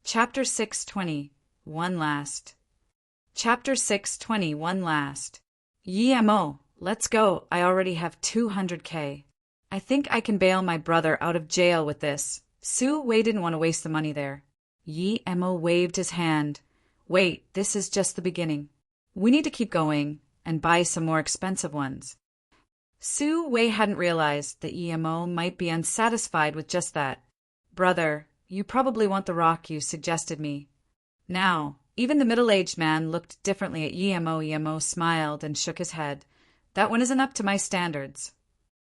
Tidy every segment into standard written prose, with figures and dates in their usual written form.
Chapter 620, One Last. Chapter 620, One Last. Yemo, let's go. I already have 200K. I think I can bail my brother out of jail with this. Su Wei didn't want to waste the money there. Yemo waved his hand. Wait, this is just the beginning. We need to keep going and buy some more expensive ones. Su Wei hadn't realized that Yemo might be unsatisfied with just that. Brother, you probably want the rock you suggested me. Now, even the middle-aged man looked differently at Yemo. Yemo smiled and shook his head. That one isn't up to my standards.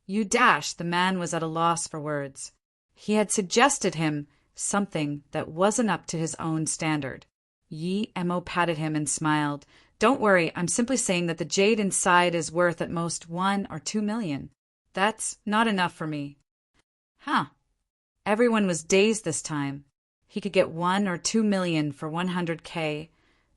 You dash, the man was at a loss for words. He had suggested him something that wasn't up to his own standard. Yemo patted him and smiled. Don't worry, I'm simply saying that the jade inside is worth at most 1 or 2 million. That's not enough for me. Huh. Everyone was dazed this time. He could get 1 or 2 million for 100K,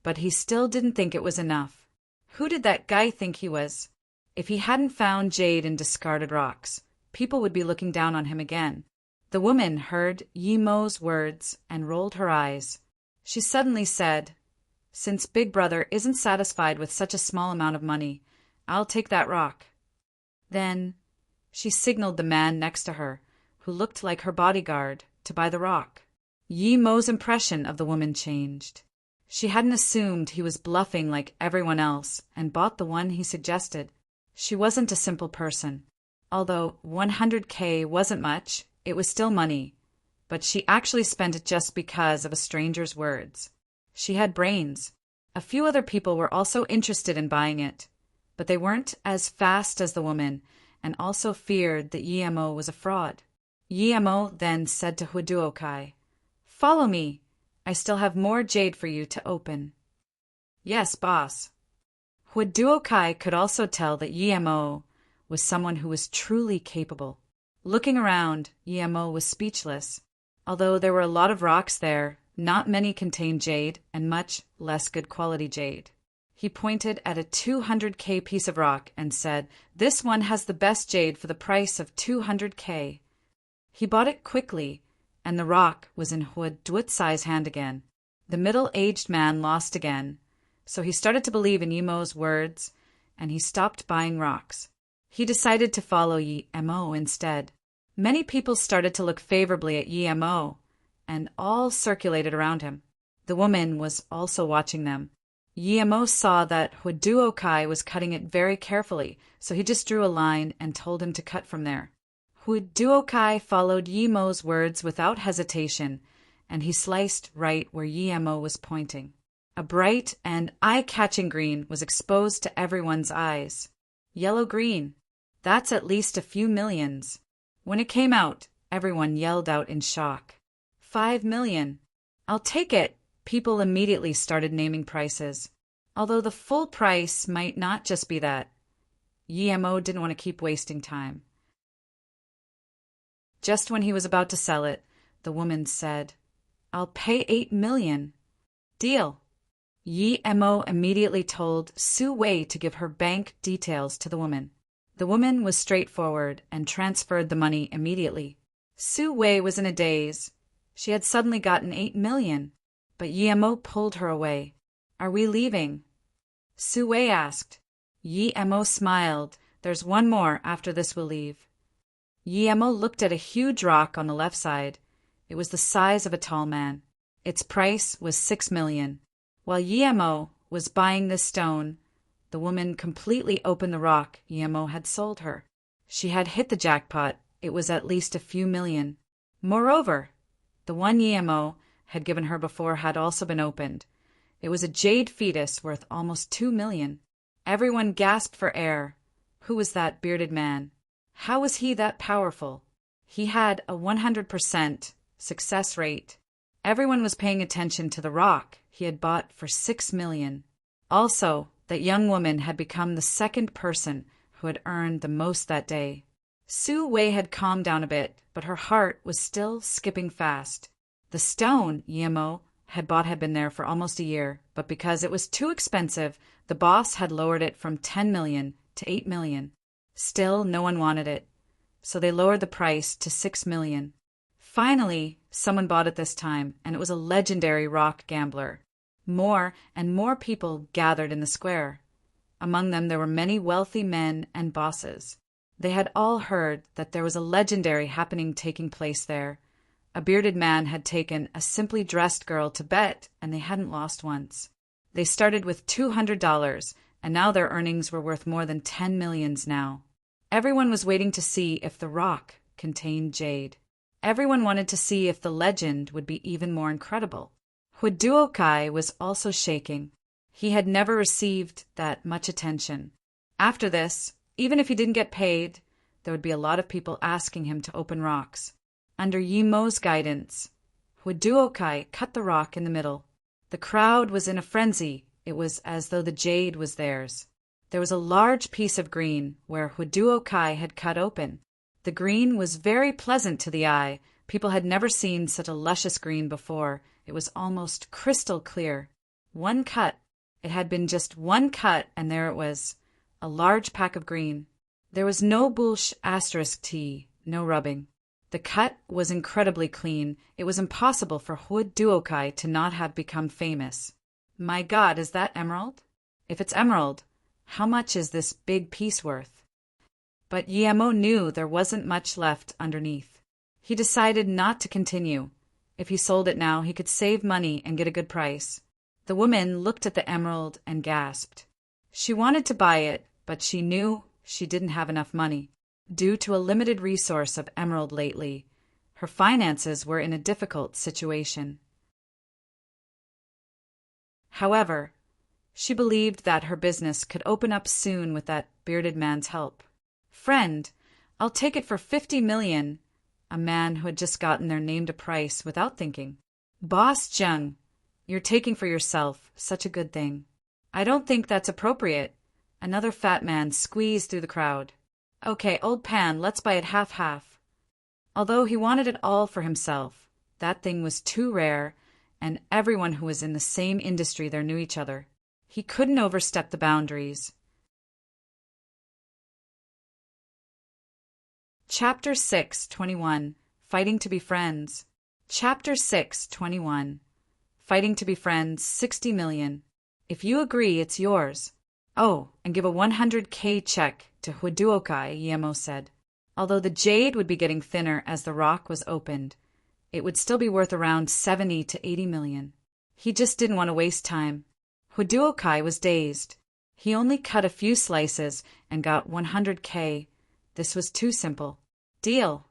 but he still didn't think it was enough. Who did that guy think he was? If he hadn't found jade in discarded rocks, people would be looking down on him again. The woman heard Yemo's words and rolled her eyes. She suddenly said, Since Big Brother isn't satisfied with such a small amount of money, I'll take that rock. Then she signaled the man next to her, who looked like her bodyguard, to buy the rock. Yemo's impression of the woman changed. She hadn't assumed he was bluffing like everyone else and bought the one he suggested. She wasn't a simple person. Although 100K wasn't much, it was still money. But she actually spent it just because of a stranger's words. She had brains. A few other people were also interested in buying it, but they weren't as fast as the woman and also feared that Yemo was a fraud. Yemo then said to Huiduokai, Follow me. I still have more jade for you to open. Yes, boss. Huiduokai could also tell that Yemo was someone who was truly capable. Looking around, Yemo was speechless. Although there were a lot of rocks there, not many contained jade and much less good quality jade. He pointed at a 200K piece of rock and said, This one has the best jade for the price of 200K. He bought it quickly, and the rock was in Huiduocai's hand again. The middle-aged man lost again, so he started to believe in Yemo's words, and he stopped buying rocks. He decided to follow Yemo instead. Many people started to look favorably at Yemo, and all circulated around him. The woman was also watching them. Yemo saw that Huiduokai was cutting it very carefully, so he just drew a line and told him to cut from there. Huiduokai followed Yemo's words without hesitation, and he sliced right where Yemo was pointing. A bright and eye-catching green was exposed to everyone's eyes. Yellow-green. That's at least a few millions. When it came out, everyone yelled out in shock. 5 million. I'll take it. People immediately started naming prices. Although the full price might not just be that. Yemo didn't want to keep wasting time. Just when he was about to sell it, the woman said, I'll pay 8 million. Deal. Yemo immediately told Su Wei to give her bank details to the woman. The woman was straightforward and transferred the money immediately. Su Wei was in a daze. She had suddenly gotten 8 million, but Yemo pulled her away. Are we leaving? Su Wei asked. Yemo smiled. There's one more after this we'll leave. Yemo looked at a huge rock on the left side. It was the size of a tall man. Its price was 6 million. While Yemo was buying this stone, the woman completely opened the rock Yemo had sold her. She had hit the jackpot. It was at least a few million. Moreover, the one Yemo had given her before had also been opened. It was a jade fetus worth almost 2 million. Everyone gasped for air. Who was that bearded man? How was he that powerful? He had a 100% success rate. Everyone was paying attention to the rock he had bought for 6 million. Also, that young woman had become the second person who had earned the most that day. Su Wei had calmed down a bit, but her heart was still skipping fast. The stone Yemo had bought had been there for almost a year, but because it was too expensive, the boss had lowered it from 10 million to 8 million. Still, no one wanted it, so they lowered the price to 6 million. Finally, someone bought it this time, and it was a legendary rock gambler. More and more people gathered in the square. Among them there were many wealthy men and bosses. They had all heard that there was a legendary happening taking place there. A bearded man had taken a simply dressed girl to bet, and they hadn't lost once. They started with $200, and now their earnings were worth more than 10 millions now. Everyone was waiting to see if the rock contained jade. Everyone wanted to see if the legend would be even more incredible. Huiduokai was also shaking. He had never received that much attention. After this, even if he didn't get paid, there would be a lot of people asking him to open rocks. Under Yimo's guidance, Huiduokai cut the rock in the middle. The crowd was in a frenzy. It was as though the jade was theirs. There was a large piece of green where Huiduokai had cut open. The green was very pleasant to the eye. People had never seen such a luscious green before. It was almost crystal clear. One cut. It had been just one cut, and there it was, a large pack of green. There was no bullsh asterisk tea, no rubbing. The cut was incredibly clean. It was impossible for Huiduokai to not have become famous. My God, is that emerald? If it's emerald, how much is this big piece worth? But Yimo knew there wasn't much left underneath. He decided not to continue. If he sold it now, he could save money and get a good price. The woman looked at the emerald and gasped. She wanted to buy it, but she knew she didn't have enough money. Due to a limited resource of emerald lately, her finances were in a difficult situation. However, she believed that her business could open up soon with that bearded man's help. Friend, I'll take it for 50 million. A man who had just gotten there named a price without thinking. Boss Jung, you're taking for yourself such a good thing. I don't think that's appropriate. Another fat man squeezed through the crowd. Okay, old Pan, let's buy it half-half. Although he wanted it all for himself, that thing was too rare, and everyone who was in the same industry there knew each other. He couldn't overstep the boundaries. Chapter 6:21 Fighting to be Friends. Chapter 6:21 Fighting to be Friends, 60 million. If you agree, it's yours. Oh, and give a 100K check to Huiduokai, Yimo said. Although the jade would be getting thinner as the rock was opened, it would still be worth around 70 to 80 million. He just didn't want to waste time. Huiduokai was dazed. He only cut a few slices and got 100K. This was too simple. Deal.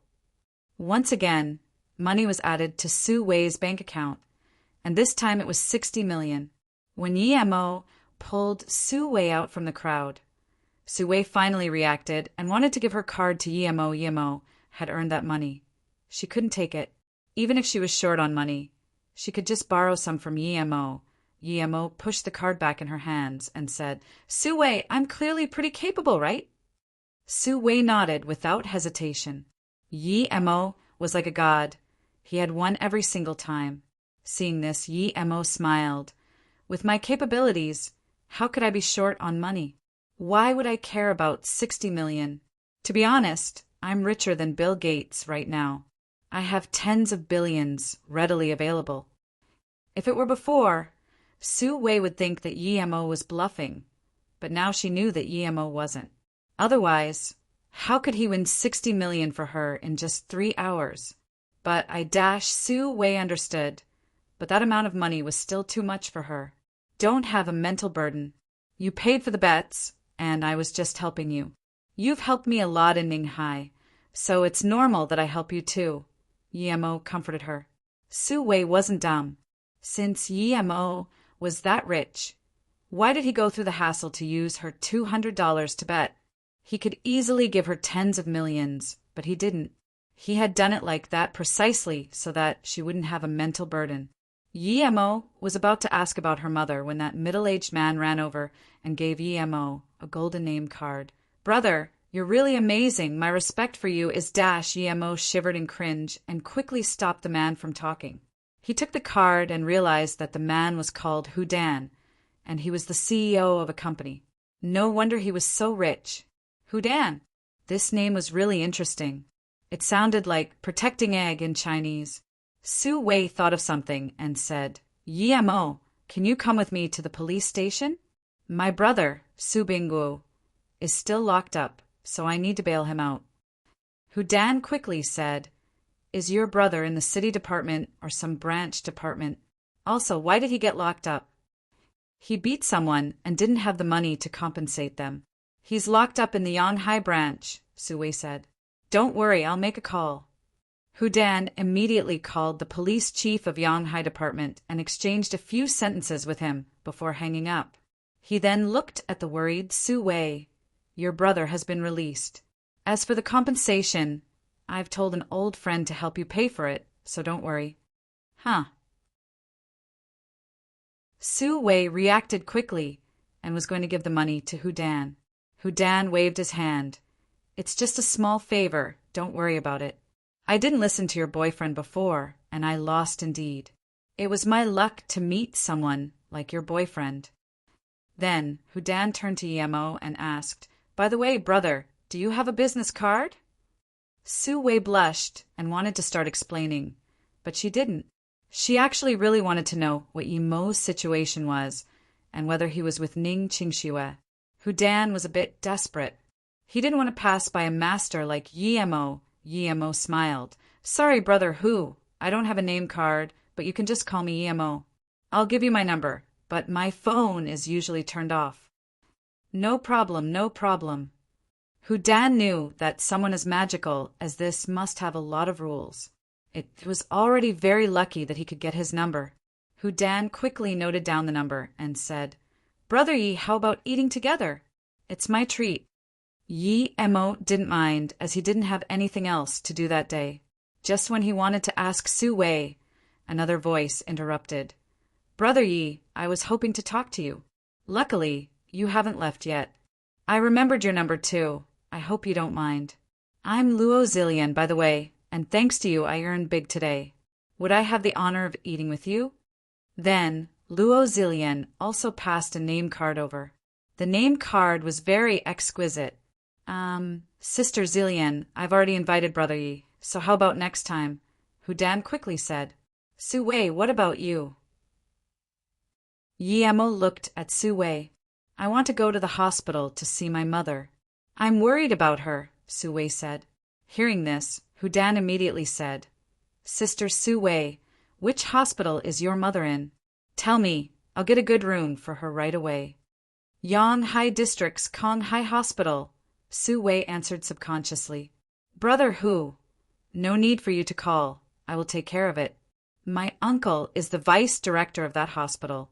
Once again, money was added to Su Wei's bank account, and this time it was 60 million. When Yimo pulled Su Wei out from the crowd, Su Wei finally reacted and wanted to give her card to Yimo. Yimo had earned that money. She couldn't take it. Even if she was short on money, she could just borrow some from Yimo. Yimo pushed the card back in her hands and said, Su Wei, I'm clearly pretty capable, right? Su Wei nodded without hesitation. Yimo was like a god. He had won every single time. Seeing this, Yimo smiled. With my capabilities, how could I be short on money? Why would I care about 60 million? To be honest, I'm richer than Bill Gates right now. I have tens of billions readily available. If it were before, Su Wei would think that Yimo was bluffing, but now she knew that Yimo wasn't. Otherwise, how could he win 60 million for her in just 3 hours? But Su Wei understood, but that amount of money was still too much for her. Don't have a mental burden. You paid for the bets, and I was just helping you. You've helped me a lot in Ninghai, so it's normal that I help you too. Yimo comforted her. Su Wei wasn't dumb. Since Yimo was that rich, why did he go through the hassle to use her $200 to bet? He could easily give her tens of millions, but he didn't. He had done it like that precisely so that she wouldn't have a mental burden. Yimo was about to ask about her mother when that middle-aged man ran over and gave Yimo a golden name card. Brother, you're really amazing. My respect for you is Yimo shivered and cringed and quickly stopped the man from talking. He took the card and realized that the man was called Hudan, and he was the CEO of a company. No wonder he was so rich. Hudan. This name was really interesting. It sounded like protecting egg in Chinese. Su Wei thought of something and said, Yemo, can you come with me to the police station? My brother, Su Bingguo, is still locked up, so I need to bail him out. Hu Dan quickly said, Is your brother in the city department or some branch department? Also, why did he get locked up? He beat someone and didn't have the money to compensate them. He's locked up in the Yanhai branch, Su Wei said. Don't worry, I'll make a call. Hu Dan immediately called the police chief of Yanhai department and exchanged a few sentences with him before hanging up. He then looked at the worried Su Wei. Your brother has been released. As for the compensation, I've told an old friend to help you pay for it, so don't worry. Huh. Su Wei reacted quickly and was going to give the money to Hu Dan. Hu Dan waved his hand. It's just a small favor, don't worry about it. I didn't listen to your boyfriend before, and I lost indeed. It was my luck to meet someone like your boyfriend. Then Hu Dan turned to Yemo and asked, By the way, brother, do you have a business card? Su Wei blushed and wanted to start explaining, but she didn't. She actually really wanted to know what Yemo's situation was and whether he was with Ning Qingxue. Hu Dan was a bit desperate. He didn't want to pass by a master like Yemo. Yemo smiled. Sorry, brother Hu, I don't have a name card, but you can just call me Yemo. I'll give you my number, but my phone is usually turned off. No problem, no problem. Hu Dan knew that someone as magical as this must have a lot of rules. It was already very lucky that he could get his number. Hu Dan quickly noted down the number and said, Brother Yi, how about eating together? It's my treat. Yemo didn't mind, as he didn't have anything else to do that day. Just when he wanted to ask Su Wei, another voice interrupted. Brother Yi, I was hoping to talk to you. Luckily, you haven't left yet. I remembered your number too. I hope you don't mind. I'm Luo Zillion, by the way, and thanks to you I earned big today. Would I have the honor of eating with you? Then, Luo Zillion also passed a name card over. The name card was very exquisite. Sister Zillion, I've already invited Brother Yi, so how about next time? Hu Dan quickly said. Su Wei, what about you? Yemo looked at Su Wei. I want to go to the hospital to see my mother. I'm worried about her, Su Wei said. Hearing this, Hu Dan immediately said, Sister Su Wei, which hospital is your mother in? Tell me, I'll get a good room for her right away. Yanhai District's Kanhai Hospital, Su Wei answered subconsciously. Brother Hu, no need for you to call. I will take care of it. My uncle is the vice director of that hospital.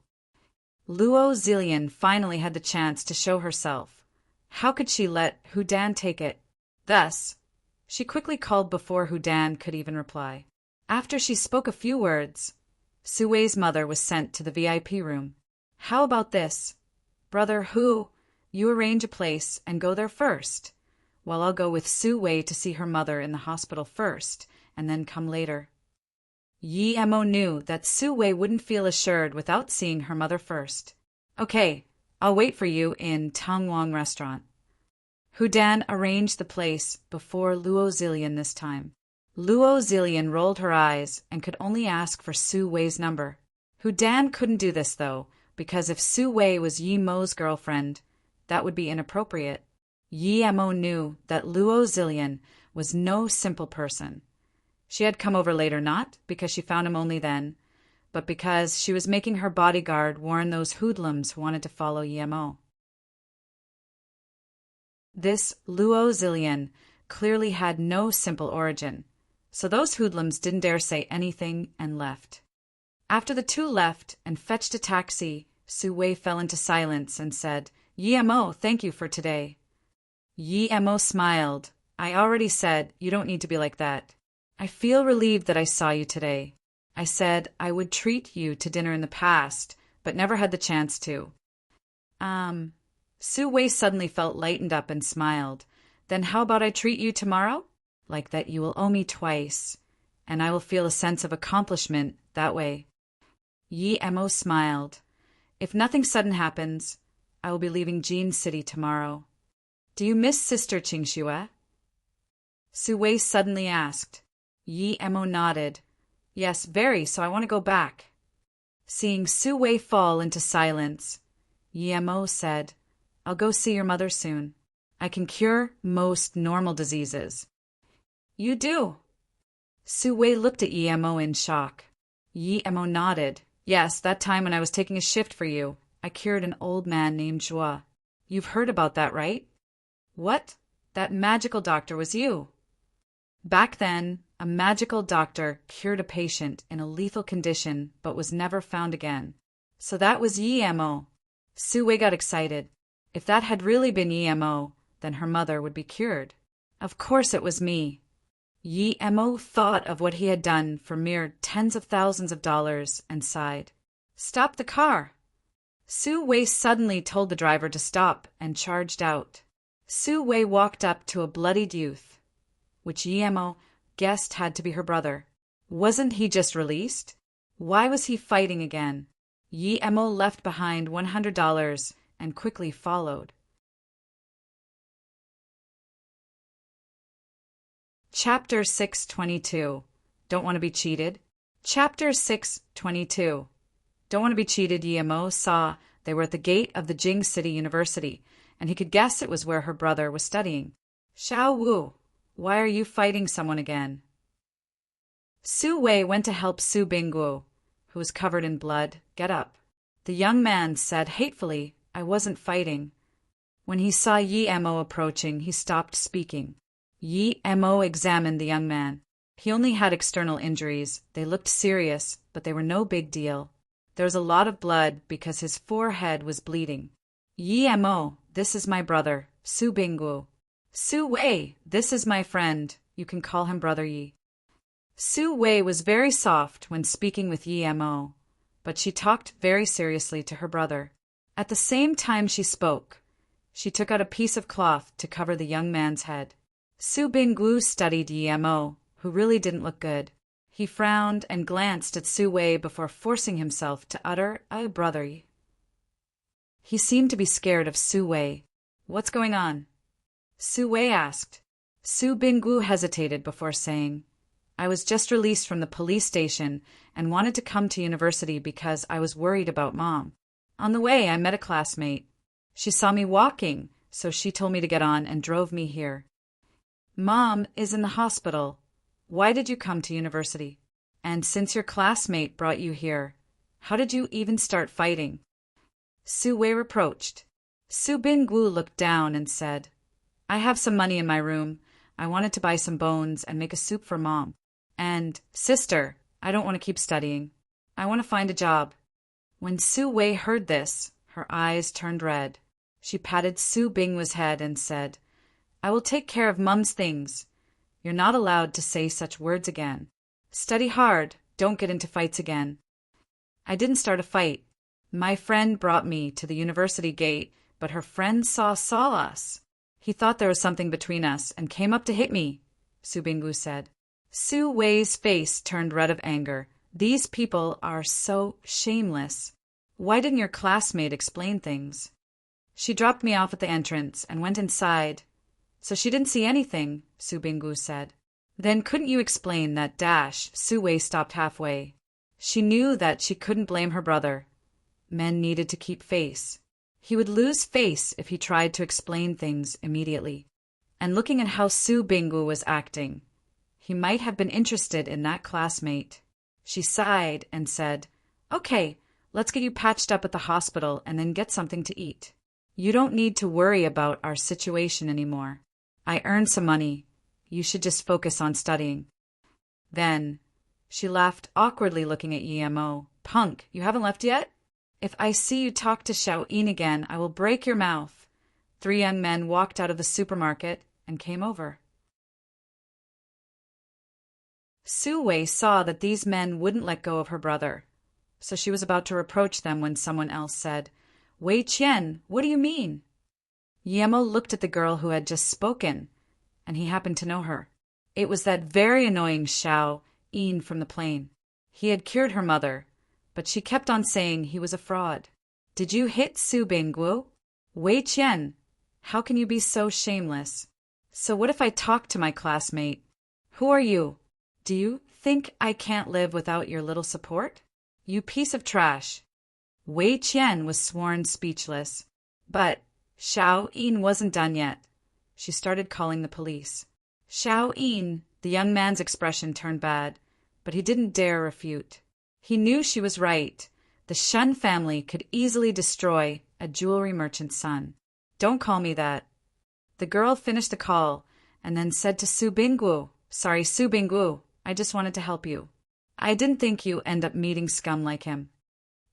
Luo Zillion finally had the chance to show herself. How could she let Hu Dan take it? Thus, she quickly called before Hu Dan could even reply. After she spoke a few words, Su Wei's mother was sent to the VIP room. How about this? Brother Hu, you arrange a place and go there first, while I'll go with Su Wei to see her mother in the hospital first, and then come later. Yemo knew that Su Wei wouldn't feel assured without seeing her mother first. Okay, I'll wait for you in Tangwang restaurant. Hu Dan arranged the place before Luo Zillion this time. Luo Zillion rolled her eyes and could only ask for Su Wei's number. Hu Dan couldn't do this, though, because if Su Wei was Yemo's girlfriend, that would be inappropriate. Yemo knew that Luo Zillion was no simple person. She had come over later not because she found him only then, but because she was making her bodyguard warn those hoodlums who wanted to follow Yemo. This Luo Zillion clearly had no simple origin, so those hoodlums didn't dare say anything and left. After the two left and fetched a taxi, Su Wei fell into silence and said, Yemo, thank you for today. Yemo smiled. I already said you don't need to be like that. I feel relieved that I saw you today. I said I would treat you to dinner in the past, but never had the chance to. Su Wei suddenly felt lightened up and smiled. Then how about I treat you tomorrow? Like that you will owe me twice, and I will feel a sense of accomplishment that way. Yemo smiled. If nothing sudden happens, I will be leaving Jin City tomorrow. Do you miss Sister Qingxue? Su Wei suddenly asked. Yi Mo nodded. Yes, very, so I want to go back. Seeing Su Wei fall into silence, Yi Mo said, I'll go see your mother soon. I can cure most normal diseases. You do? Su Wei looked at Yi Mo in shock. Yi Mo nodded. Yes, that time when I was taking a shift for you, I cured an old man named Zhua. You've heard about that, right? What? That magical doctor was you. Back then, a magical doctor cured a patient in a lethal condition but was never found again. So that was Yi Mo. Su Wei got excited. If that had really been Yi Mo, then her mother would be cured. Of course it was me. Yi Mo thought of what he had done for mere tens of thousands of dollars and sighed. Stop the car! Su Wei suddenly told the driver to stop and charged out. Su Wei walked up to a bloodied youth, which Yi Mo guessed had to be her brother. Wasn't he just released? Why was he fighting again? Yi Mo left behind $100 and quickly followed. Chapter 622. Don't want to be cheated? Chapter 622. Don't want to be cheated. Yi Mo saw they were at the gate of the Jing City University, and he could guess it was where her brother was studying. Xiao Wu, why are you fighting someone again? Su Wei went to help Su Bingguo, who was covered in blood, get up. The young man said hatefully, I wasn't fighting. When he saw Yi Mo approaching, he stopped speaking. Yi Mo examined the young man. He only had external injuries. They looked serious, but they were no big deal. There was a lot of blood because his forehead was bleeding. Yi Mo, this is my brother, Su Bingguo. Su Wei, this is my friend. You can call him Brother Yi. Su Wei was very soft when speaking with Yi Mo, but she talked very seriously to her brother. At the same time she spoke, she took out a piece of cloth to cover the young man's head. Su Bingguo studied Yi Mo, who really didn't look good. He frowned and glanced at Su Wei before forcing himself to utter, brother Yi. He seemed to be scared of Su Wei. What's going on? Su Wei asked. Su Bingguo hesitated before saying, I was just released from the police station and wanted to come to university because I was worried about Mom. On the way, I met a classmate. She saw me walking, so she told me to get on and drove me here. Mom is in the hospital. Why did you come to university? And since your classmate brought you here, how did you even start fighting? Su Wei reproached. Su Bingguo looked down and said, I have some money in my room. I wanted to buy some bones and make a soup for Mom. And, sister, I don't want to keep studying. I want to find a job. When Su Wei heard this, her eyes turned red. She patted Su Bingguo's head and said, I will take care of Mum's things. You're not allowed to say such words again. Study hard. Don't get into fights again. I didn't start a fight. My friend brought me to the university gate, but her friend saw us. He thought there was something between us and came up to hit me, Su Bingguo said. Su Wei's face turned red of anger. These people are so shameless. Why didn't your classmate explain things? She dropped me off at the entrance and went inside. So she didn't see anything, Su Bingguo said. Then couldn't you explain that dash? Su Wei stopped halfway. She knew that she couldn't blame her brother. Men needed to keep face. He would lose face if he tried to explain things immediately. And looking at how Su Bingguo was acting, he might have been interested in that classmate. She sighed and said, Okay, let's get you patched up at the hospital and then get something to eat. You don't need to worry about our situation anymore. I earned some money. You should just focus on studying. Then, she laughed awkwardly looking at Yi Mo. Punk, you haven't left yet? If I see you talk to Xiao Yin again, I will break your mouth. 3 young men walked out of the supermarket and came over. Su Wei saw that these men wouldn't let go of her brother, so she was about to reproach them when someone else said, Wei Qian, what do you mean? Yi Mo looked at the girl who had just spoken, and he happened to know her. It was that very annoying Xiao Yin from the plane. He had cured her mother, but she kept on saying he was a fraud. Did you hit Su Bingguo? Wei Qian, how can you be so shameless? So what if I talk to my classmate? Who are you? Do you think I can't live without your little support? You piece of trash. Wei Qian was sworn speechless. But Xiao Yin wasn't done yet. She started calling the police. Xiao Yin, the young man's expression turned bad, but he didn't dare refute. He knew she was right. The Shen family could easily destroy a jewelry merchant's son. Don't call me that. The girl finished the call and then said to Su Binggu, Sorry, Su Binggu, I just wanted to help you. I didn't think you end up meeting scum like him.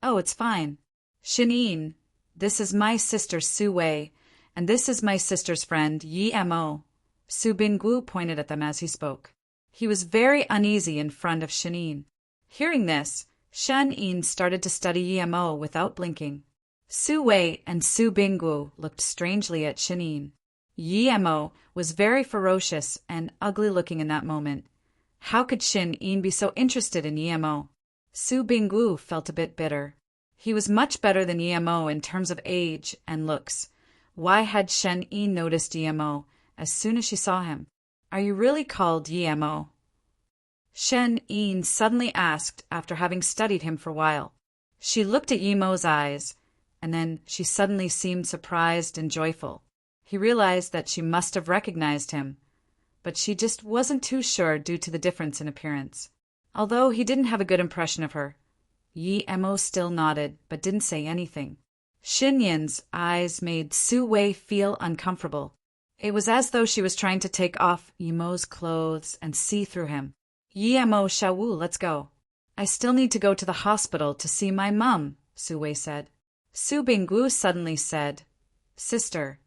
Oh, it's fine. Xin, this is my sister Su Wei, and this is my sister's friend Yi Mo. Su Binggu pointed at them as he spoke. He was very uneasy in front of Xin. Hearing this, Shen Yin started to study Yi Mo without blinking. Su Wei and Su Binggu looked strangely at Xin. Yi Mo was very ferocious and ugly-looking in that moment. How could Xin Yin be so interested in Yi Mo? Su Binggu felt a bit bitter. He was much better than Yi Mo in terms of age and looks. Why had Shen Yin noticed Yi Mo as soon as she saw him? Are you really called Yi Mo? Shen Yin suddenly asked after having studied him for a while. She looked at Yi Mo's eyes, and then she suddenly seemed surprised and joyful. He realized that she must have recognized him, but she just wasn't too sure due to the difference in appearance. Although he didn't have a good impression of her, Yi Mo still nodded but didn't say anything. Xin Yin's eyes made Su Wei feel uncomfortable. It was as though she was trying to take off Yi Mo's clothes and see through him. Yi Mo, Xiao Wu, let's go. I still need to go to the hospital to see my mum, Su Wei said. Su Binggu suddenly said, Sister,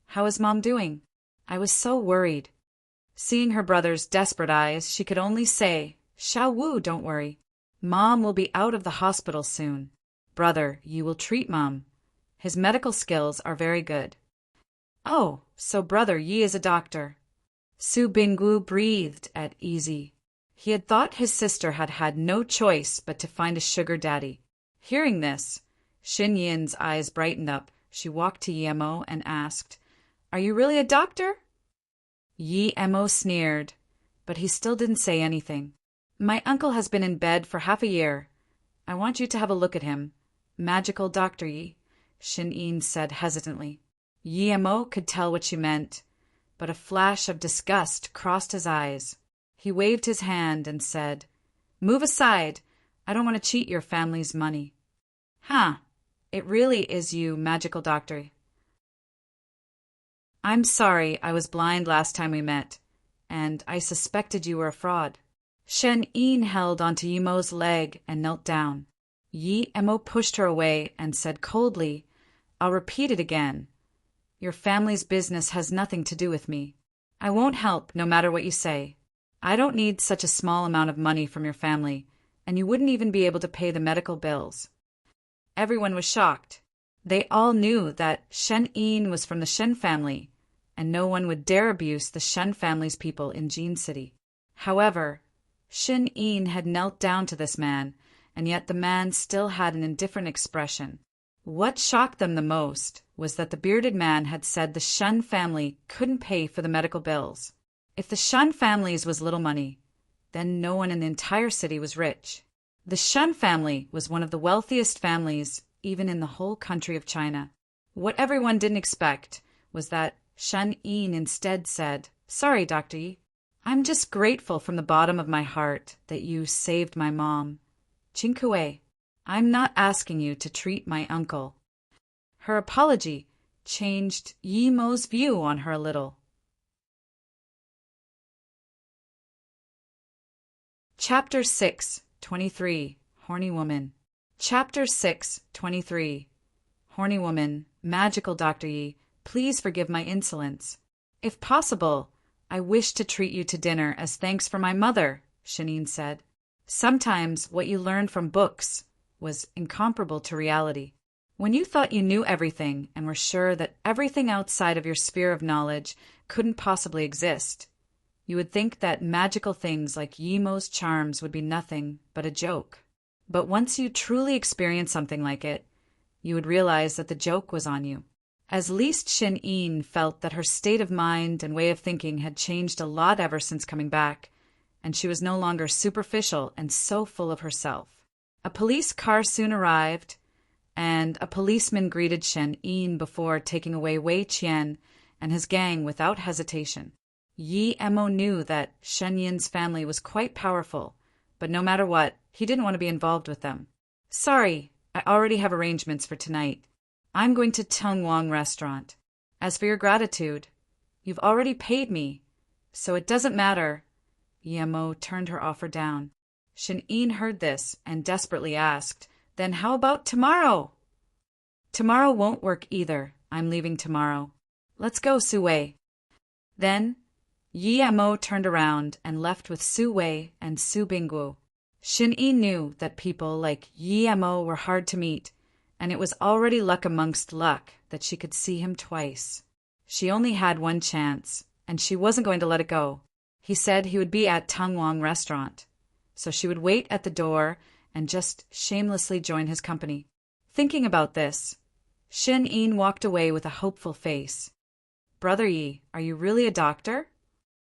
how is Mom doing? I was so worried. Seeing her brother's desperate eyes, she could only say, Xiao Wu, don't worry. Mom will be out of the hospital soon. Brother, you will treat Mom. His medical skills are very good. Oh, so Brother Yi is a doctor. Su Binggu breathed at ease. He had thought his sister had had no choice but to find a sugar daddy. Hearing this, Xin Yin's eyes brightened up. She walked to Yi Mo and asked, Are you really a doctor? Yi Mo sneered, but he still didn't say anything. My uncle has been in bed for half a year. I want you to have a look at him. Magical Dr. Yi, Xin Yin said hesitantly. Yi Mo could tell what she meant, but a flash of disgust crossed his eyes. He waved his hand and said, Move aside. I don't want to cheat your family's money. Huh, it really is you, Magical Doctor. I'm sorry I was blind last time we met, and I suspected you were a fraud. Shen Yin held onto Yi Mo's leg and knelt down. Yi Mo pushed her away and said coldly, I'll repeat it again. Your family's business has nothing to do with me. I won't help no matter what you say. I don't need such a small amount of money from your family, and you wouldn't even be able to pay the medical bills. Everyone was shocked. They all knew that Shen Yin was from the Shen family, and no one would dare abuse the Shen family's people in Jin City. However, Xin Yin had knelt down to this man, and yet the man still had an indifferent expression. What shocked them the most was that the bearded man had said the Shen family couldn't pay for the medical bills. If the Shen family's was little money, then no one in the entire city was rich. The Shen family was one of the wealthiest families even in the whole country of China. What everyone didn't expect was that Shen Yin instead said, Sorry, Dr. Yi. I'm just grateful from the bottom of my heart that you saved my mom. Qingkue, I'm not asking you to treat my uncle. Her apology changed Yi Mo's view on her a little. Chapter 6:23 Horny Woman. Chapter 6:23 Horny Woman. Magical Dr. Yi, please forgive my insolence. If possible, I wish to treat you to dinner as thanks for my mother, Shanine said. Sometimes what you learned from books was incomparable to reality. When you thought you knew everything and were sure that everything outside of your sphere of knowledge couldn't possibly exist, you would think that magical things like Yi Mo's charms would be nothing but a joke. But once you truly experienced something like it, you would realize that the joke was on you. At least Shin-in felt that her state of mind and way of thinking had changed a lot ever since coming back, and she was no longer superficial and so full of herself. A police car soon arrived, and a policeman greeted Shen-in before taking away Wei Qian and his gang without hesitation. Yi Emo knew that Shen-yin's family was quite powerful, but no matter what, he didn't want to be involved with them. Sorry, I already have arrangements for tonight. I'm going to Tungwang restaurant. As for your gratitude, you've already paid me, so it doesn't matter. Yi Emo turned her offer down. Shen-in heard this and desperately asked, Then how about tomorrow? Tomorrow won't work either. I'm leaving tomorrow. Let's go, Su-wei. Then, Yi Emo turned around and left with Su-wei and Su Binggu. Shin-in knew that people like Yi Emo were hard to meet, and it was already luck amongst luck that she could see him twice. She only had one chance, and she wasn't going to let it go. He said he would be at Tungwang restaurant, so she would wait at the door and just shamelessly join his company. Thinking about this, Shin-in walked away with a hopeful face. Brother Yi, are you really a doctor?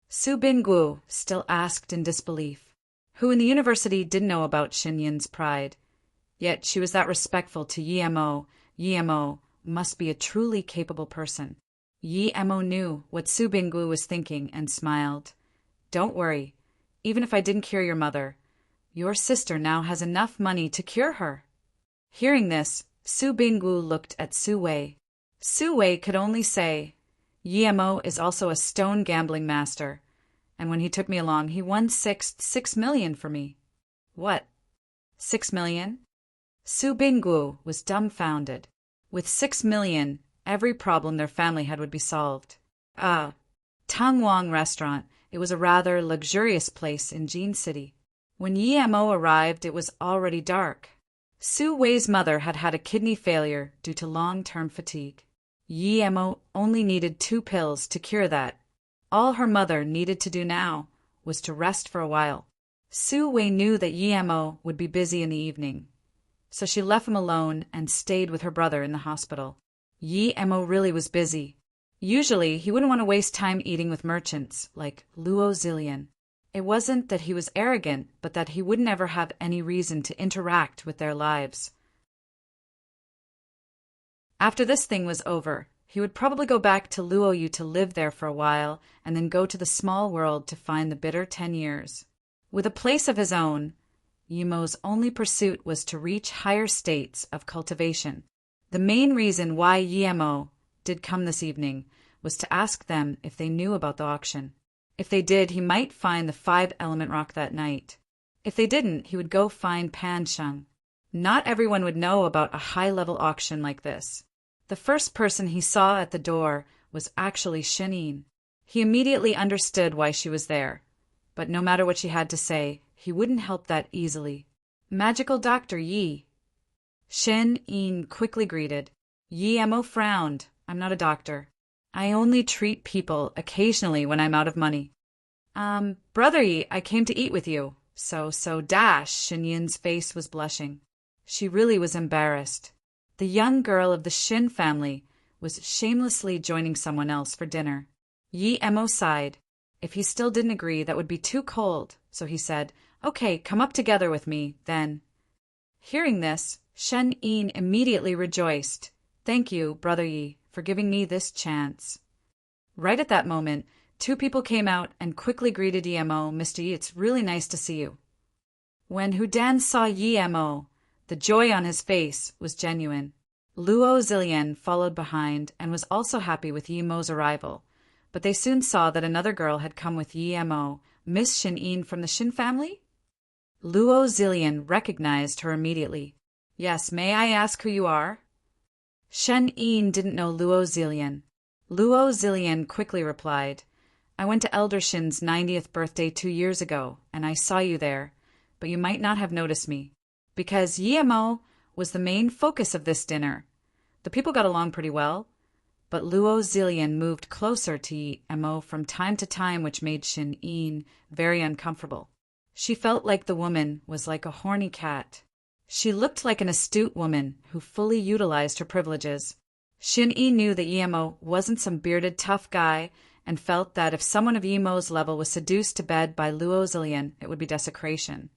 Su Binggu still asked in disbelief, who in the university didn't know about Shin-yin's pride. Yet she was that respectful to Yi Emo. Yi Emo must be a truly capable person. Yi Emo knew what Su Binggu was thinking and smiled. Don't worry, even if I didn't cure your mother, your sister now has enough money to cure her. Hearing this, Su Binggu looked at Su-wei. Su-wei could only say, Yi Emo is also a stone gambling master, and when he took me along, he won 6 million for me. What? 6 million? Su Binggu was dumbfounded. With 6 million, every problem their family had would be solved. Tungwang restaurant. It was a rather luxurious place in Jin City. When Yi Emo arrived, it was already dark. Su-wei's mother had had a kidney failure due to long-term fatigue. Yi Emo only needed 2 pills to cure that. All her mother needed to do now was to rest for a while. Su-wei knew that Yi Emo would be busy in the evening, so she left him alone and stayed with her brother in the hospital. Yi Emo really was busy. Usually, he wouldn't want to waste time eating with merchants like Luo Zillion. It wasn't that he was arrogant, but that he would never have any reason to interact with their lives. After this thing was over, he would probably go back to Luoyu to live there for a while and then go to the small world to find the bitter 10 years. With a place of his own, Yi-mo's only pursuit was to reach higher states of cultivation. The main reason why Yi-mo did come this evening was to ask them if they knew about the auction. If they did, he might find the 5-element rock that night. If they didn't, he would go find Pan Sheng. Not everyone would know about a high-level auction like this. The first person he saw at the door was actually Shin-in. He immediately understood why she was there, but no matter what she had to say, he wouldn't help that easily. Magical Dr. Yi. Shin-in quickly greeted. Yi Emo frowned. I'm not a doctor. I only treat people occasionally when I'm out of money. Brother Yi, I came to eat with you. So dash. Shin-yin's face was blushing. She really was embarrassed. The young girl of the Shin family was shamelessly joining someone else for dinner. Yi Emo sighed. If he still didn't agree, that would be too cold, so he said, Okay, come up together with me, then. Hearing this, Shen-in immediately rejoiced. Thank you, Brother Yi, for giving me this chance. Right at that moment, 2 people came out and quickly greeted Yi Emo. Mr. Yi, it's really nice to see you. When Hudan saw Yi Emo, the joy on his face was genuine. Luo Zillian followed behind and was also happy with Yi Emo's arrival, but they soon saw that another girl had come with Yi Emo. Miss Shin-in from the Shin family? Luo Zillian recognized her immediately. Yes, may I ask who you are? Shen-in didn't know Luo Zillian. Luo Zillian quickly replied, I went to Elder Shin's 90th birthday 2 years ago, and I saw you there, but you might not have noticed me. Because Yi Emo was the main focus of this dinner. The people got along pretty well, but Luo Zillian moved closer to Yi Emo from time to time, which made Shin-in very uncomfortable. She felt like the woman was like a horny cat. She looked like an astute woman who fully utilized her privileges. Shin-Yi knew that Yimo wasn't some bearded tough guy and felt that if someone of Yimo's level was seduced to bed by Luo Zillion, it would be desecration.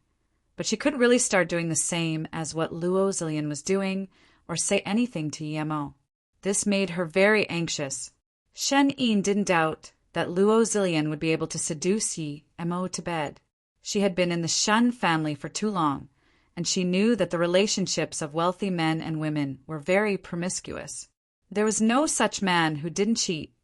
But she couldn't really start doing the same as what Luo Zillion was doing or say anything to Yimo. This made her very anxious. Shen-Yin didn't doubt that Luo Zillion would be able to seduce Yimo to bed. She had been in the Shun family for too long, and she knew that the relationships of wealthy men and women were very promiscuous. There was no such man who didn't cheat,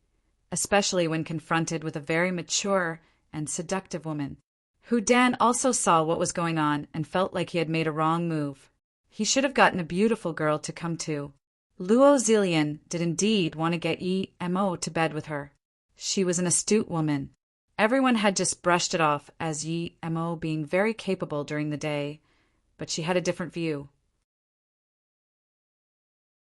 especially when confronted with a very mature and seductive woman. Hu Dan also saw what was going on and felt like he had made a wrong move. He should have gotten a beautiful girl to come to. Luo Zillion did indeed want to get Yimo to bed with her. She was an astute woman. Everyone had just brushed it off as Yimo being very capable during the day, but she had a different view.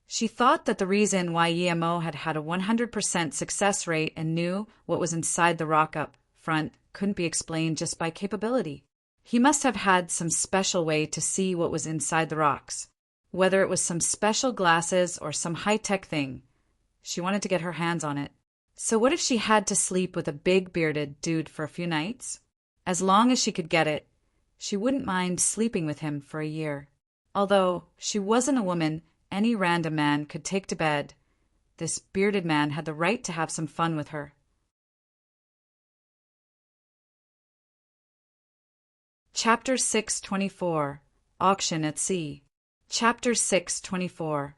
She thought that the reason why Yimo had had a 100% success rate and knew what was inside the rock up front couldn't be explained just by capability. He must have had some special way to see what was inside the rocks, whether it was some special glasses or some high-tech thing. She wanted to get her hands on it. So what if she had to sleep with a big bearded dude for a few nights? As long as she could get it, she wouldn't mind sleeping with him for a year. Although she wasn't a woman any random man could take to bed, this bearded man had the right to have some fun with her. Chapter 624 Auction at Sea. Chapter 624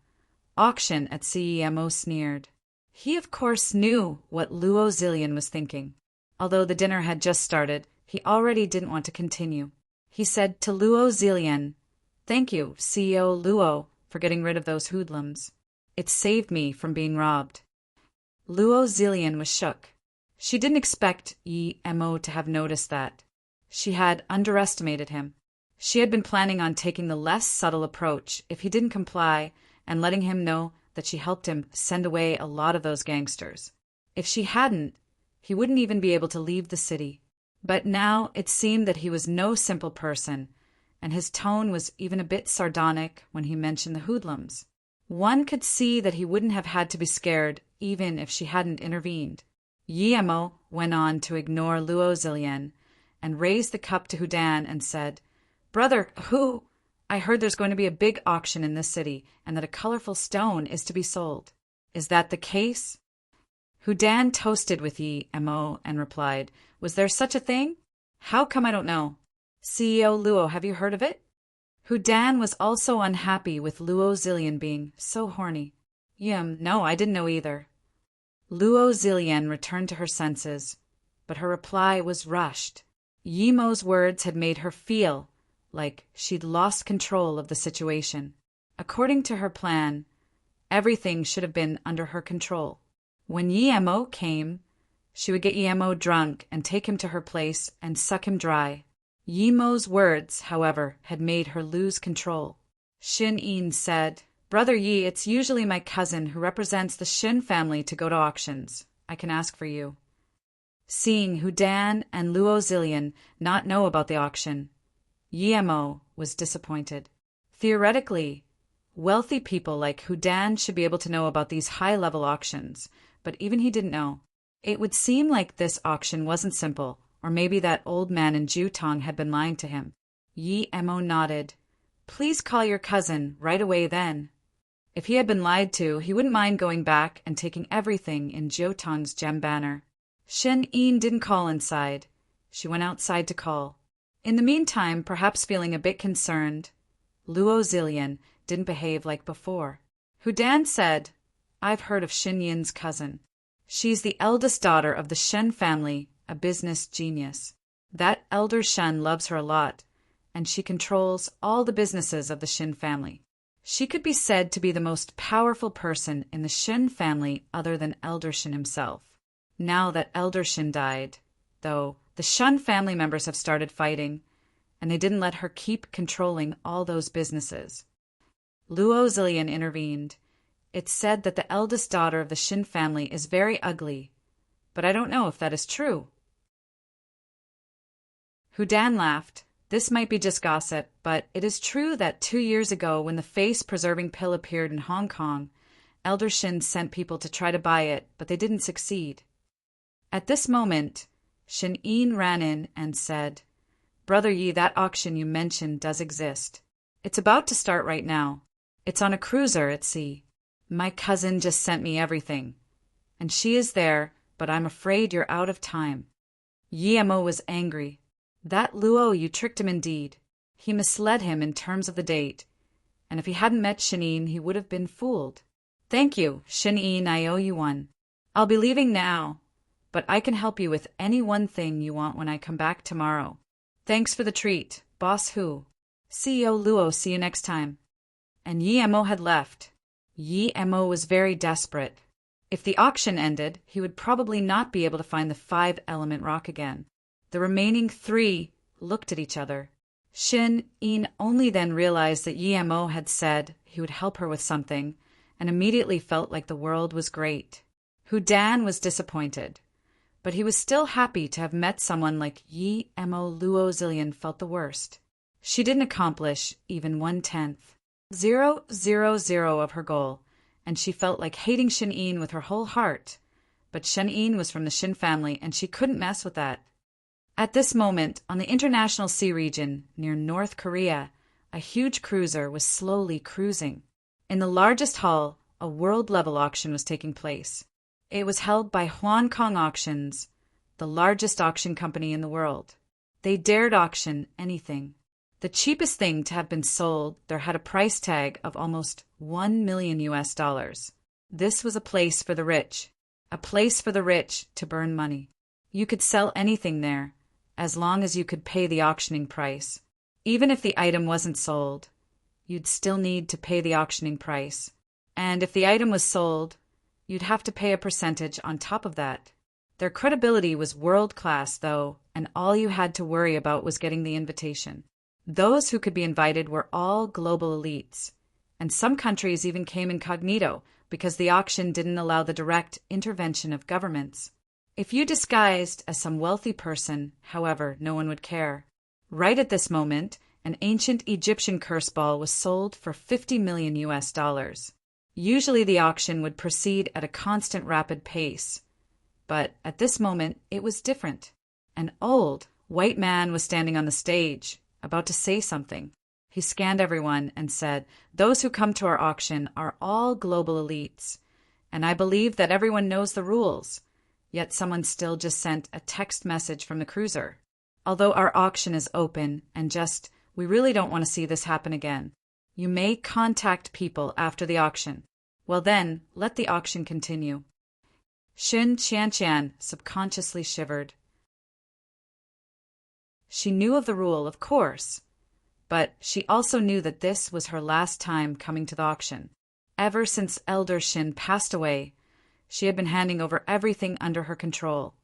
Auction at Sea. Yimo sneered. He of course knew what Luo Zillion was thinking. Although the dinner had just started, he already didn't want to continue. He said to Luo Zillion, "Thank you, CEO Luo, for getting rid of those hoodlums. It saved me from being robbed." Luo Zillion was shook. She didn't expect Yimo to have noticed that. She had underestimated him. She had been planning on taking the less subtle approach if he didn't comply and letting him know that she helped him send away a lot of those gangsters. If she hadn't, he wouldn't even be able to leave the city. But now it seemed that he was no simple person, and his tone was even a bit sardonic when he mentioned the hoodlums. One could see that he wouldn't have had to be scared even if she hadn't intervened. Yimo went on to ignore Luo Zillion and raised the cup to Hudan and said, "Brother Hu, I heard there's going to be a big auction in this city and that a colorful stone is to be sold. Is that the case?" Hudan toasted with Yimo and replied, "Was there such a thing? How come I don't know? CEO Luo, have you heard of it?" Hudan was also unhappy with Luo Zillion being so horny. No, I didn't know either." Luo Zillion returned to her senses, but her reply was rushed. Yimo's words had made her feel like she'd lost control of the situation. According to her plan, everything should have been under her control. When Yimo came, she would get Yimo drunk and take him to her place and suck him dry. Yimo's words, however, had made her lose control. Shin-Yin said, "Brother Yi, it's usually my cousin who represents the Shin family to go to auctions. I can ask for you." Seeing Hudan and Luo Zillion not know about the auction, Yimo was disappointed. Theoretically, wealthy people like Hudan should be able to know about these high-level auctions, but even he didn't know. It would seem like this auction wasn't simple, or maybe that old man in Jutong had been lying to him. Yimo nodded. "Please call your cousin right away then." If he had been lied to, he wouldn't mind going back and taking everything in Jutong's gem banner. Shen-Yin didn't call inside. She went outside to call. In the meantime, perhaps feeling a bit concerned, Luo Zillion didn't behave like before. Hudan said, "I've heard of Shin-Yin's cousin. She's the eldest daughter of the Shen family, a business genius. That elder Shen loves her a lot, and she controls all the businesses of the Shin family. She could be said to be the most powerful person in the Shin family other than Elder Shin himself. Now that Elder Shin died, though, the Shun family members have started fighting, and they didn't let her keep controlling all those businesses." Luo Zillion intervened. "It's said that the eldest daughter of the Shin family is very ugly, but I don't know if that is true." Hudan laughed. "This might be just gossip, but it is true that 2 years ago when the face-preserving pill appeared in Hong Kong, Elder Shin sent people to try to buy it, but they didn't succeed. At this moment, Shin Yin ran in and said, "Brother Yi, that auction you mentioned does exist. It's about to start right now. It's on a cruiser at sea. My cousin just sent me everything. And she is there, but I'm afraid you're out of time." Yi Mo was angry. That Luo, you tricked him indeed. He misled him in terms of the date. And if he hadn't met Shin Yin, he would have been fooled. "Thank you, Shin Yin, I owe you one. I'll be leaving now, but I can help you with any one thing you want when I come back tomorrow. Thanks for the treat, Boss Hu. CEO Luo, see you next time." And Yi Mo had left. Yi Mo was very desperate. If the auction ended, he would probably not be able to find the 5-element rock again. The remaining 3 looked at each other. Shin Yin only then realized that Yi Mo had said he would help her with something, and immediately felt like the world was great. Hu Dan was disappointed, but he was still happy to have met someone like Yi Mo. Luo Zillion felt the worst. She didn't accomplish even 1/10,000 of her goal, and she felt like hating Shin Yin with her whole heart. But Shin Yin was from the Shin family, and she couldn't mess with that. At this moment, on the International Sea region near North Korea, a huge cruiser was slowly cruising. In the largest hull, a world-level auction was taking place. It was held by Hong Kong Auctions, the largest auction company in the world. They dared auction anything. The cheapest thing to have been sold there had a price tag of almost $1 million. This was a place for the rich, a place for the rich to burn money. You could sell anything there, as long as you could pay the auctioning price. Even if the item wasn't sold, you'd still need to pay the auctioning price. And if the item was sold, you'd have to pay a percentage on top of that. Their credibility was world-class, though, and all you had to worry about was getting the invitation. Those who could be invited were all global elites, and some countries even came incognito because the auction didn't allow the direct intervention of governments. If you disguised as some wealthy person, however, no one would care. Right at this moment, an ancient Egyptian curse ball was sold for $50 million. Usually the auction would proceed at a constant rapid pace, but at this moment it was different. An old, white man was standing on the stage, about to say something. He scanned everyone and said, "Those who come to our auction are all global elites, and I believe that everyone knows the rules." Yet someone still just sent a text message from the cruiser. "Although our auction is open and we really don't want to see this happen again. You may contact people after the auction. Well then, let the auction continue." Shin Qian subconsciously shivered. She knew of the rule, of course, but she also knew that this was her last time coming to the auction. Ever since Elder Shin passed away, she had been handing over everything under her control,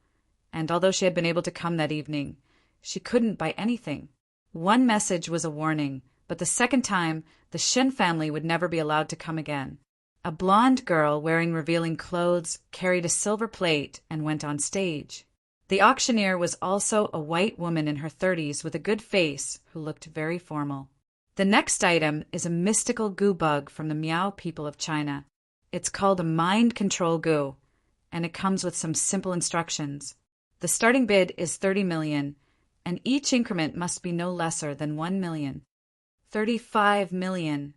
and although she had been able to come that evening, she couldn't buy anything. One message was a warning, but the second time, the Shin family would never be allowed to come again. A blonde girl wearing revealing clothes carried a silver plate and went on stage. The auctioneer was also a white woman in her 30s with a good face who looked very formal. The next item is a mystical goo bug from the Miao people of China. It's called a mind control goo, and it comes with some simple instructions. The starting bid is 30 million, and each increment must be no lesser than 1 million. 35 million.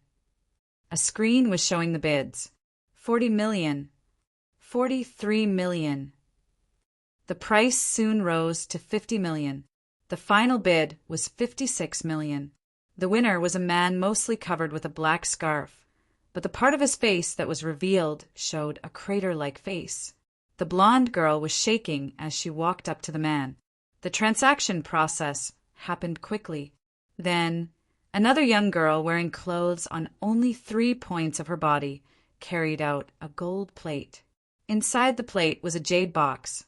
A screen was showing the bids. 40 million. 43 million. The price soon rose to 50 million. The final bid was 56 million. The winner was a man mostly covered with a black scarf, but the part of his face that was revealed showed a crater-like face. The blonde girl was shaking as she walked up to the man. The transaction process happened quickly. Then, another young girl wearing clothes on only 3 points of her body carried out a gold plate. Inside the plate was a jade box.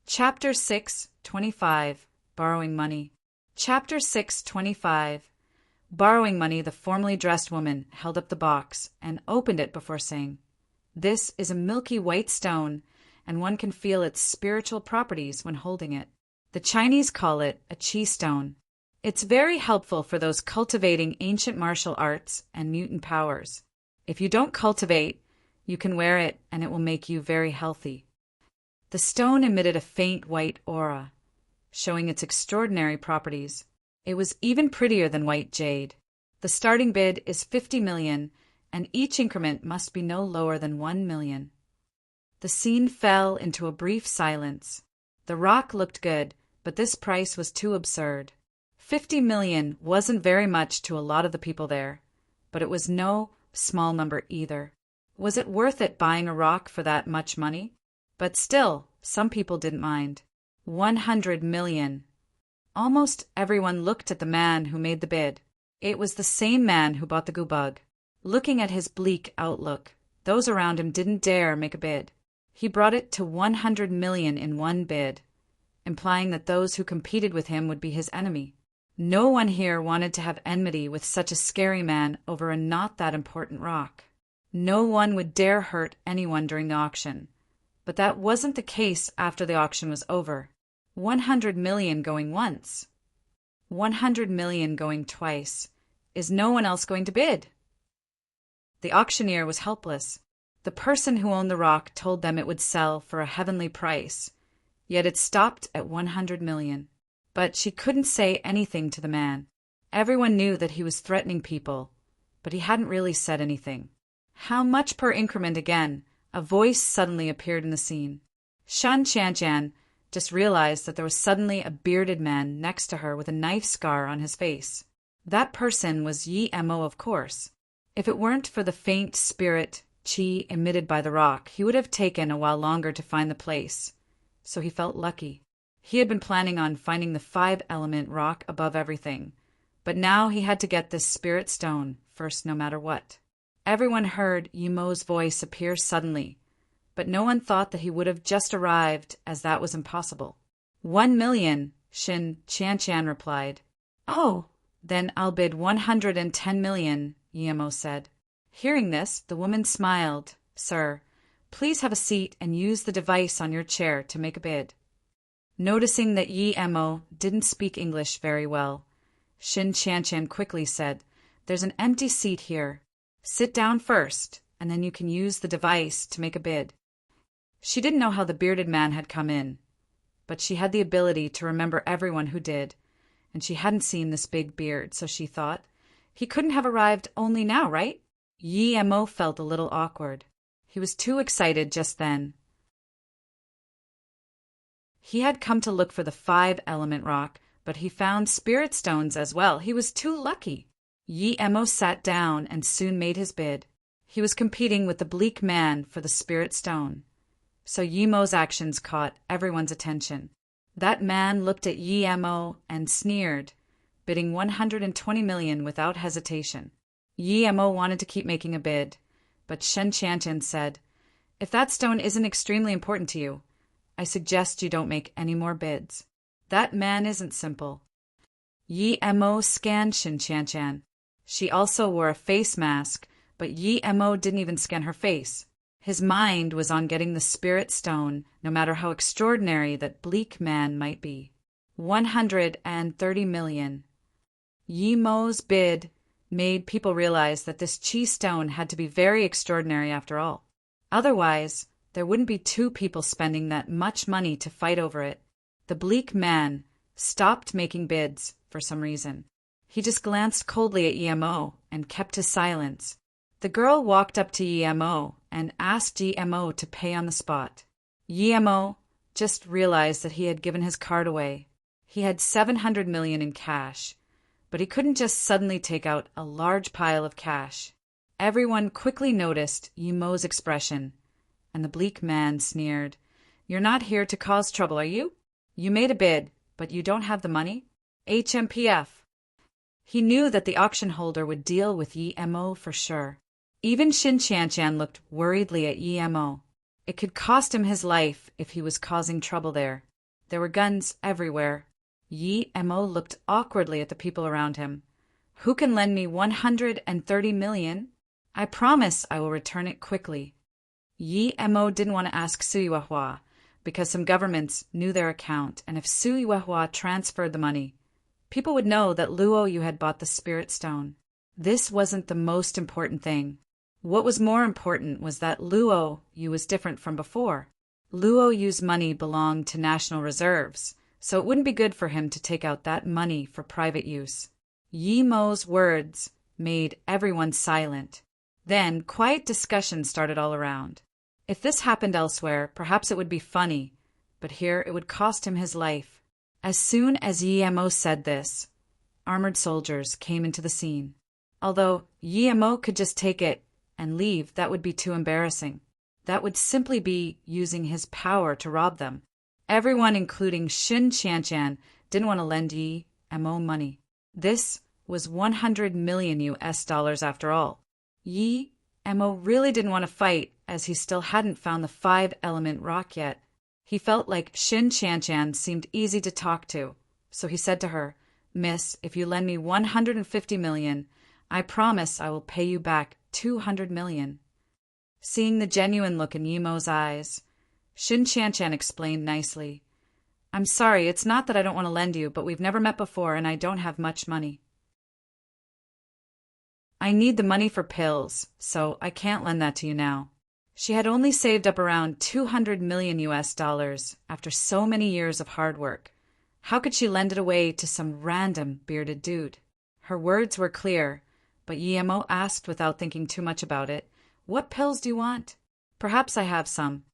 Chapter 6:25 Borrowing Money. Chapter 6:25 Borrowing money. The formally dressed woman held up the box and opened it before saying, "This is a milky white stone, and one can feel its spiritual properties when holding it. The Chinese call it a chi stone. It's very helpful for those cultivating ancient martial arts and mutant powers. If you don't cultivate, you can wear it and it will make you very healthy. The stone emitted a faint white aura, showing its extraordinary properties. It was even prettier than white jade. The starting bid is 50 million, and each increment must be no lower than 1 million. The scene fell into a brief silence. The rock looked good, but this price was too absurd. 50 million wasn't very much to a lot of the people there, but it was no small number either. Was it worth it buying a rock for that much money? But still, some people didn't mind. 100 million. Almost everyone looked at the man who made the bid. It was the same man who bought the goobug. Looking at his bleak outlook, those around him didn't dare make a bid. He brought it to 100 million in one bid, implying that those who competed with him would be his enemy. No one here wanted to have enmity with such a scary man over a not that important rock. No one would dare hurt anyone during the auction. But that wasn't the case after the auction was over. 100 million going once. 100 million going twice. Is no one else going to bid? The auctioneer was helpless. The person who owned the rock told them it would sell for a heavenly price, yet it stopped at 100 million. But she couldn't say anything to the man. Everyone knew that he was threatening people, but he hadn't really said anything. How much per increment again? A voice suddenly appeared in the scene. Shan Qianqian just realized that there was suddenly a bearded man next to her with a knife scar on his face. That person was Yi Mo, of course. If it weren't for the faint spirit qi emitted by the rock, he would have taken a while longer to find the place. So he felt lucky. He had been planning on finding the 5-element rock above everything, but now he had to get this spirit stone first no matter what. Everyone heard Yimo's voice appear suddenly, but no one thought that he would have just arrived, as that was impossible. 1 million, Shin Qianqian replied. Oh, then I'll bid 110 million, Yimo said. Hearing this, the woman smiled. Sir, please have a seat and use the device on your chair to make a bid. Noticing that Yimo didn't speak English very well, Shin Qianqian quickly said, There's an empty seat here. Sit down first, and then you can use the device to make a bid. She didn't know how the bearded man had come in, but she had the ability to remember everyone who did, and she hadn't seen this big beard, so she thought, he couldn't have arrived only now, right? Yimo felt a little awkward. He was too excited just then. He had come to look for the 5-element rock, but he found spirit stones as well. He was too lucky. Yimo sat down and soon made his bid. He was competing with the bleak man for the spirit stone. So Yimo's actions caught everyone's attention. That man looked at Yimo and sneered, bidding 120 million without hesitation. Yimo wanted to keep making a bid, but Shen Qianqian said, If that stone isn't extremely important to you, I suggest you don't make any more bids. That man isn't simple. Yimo scanned Shen Qianqian. She also wore a face mask, but Yimo didn't even scan her face. His mind was on getting the spirit stone, no matter how extraordinary that bleak man might be. 130 million. Yimo's bid made people realize that this chi stone had to be very extraordinary after all. Otherwise, there wouldn't be two people spending that much money to fight over it. The bleak man stopped making bids for some reason. He just glanced coldly at Yimo and kept his silence. The girl walked up to Yimo and asked Yimo to pay on the spot. Yimo just realized that he had given his card away. He had 700 million in cash, but he couldn't just suddenly take out a large pile of cash. Everyone quickly noticed Yimo's expression, and the bleak man sneered. You're not here to cause trouble, are you? You made a bid, but you don't have the money? HMPF. He knew that the auction holder would deal with Yimo for sure. Even Shin Qianqian looked worriedly at Yimo. It could cost him his life if he was causing trouble there. There were guns everywhere. Yimo looked awkwardly at the people around him. Who can lend me 130 million? I promise I will return it quickly. Yimo didn't want to ask Suyuehua because some governments knew their account, and if Suyuehua transferred the money, People would know that Luo Yu had bought the spirit stone. This wasn't the most important thing. What was more important was that Luo Yu was different from before. Luo Yu's money belonged to national reserves, so it wouldn't be good for him to take out that money for private use. Yi Mo's words made everyone silent. Then quiet discussion started all around. If this happened elsewhere, perhaps it would be funny, but here it would cost him his life. As soon as Yi Mo said this, armored soldiers came into the scene. Although Yi Mo could just take it and leave, that would be too embarrassing. That would simply be using his power to rob them. Everyone, including Shin Qianqian, didn't want to lend Yi Mo money. This was 100 million US dollars after all. Yi Mo really didn't want to fight, as he still hadn't found the 5-element rock yet. He felt like Shin Qianqian seemed easy to talk to, so he said to her, "Miss, if you lend me 150 million, I promise I will pay you back 200 million. Seeing the genuine look in Yi Mo's eyes, Shin Qianqian explained nicely, "I'm sorry, it's not that I don't want to lend you, but we've never met before and I don't have much money. I need the money for pills, so I can't lend that to you now." She had only saved up around 200 million US dollars after so many years of hard work. How could she lend it away to some random bearded dude? Her words were clear, but Yi Mo asked without thinking too much about it, "What pills do you want? Perhaps I have some."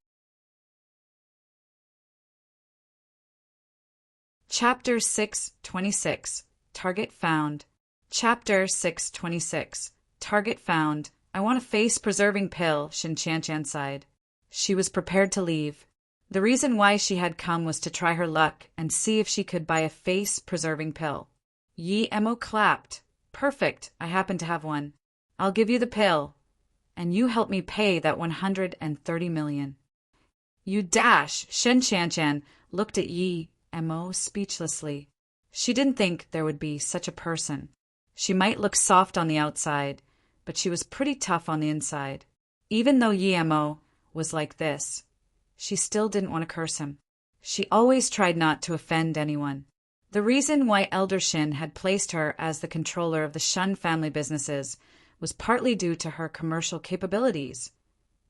Chapter 626. Target found. Chapter 626. Target found. "I want a face-preserving pill," Shin Qianqian sighed. She was prepared to leave. The reason why she had come was to try her luck and see if she could buy a face-preserving pill. Yi Mo clapped. "Perfect, I happen to have one. I'll give you the pill, and you help me pay that 130 million. "You dash!" Shin Qianqian looked at Yi Mo speechlessly. She didn't think there would be such a person. She might look soft on the outside, but she was pretty tough on the inside. Even though Yi Mo was like this, she still didn't want to curse him. She always tried not to offend anyone. The reason why Elder Shin had placed her as the controller of the Shun family businesses was partly due to her commercial capabilities,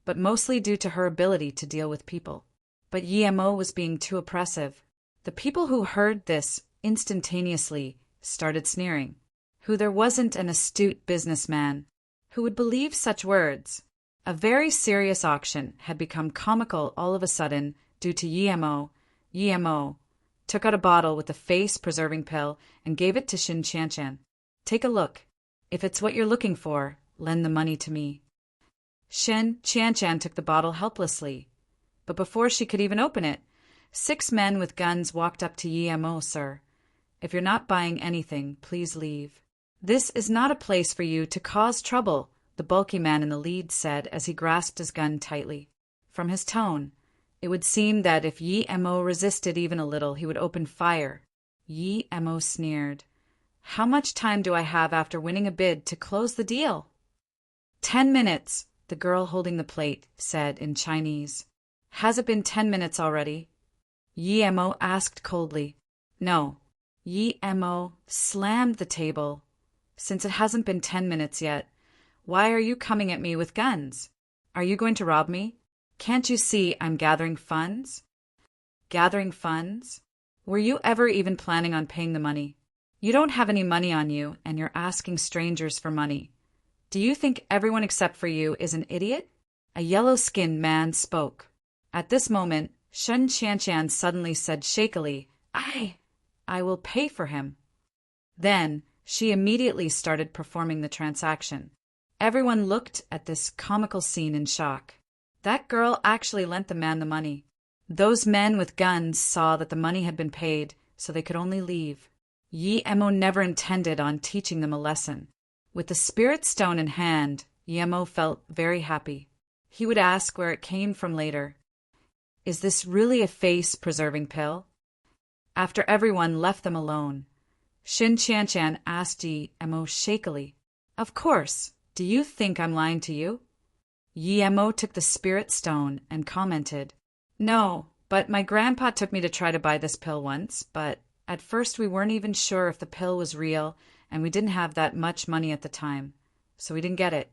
but mostly due to her ability to deal with people. But Yi Mo was being too oppressive. The people who heard this instantaneously started sneering. Who there wasn't an astute businessman who would believe such words. A very serious auction had become comical all of a sudden due to Yi Mo. Yi Mo took out a bottle with a face-preserving pill and gave it to Shin Qianqian. "Take a look. If it's what you're looking for, lend the money to me." Shin Qianqian took the bottle helplessly, but before she could even open it, 6 men with guns walked up to Yi Mo. "Sir, if you're not buying anything, please leave. This is not a place for you to cause trouble," the bulky man in the lead said as he grasped his gun tightly. From his tone, it would seem that if Yi Mo resisted even a little, he would open fire. Yi Mo sneered. "How much time do I have after winning a bid to close the deal?" 10 minutes, the girl holding the plate said in Chinese. "Has it been 10 minutes already?" Yi Mo asked coldly. "No." Yi Mo slammed the table. "Since it hasn't been 10 minutes yet, why are you coming at me with guns? Are you going to rob me? Can't you see I'm gathering funds?" "Gathering funds? Were you ever even planning on paying the money? You don't have any money on you, and you're asking strangers for money. Do you think everyone except for you is an idiot?" A yellow-skinned man spoke. At this moment, Shin Qianqian suddenly said shakily, I will pay for him." Then she immediately started performing the transaction. Everyone looked at this comical scene in shock. That girl actually lent the man the money. Those men with guns saw that the money had been paid, so they could only leave. Yi Mo never intended on teaching them a lesson. With the spirit stone in hand, Yi Mo felt very happy. He would ask where it came from later. "Is this really a face-preserving pill?" After everyone left them alone, Shin Qianqian asked Yi Mo shakily, "Of course, do you think I'm lying to you?" Yi Mo took the spirit stone and commented, "No, but my grandpa took me to try to buy this pill once, but At first we weren't even sure if the pill was real, and we didn't have that much money at the time, so we didn't get it.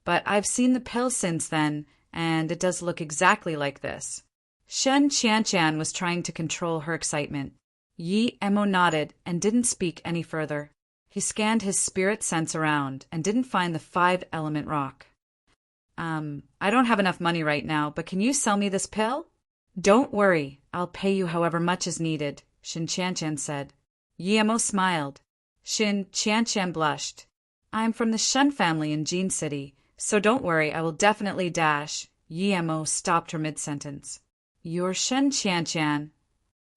But I've seen the pill since then, and it does look exactly like this. Shen Qianshan was trying to control her excitement. Yi Emo nodded and didn't speak any further. He scanned his spirit sense around and didn't find the 5-element rock. I don't have enough money right now, but can you sell me this pill? Don't worry, I'll pay you however much is needed, Shin Qianshan said. Yi Emo smiled. Shin Qianshan blushed. I'm from the Shen family in Jin City, so don't worry, I will definitely dash. Yi Emo stopped her mid-sentence. You're Shen Qianshan?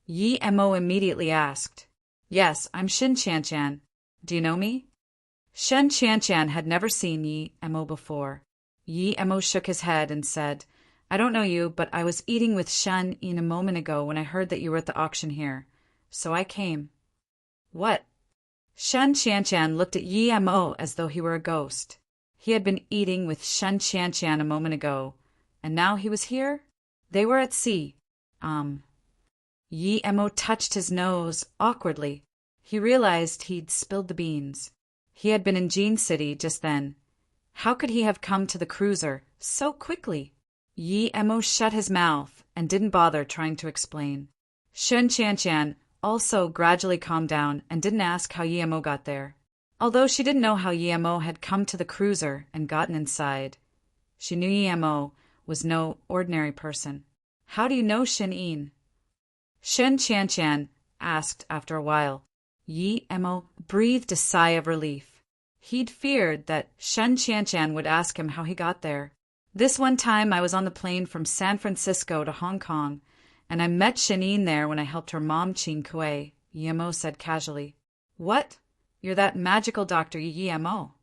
Yi Emo immediately asked. Yes, I'm Shin Qianshan. Do you know me? Shen Qianshan had never seen Yi Emo before. Yi Emo shook his head and said, I don't know you, but I was eating with Shen Yin a moment ago when I heard that you were at the auction here. So I came. What? Shen Qianshan looked at Yi Mo as though he were a ghost. He had been eating with Shen Qianshan a moment ago, and now he was here? They were at sea. Yi Mo touched his nose awkwardly. He realized he'd spilled the beans. He had been in Jin City just then. How could he have come to the cruiser so quickly? Yi Mo shut his mouth and didn't bother trying to explain. Shen Qianshan also gradually calmed down and didn't ask how Yi Mo got there. Although she didn't know how Yi Mo had come to the cruiser and gotten inside, she knew Yi Mo was no ordinary person. How do you know Shen Yin? Shen Qianshan asked after a while. Yi Mo breathed a sigh of relief. He'd feared that Shen Qianshan would ask him how he got there. This one time I was on the plane from San Francisco to Hong Kong, and I met Shen Yin there when I helped her mom Qin Kuei, Yi Mo said casually. What? You're that magical Dr. Yi Mo.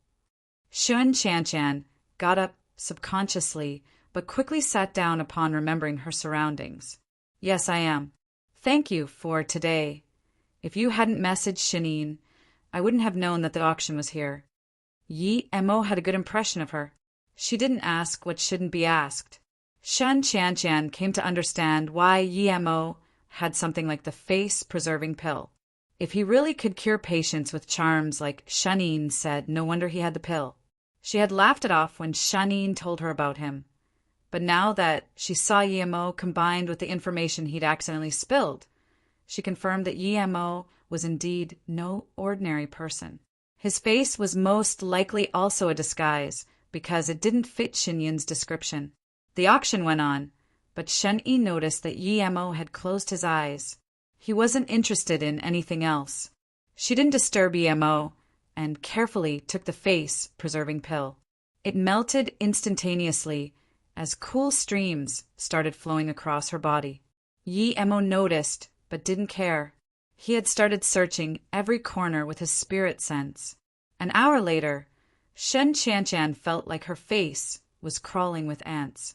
Shen Qianshan got up subconsciously, but quickly sat down upon remembering her surroundings. Yes, I am. Thank you for today. If you hadn't messaged Shen Yin, I wouldn't have known that the auction was here. Yi Mo had a good impression of her. She didn't ask what shouldn't be asked. Shen Qianshan came to understand why Yi Mo had something like the face-preserving pill. If he really could cure patients with charms like Shen Yin said, no wonder he had the pill. She had laughed it off when Shen Yin told her about him. But now that she saw Yi Mo combined with the information he'd accidentally spilled, she confirmed that Yi Mo was indeed no ordinary person. His face was most likely also a disguise, because it didn't fit Shen Yin's description. The auction went on, but Shen Yin noticed that Yi Mo had closed his eyes. He wasn't interested in anything else. She didn't disturb Yi Mo, and carefully took the face-preserving pill. It melted instantaneously as cool streams started flowing across her body. Yi Mo noticed, but didn't care. He had started searching every corner with his spirit sense. An hour later, Shen Qianshan felt like her face was crawling with ants.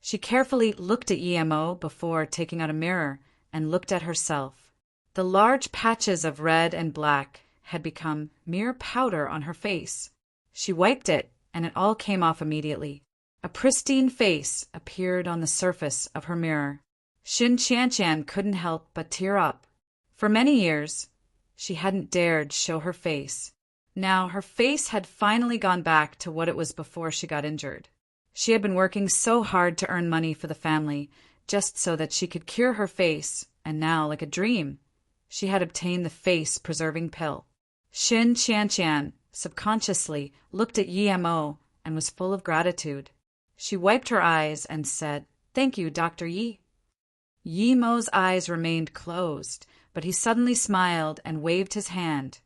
She carefully looked at Yi Mo before taking out a mirror and looked at herself. The large patches of red and black had become mere powder on her face. She wiped it, and it all came off immediately. A pristine face appeared on the surface of her mirror. Shin Qianshan couldn't help but tear up. For many years, she hadn't dared show her face. Now her face had finally gone back to what it was before she got injured. She had been working so hard to earn money for the family, just so that she could cure her face, and now, like a dream, she had obtained the face-preserving pill. Shin Qianshan subconsciously looked at Yi Mo and was full of gratitude. She wiped her eyes and said, "Thank you, Dr. Yi." Yi Mo's eyes remained closed, but he suddenly smiled and waved his hand.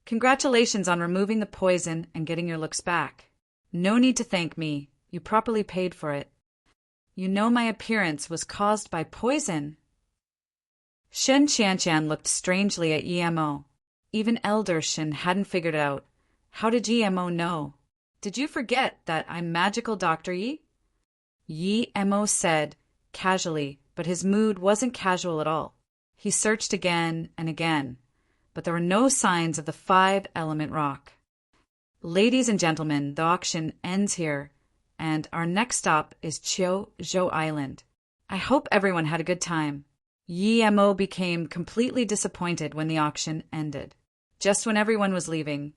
"Congratulations on removing the poison and getting your looks back. No need to thank me. You properly paid for it. You know my appearance was caused by poison." Shen Qianshan looked strangely at Yi Mo. Even Elder Shen hadn't figured it out. How did Yi Mo know? "Did you forget that I'm magical Dr. Yi?" Yi Mo said, casually, but his mood wasn't casual at all. He searched again and again, but there were no signs of the 5-element rock. Ladies and gentlemen, the auction ends here, and our next stop is Zhou Island. I hope everyone had a good time. Yemo became completely disappointed when the auction ended. Just when everyone was leaving,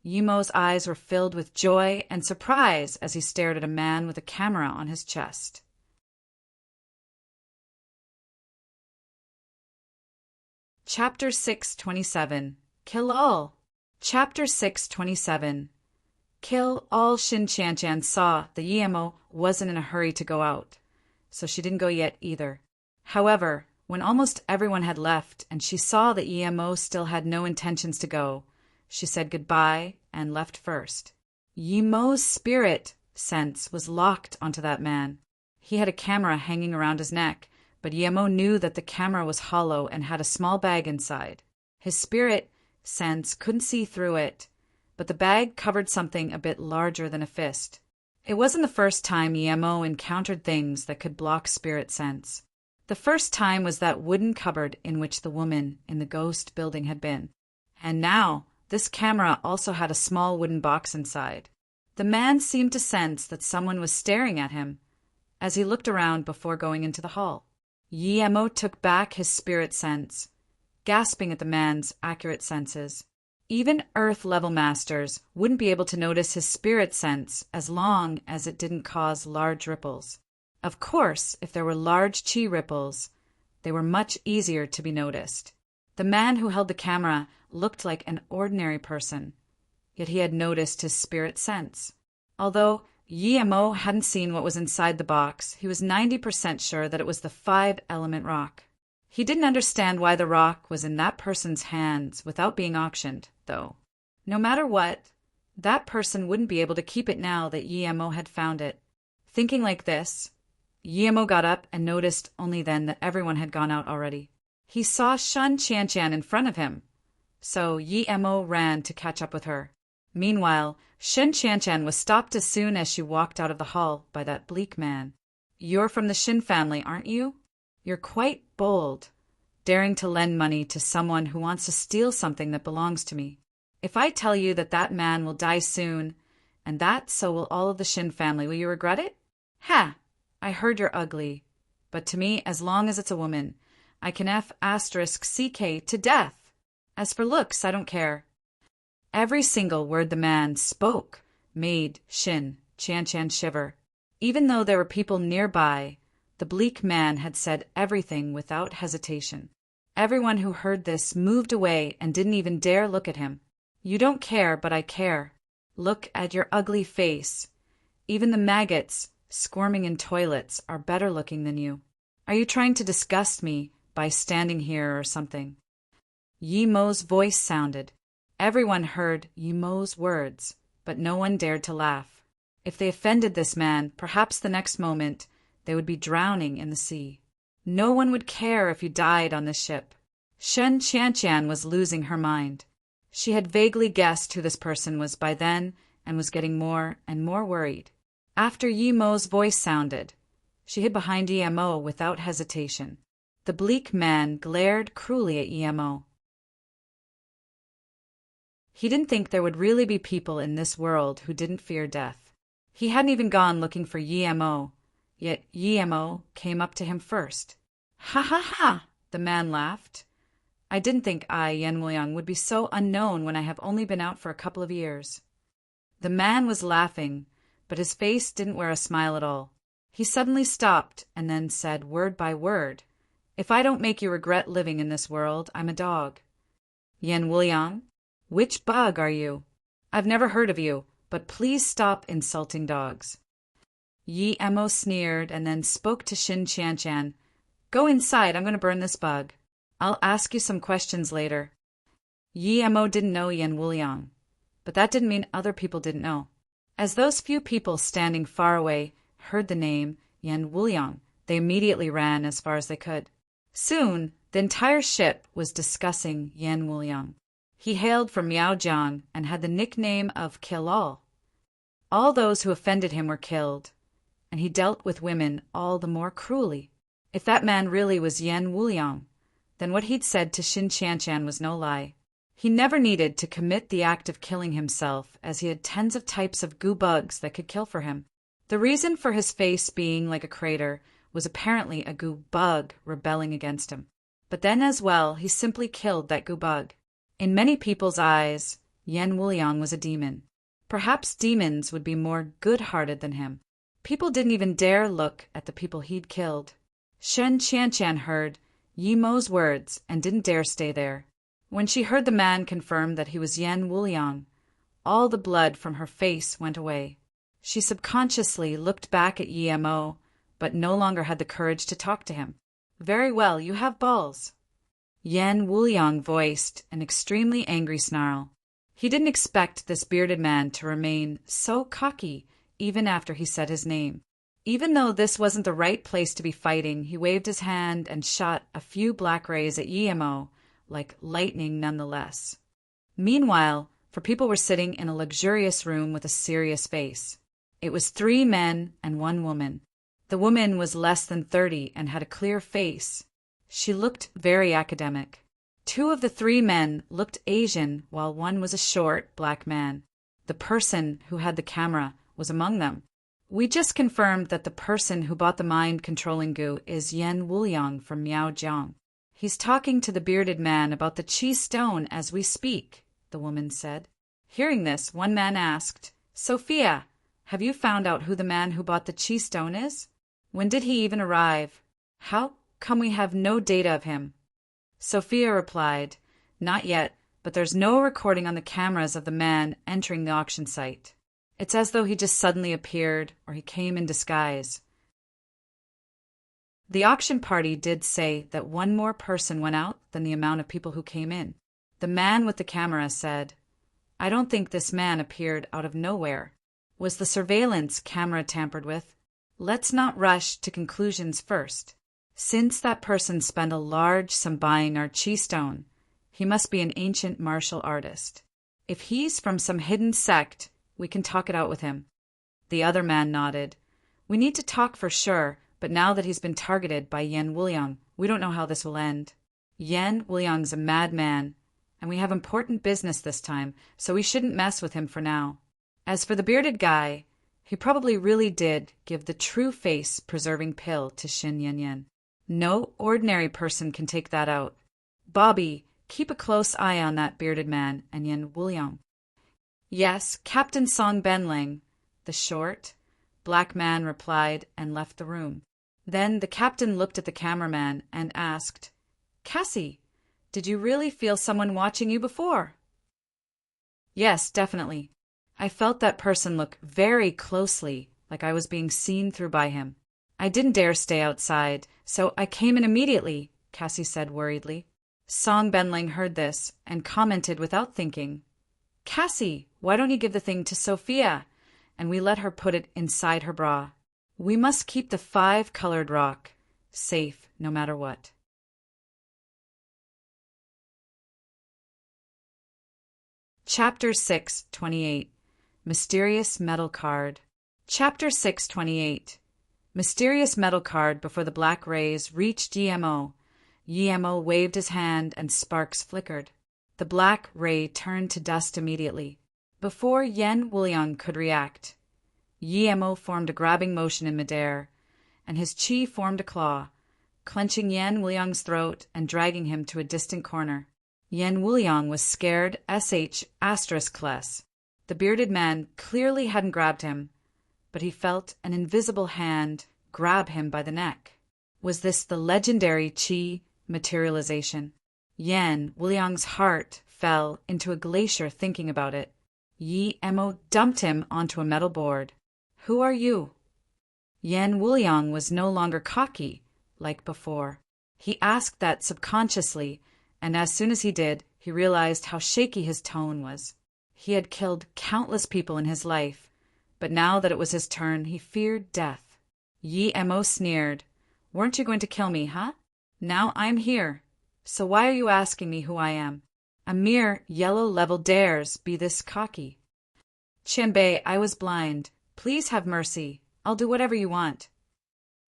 Yemo's eyes were filled with joy and surprise as he stared at a man with a camera on his chest. Chapter 627. Kill All. Chapter 627. Kill All. Shin Chanchan saw that Yemo wasn't in a hurry to go out, so she didn't go yet either. However, when almost everyone had left and she saw that Yemo still had no intentions to go, she said goodbye and left first. Yemo's spirit sense was locked onto that man. He had a camera hanging around his neck, but Yemo knew that the camera was hollow and had a small bag inside. His spirit sense couldn't see through it, but the bag covered something a bit larger than a fist. It wasn't the first time Yemo encountered things that could block spirit sense. The first time was that wooden cupboard in which the woman in the ghost building had been. And now, this camera also had a small wooden box inside. The man seemed to sense that someone was staring at him as he looked around before going into the hall. Yemo took back his spirit sense, gasping at the man's accurate senses. Even Earth-level masters wouldn't be able to notice his spirit sense as long as it didn't cause large ripples. Of course, if there were large chi ripples, they were much easier to be noticed. The man who held the camera looked like an ordinary person, yet he had noticed his spirit sense. Although Yemo hadn't seen what was inside the box, he was 90% sure that it was the 5-element rock. He didn't understand why the rock was in that person's hands without being auctioned, though. No matter what, that person wouldn't be able to keep it now that Yemo had found it. Thinking like this, Yemo got up and noticed only then that everyone had gone out already. He saw Shin Chanchan in front of him, so Yemo ran to catch up with her. Meanwhile, Shin Chanchan was stopped as soon as she walked out of the hall by that bleak man. "You're from the Shin family, aren't you? You're quite bold, daring to lend money to someone who wants to steal something that belongs to me. If I tell you that that man will die soon, and that so will all of the Shin family, will you regret it? Ha! I heard you're ugly, but to me, as long as it's a woman, I can F***CK to death. As for looks, I don't care." Every single word the man spoke made Shin Chanchan shiver. Even though there were people nearby, the bleak man had said everything without hesitation. Everyone who heard this moved away and didn't even dare look at him. "You don't care, but I care. Look at your ugly face. Even the maggots squirming in toilets are better looking than you. Are you trying to disgust me by standing here or something?" Yemo's voice sounded. Everyone heard Yemo's words, but no one dared to laugh. If they offended this man, perhaps the next moment they would be drowning in the sea. No one would care if you died on this ship. Shin Chanchan was losing her mind. She had vaguely guessed who this person was by then and was getting more and more worried. After Yemo's voice sounded, she hid behind Yemo without hesitation. The bleak man glared cruelly at Yemo. He didn't think there would really be people in this world who didn't fear death. He hadn't even gone looking for Yemo, yet Yemo came up to him first. "Ha ha ha!" the man laughed. "I didn't think I, Yen Wuliang, would be so unknown when I have only been out for a couple of years." The man was laughing, but his face didn't wear a smile at all. He suddenly stopped and then said word by word, "If I don't make you regret living in this world, I'm a dog." "Yen Wuliang? Which bug are you? I've never heard of you, but please stop insulting dogs." Yemo sneered and then spoke to Shin Chanchan. "Go inside, I'm going to burn this bug. I'll ask you some questions later." Yemo didn't know Yen Wuliang, but that didn't mean other people didn't know. As those few people standing far away heard the name Yen Wuliang, they immediately ran as far as they could. Soon, the entire ship was discussing Yen Wuliang. He hailed from Miaojiang and had the nickname of Kill All. All those who offended him were killed, and he dealt with women all the more cruelly. If that man really was Yen Wuliang, then what he'd said to Shin Chanchan was no lie. He never needed to commit the act of killing himself, as he had tens of types of goo bugs that could kill for him. The reason for his face being like a crater was apparently a goo bug rebelling against him. But then as well, he simply killed that goo bug. In many people's eyes, Yen Wuliang was a demon. Perhaps demons would be more good-hearted than him. People didn't even dare look at the people he'd killed. Shen Qianqian heard Yi Mo's words and didn't dare stay there. When she heard the man confirm that he was Yen Wuliang, all the blood from her face went away. She subconsciously looked back at Yi Mo, but no longer had the courage to talk to him. "Very well, you have balls." Yen Wuliang voiced an extremely angry snarl. He didn't expect this bearded man to remain so cocky even after he said his name. Even though this wasn't the right place to be fighting, he waved his hand and shot a few black rays at Yi Mo, like lightning nonetheless. Meanwhile, four people were sitting in a luxurious room with a serious face. It was 3 men and 1 woman. The woman was less than 30 and had a clear face. She looked very academic. 2 of the 3 men looked Asian, while 1 was a short, black man. The person who had the camera was among them. "We just confirmed that the person who bought the mind-controlling goo is Yen Wuliang from Miaojiang. He's talking to the bearded man about the chi stone as we speak," the woman said. Hearing this, one man asked, "Sophia, have you found out who the man who bought the chi stone is? When did he even arrive? How come we have no data of him?" Sophia replied, "Not yet, but there's no recording on the cameras of the man entering the auction site. It's as though he just suddenly appeared or he came in disguise." The auction party did say that 1 more person went out than the amount of people who came in. The man with the camera said, "I don't think this man appeared out of nowhere. Was the surveillance camera tampered with? Let's not rush to conclusions first. Since that person spent a large sum buying our chi stone, he must be an ancient martial artist. If he's from some hidden sect, we can talk it out with him." The other man nodded. "We need to talk for sure, but now that he's been targeted by Yen Wuliang, we don't know how this will end. Yen Wuliang's a madman, and we have important business this time, so we shouldn't mess with him for now. As for the bearded guy, he probably really did give the true face-preserving pill to Xin Yanyan. No ordinary person can take that out. Bobby, keep a close eye on that bearded man and Yen Wuliang." "Yes, Captain Song Benling," the short, black man replied and left the room. Then the captain looked at the cameraman and asked, "Cassie, did you really feel someone watching you before?" "Yes, definitely. I felt that person look very closely, like I was being seen through by him. I didn't dare stay outside, so I came in immediately," Cassie said worriedly. Song Benling heard this and commented without thinking, "Cassie, why don't you give the thing to Sophia, and we let her put it inside her bra? We must keep the 5-colored rock safe no matter what." Chapter 6:28 Mysterious Metal Card. Chapter 6:28 Mysterious metal card. Before the black rays reached Yi-Mo, Yi-Mo waved his hand and sparks flickered. The black ray turned to dust immediately. Before Yen Wuliang could react, Yi-Mo formed a grabbing motion in midair, and his chi formed a claw, clenching Yen Wuliang's throat and dragging him to a distant corner. Yen Wuliang was scared **less. The bearded man clearly hadn't grabbed him, but he felt an invisible hand grab him by the neck. Was this the legendary chi materialization? Yen Wuliang's heart fell into a glacier thinking about it. Yi-Mo dumped him onto a metal board. "Who are you?" Yen Wuliang was no longer cocky like before. He asked that subconsciously, and as soon as he did, he realized how shaky his tone was. He had killed countless people in his life, but now that it was his turn, he feared death. Yi-Mo sneered. "Weren't you going to kill me, huh? Now I'm here. So why are you asking me who I am? A mere yellow-level dares be this cocky." "Qianbei, I was blind. Please have mercy. I'll do whatever you want,"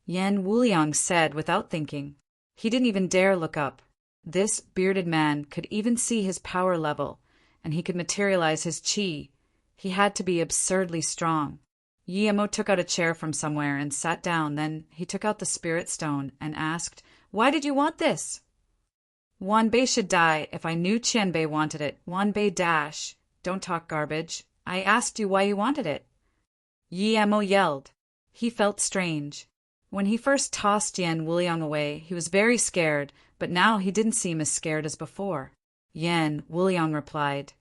Yen Wuliang said without thinking. He didn't even dare look up. This bearded man could even see his power level, and he could materialize his chi. He had to be absurdly strong. Yi took out a chair from somewhere and sat down. Then he took out the spirit stone and asked, "Why did you want this?" "Wanbei should die if I knew Qianbei wanted it. Wanbei dash. Don't talk garbage. I asked you why you wanted it." Yi yelled. He felt strange. When he first tossed Yan Wuliang away, he was very scared, but now he didn't seem as scared as before. Yan Wuliang replied,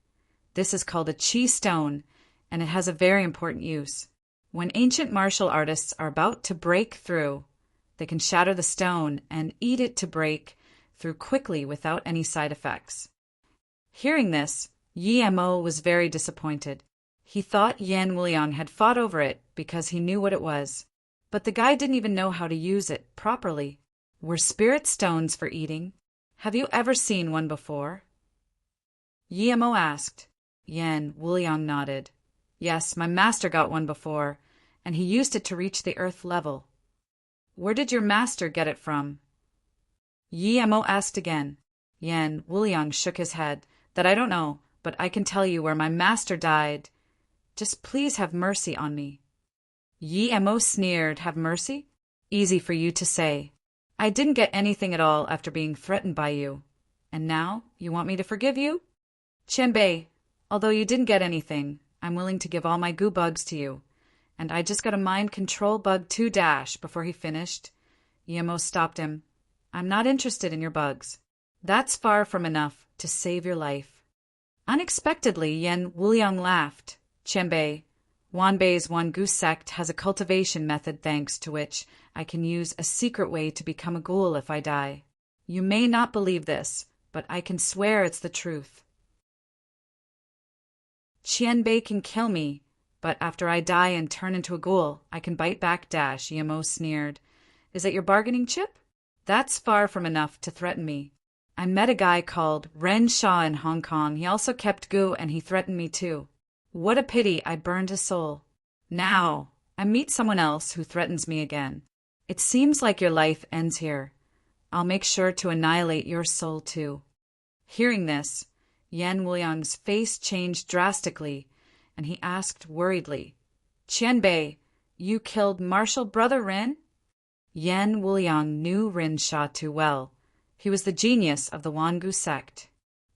"This is called a qi stone, and it has a very important use. When ancient martial artists are about to break through, they can shatter the stone and eat it to break through quickly without any side effects." Hearing this, Yi was very disappointed. He thought Yan Wuliang had fought over it because he knew what it was. But the guy didn't even know how to use it properly. Were spirit stones for eating? Have you ever seen one before? Yi asked. Yan Wuliang nodded. "Yes, my master got one before, and he used it to reach the earth level." "Where did your master get it from?" Yi asked again. Yan Wuliang shook his head. "That I don't know, but I can tell you where my master died. Just please have mercy on me." Yi sneered. "Have mercy? Easy for you to say. I didn't get anything at all after being threatened by you. And now you want me to forgive you? Qianbei, although you didn't get anything, I'm willing to give all my goo bugs to you. And I just got a mind control bug 2 dash." Before he finished, Yi stopped him. "I'm not interested in your bugs. That's far from enough to save your life." Unexpectedly, Yan Wuliang laughed. "Qianbei, Wanbei's Wangu sect has a cultivation method thanks to which I can use a secret way to become a ghoul if I die. You may not believe this, but I can swear it's the truth. Qianbei can kill me, but after I die and turn into a ghoul, I can bite back dash." Yi sneered. "Is that your bargaining chip? That's far from enough to threaten me. I met a guy called Ren Sha in Hong Kong. He also kept goo and he threatened me too. What a pity I burned his soul. Now I meet someone else who threatens me again. It seems like your life ends here. I'll make sure to annihilate your soul too." Hearing this, Yan Wuliang's face changed drastically, and he asked worriedly, "Qianbei, you killed Martial Brother Ren?" Yan Wuliang knew Ren Sha too well. He was the genius of the Wangu sect.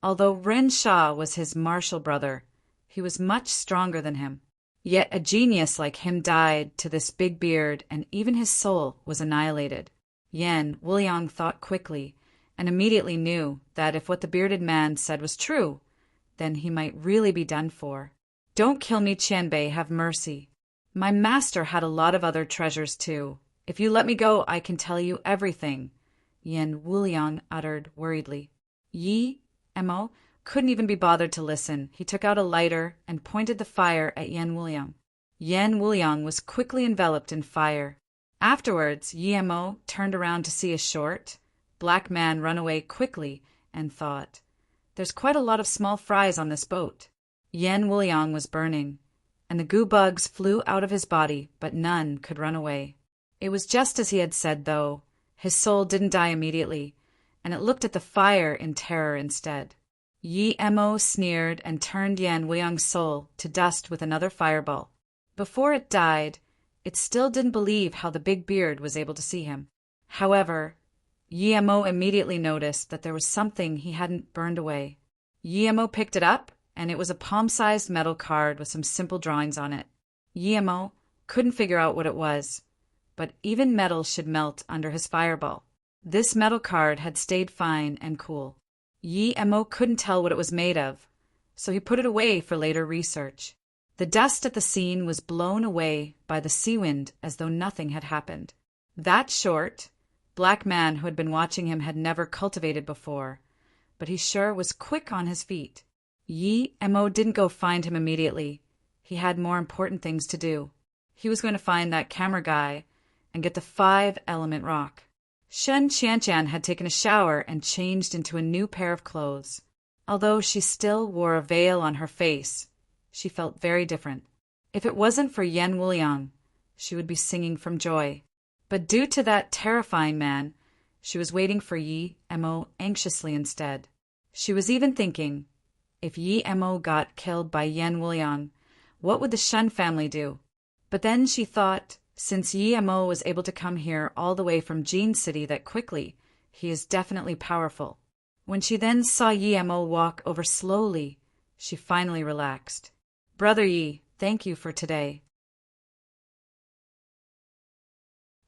Although Ren Sha was his martial brother, he was much stronger than him. Yet a genius like him died to this big beard, and even his soul was annihilated. Yan Wuliang thought quickly, and immediately knew that if what the bearded man said was true, then he might really be done for. "Don't kill me, Qianbei, have mercy. My master had a lot of other treasures too. If you let me go, I can tell you everything," Yan Wuliang uttered worriedly. Yi couldn't even be bothered to listen. He took out a lighter and pointed the fire at Yan Wuliang. Yan Wuliang was quickly enveloped in fire. Afterwards, Yi turned around to see a short, black man run away quickly and thought, "There's quite a lot of small fries on this boat." Yan Wuliang was burning, and the goo bugs flew out of his body, but none could run away. It was just as he had said, though. His soul didn't die immediately, and it looked at the fire in terror instead. Yi sneered and turned Yan Wuliang's soul to dust with another fireball. Before it died, it still didn't believe how the big beard was able to see him. However, Yi immediately noticed that there was something he hadn't burned away. Yi picked it up, and it was a palm-sized metal card with some simple drawings on it. Yi couldn't figure out what it was, but even metal should melt under his fireball. This metal card had stayed fine and cool. Yi couldn't tell what it was made of, so he put it away for later research. The dust at the scene was blown away by the sea wind as though nothing had happened. That short, black man who had been watching him had never cultivated before, but he sure was quick on his feet. Yi didn't go find him immediately. He had more important things to do. He was going to find that camera guy and get the 5-element rock. Shen Qianchan had taken a shower and changed into a new pair of clothes. Although she still wore a veil on her face, she felt very different. If it wasn't for Yan Wuliang, she would be singing from joy. But due to that terrifying man, she was waiting for Yi anxiously instead. She was even thinking, if Yi got killed by Yan Wuliang, what would the Shen family do? But then she thought, since Yemo was able to come here all the way from Jean City that quickly, he is definitely powerful. When she then saw Yemo walk over slowly, she finally relaxed. Brother Yi, thank you for today.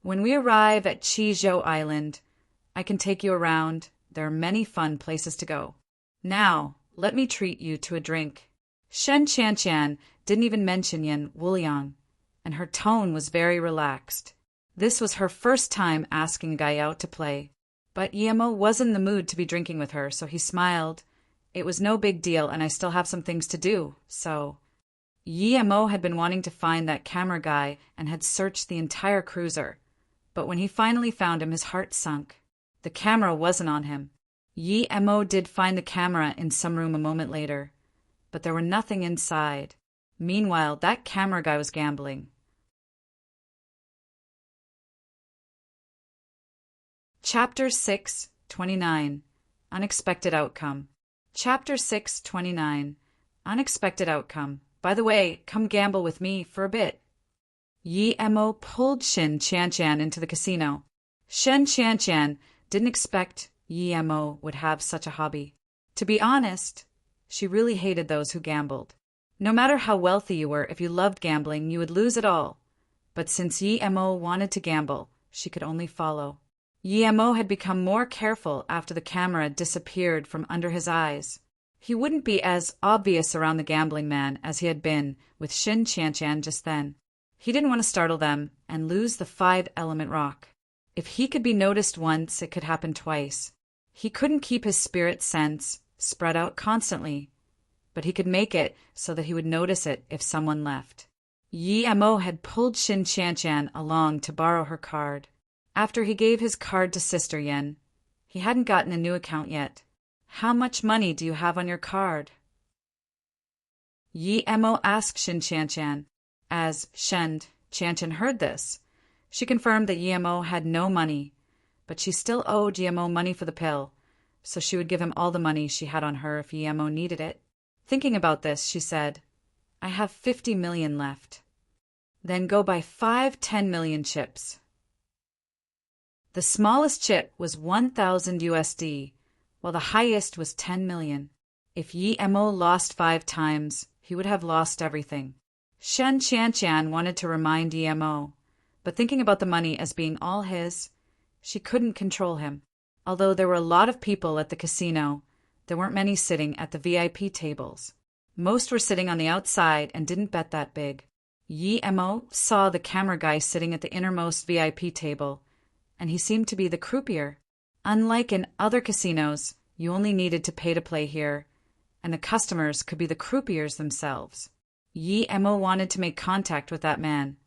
When we arrive at Chizhou Island, I can take you around. There are many fun places to go. Now, let me treat you to a drink. Shen Qianqian didn't even mention Yan Wuliang, and her tone was very relaxed. This was her first time asking a guy out to play. But Yemo was in the mood to be drinking with her, so he smiled. It was no big deal, and I still have some things to do, so... Yemo had been wanting to find that camera guy and had searched the entire cruiser. But when he finally found him, his heart sunk. The camera wasn't on him. Yemo did find the camera in some room a moment later, but there were nothing inside. Meanwhile, that camera guy was gambling. Chapter 6:29 Unexpected Outcome. Chapter 6:29 Unexpected Outcome. By the way, come gamble with me for a bit. Yemo pulled Shen Qianqian into the casino. Shen Qianqian didn't expect Yemo would have such a hobby. To be honest, she really hated those who gambled. No matter how wealthy you were, if you loved gambling, you would lose it all. But since Yemo wanted to gamble, she could only follow. Yemo had become more careful after the camera disappeared from under his eyes. He wouldn't be as obvious around the gambling man as he had been with Shen Qianqian just then. He didn't want to startle them and lose the 5-element rock. If he could be noticed once, it could happen twice. He couldn't keep his spirit sense spread out constantly, but he could make it so that he would notice it if someone left. Yemo had pulled Shen Qianqian along to borrow her card. After he gave his card to Sister Yen, he hadn't gotten a new account yet. How much money do you have on your card? Yemo asked Shen Qianqian. As Shen Qianqian heard this, she confirmed that Yemo had no money, but she still owed Yemo money for the pill, so she would give him all the money she had on her if Yemo needed it. Thinking about this, she said, I have 50 million left. Then go buy 5 10 million chips. The smallest chip was 1,000 USD, while the highest was 10 million. If Yemo lost 5 times, he would have lost everything. Shen Qianqian wanted to remind Yemo, but thinking about the money as being all his, she couldn't control him. Although there were a lot of people at the casino, there weren't many sitting at the VIP tables. Most were sitting on the outside and didn't bet that big. Yemo saw the camera guy sitting at the innermost VIP table, and he seemed to be the croupier. Unlike in other casinos, you only needed to pay to play here, and the customers could be the croupiers themselves. Yemo wanted to make contact with that man,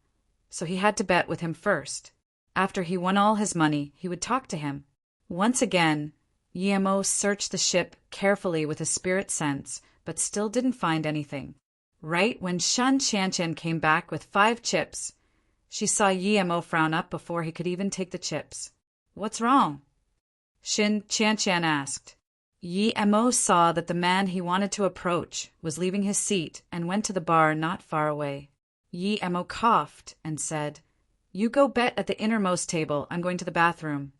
so he had to bet with him first. After he won all his money, he would talk to him. Once again, Yemo searched the ship carefully with his spirit sense, but still didn't find anything. Right when Shen Qianqian came back with 5 chips, she saw Yemo frown up before he could even take the chips. What's wrong? Shen Qianqian asked. Yemo saw that the man he wanted to approach was leaving his seat and went to the bar not far away. Yemo coughed and said, You go bet at the innermost table. I'm going to the bathroom.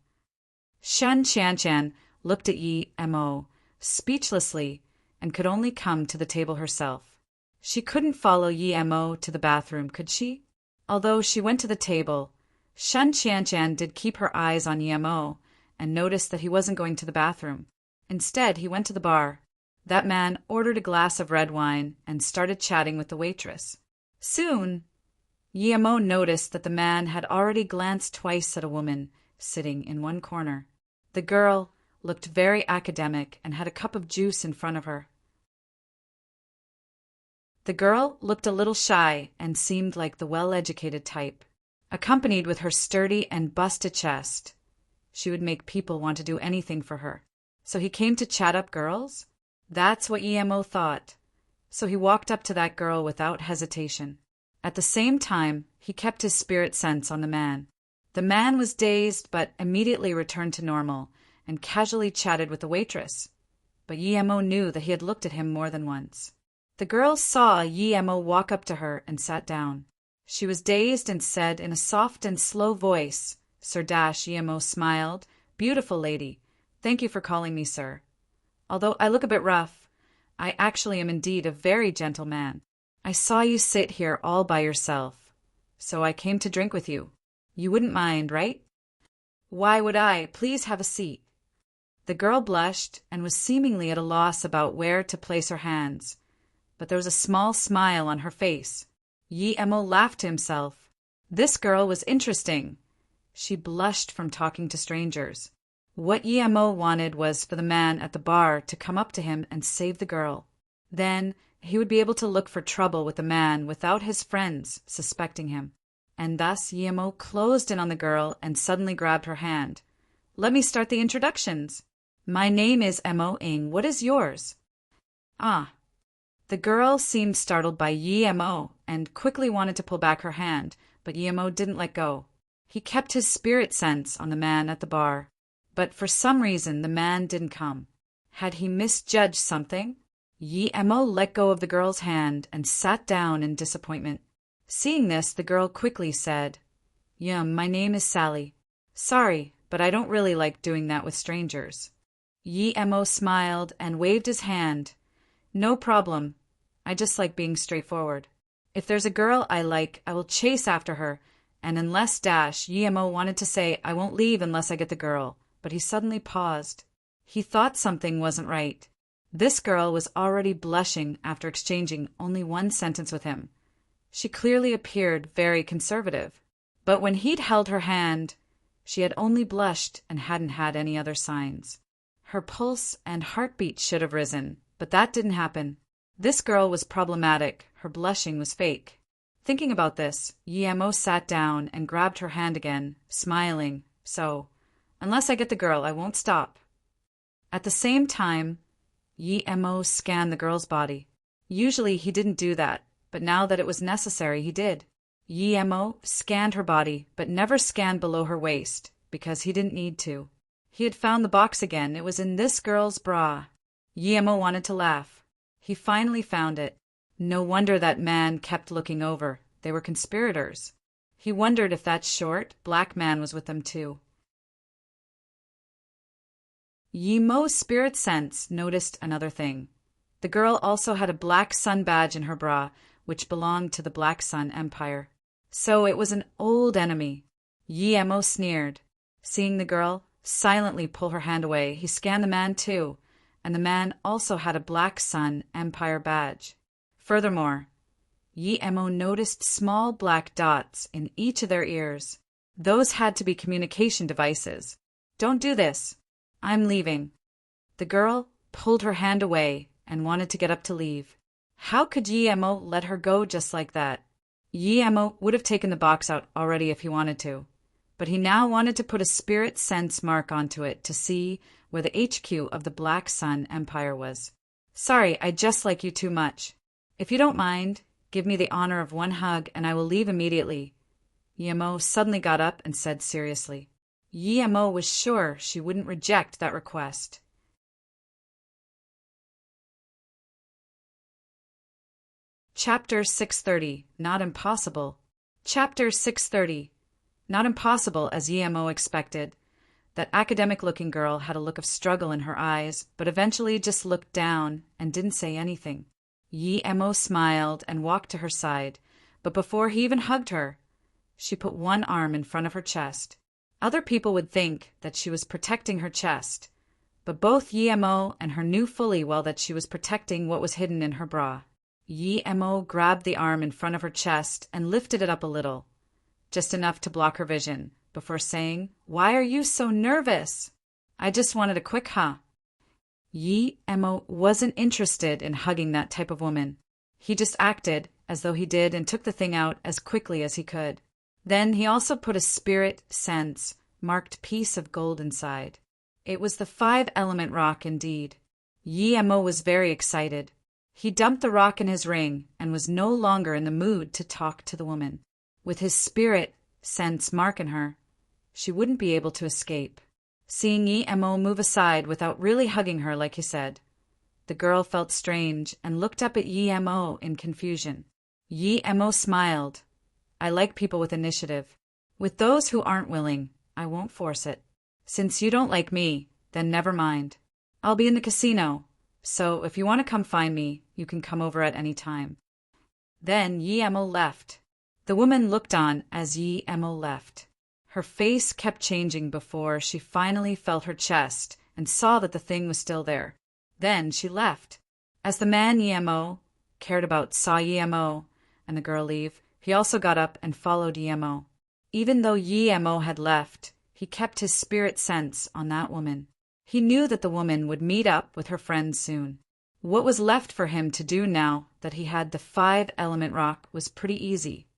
Shen Qianqian looked at Yemo speechlessly and could only come to the table herself. She couldn't follow Yemo to the bathroom, could she? Although she went to the table, Shen Qianqian did keep her eyes on Yemo and noticed that he wasn't going to the bathroom. Instead, he went to the bar. That man ordered a glass of red wine and started chatting with the waitress. Soon, Yemo noticed that the man had already glanced twice at a woman sitting in one corner. The girl looked very academic and had a cup of juice in front of her. The girl looked a little shy and seemed like the well-educated type. Accompanied with her sturdy and busted chest, she would make people want to do anything for her. So he came to chat up girls? That's what Yemo thought. So he walked up to that girl without hesitation. At the same time, he kept his spirit sense on the man. The man was dazed but immediately returned to normal and casually chatted with the waitress. But Yemo knew that he had looked at him more than once. The girl saw Yemo walk up to her and sat down. She was dazed and said in a soft and slow voice, Sir Yemo smiled, "Beautiful lady, thank you for calling me sir. Although I look a bit rough, I actually am indeed a very gentle man. I saw you sit here all by yourself, so I came to drink with you. You wouldn't mind, right?" "Why would I? Please have a seat." The girl blushed and was seemingly at a loss about where to place her hands, but there was a small smile on her face. Emo laughed to himself. This girl was interesting. She blushed from talking to strangers. What Emo wanted was for the man at the bar to come up to him and save the girl. Then he would be able to look for trouble with the man without his friends suspecting him. And thus Emo closed in on the girl and suddenly grabbed her hand. "Let me start the introductions. My name is Emo Ing. What is yours?" "Ah." The girl seemed startled by Emo and quickly wanted to pull back her hand, but Emo didn't let go. He kept his spirit sense on the man at the bar, but for some reason the man didn't come. Had he misjudged something? Emo let go of the girl's hand and sat down in disappointment. Seeing this, the girl quickly said, My name is Sally. Sorry, but I don't really like doing that with strangers." Emo smiled and waved his hand. "No problem. I just like being straightforward. If there's a girl I like, I will chase after her, and unless Emo wanted to say, I won't leave unless I get the girl, but he suddenly paused. He thought something wasn't right. This girl was already blushing after exchanging only one sentence with him. She clearly appeared very conservative, but when he'd held her hand, she had only blushed and hadn't had any other signs. Her pulse and heartbeat should have risen, but that didn't happen. This girl was problematic. Her blushing was fake. Thinking about this, Emo sat down and grabbed her hand again, smiling. So, unless I get the girl, I won't stop. At the same time, Emo scanned the girl's body. Usually he didn't do that, but now that it was necessary, he did. Emo scanned her body, but never scanned below her waist, because he didn't need to. He had found the box again. It was in this girl's bra. Emo wanted to laugh. He finally found it. No wonder that man kept looking over. They were conspirators. He wondered if that short, black man was with them too. Emo's spirit sense noticed another thing. The girl also had a black sun badge in her bra, which belonged to the Black Sun Empire. So it was an old enemy. Emo sneered. Seeing the girl silently pull her hand away, he scanned the man too, and the man also had a Black Sun Empire badge. Furthermore, Emo noticed small black dots in each of their ears. Those had to be communication devices. "Don't do this. I'm leaving." The girl pulled her hand away and wanted to get up to leave. How could Emo let her go just like that? Emo would have taken the box out already if he wanted to, but he now wanted to put a spirit sense mark onto it to see where the HQ of the Black Sun Empire was. "Sorry, I just like you too much. If you don't mind, give me the honor of one hug and I will leave immediately." Emo suddenly got up and said seriously. Emo was sure she wouldn't reject that request. Chapter 630, Not Impossible. Chapter 630, Not impossible as Emo expected. That academic-looking girl had a look of struggle in her eyes, but eventually just looked down and didn't say anything. Emo smiled and walked to her side, but before he even hugged her, she put one arm in front of her chest. Other people would think that she was protecting her chest, but both Emo and her knew fully well that she was protecting what was hidden in her bra. Emo grabbed the arm in front of her chest and lifted it up a little, just enough to block her vision, before saying, "Why are you so nervous?" "I just wanted a quick Emo wasn't interested in hugging that type of woman. He just acted as though he did and took the thing out as quickly as he could. Then he also put a spirit sense marked piece of gold inside. It was the 5-element rock indeed. Emo was very excited. He dumped the rock in his ring and was no longer in the mood to talk to the woman. With his spirit sense marking her, she wouldn't be able to escape. Seeing Emo move aside without really hugging her like he said, the girl felt strange and looked up at Emo in confusion. Emo smiled. I like people with initiative. With those who aren't willing, I won't force it. Since you don't like me, then never mind. I'll be in the casino, so if you want to come find me, you can come over at any time." Then Yi Emo left. The woman looked on as Yi Emo left. Her face kept changing before she finally felt her chest and saw that the thing was still there. Then she left. As the man Yi Emo cared about saw Yi Emo and the girl leave, he also got up and followed Yi Emo. Even though Yi Emo had left, he kept his spirit sense on that woman. He knew that the woman would meet up with her friends soon. What was left for him to do now that he had the 5-element rock was pretty easy.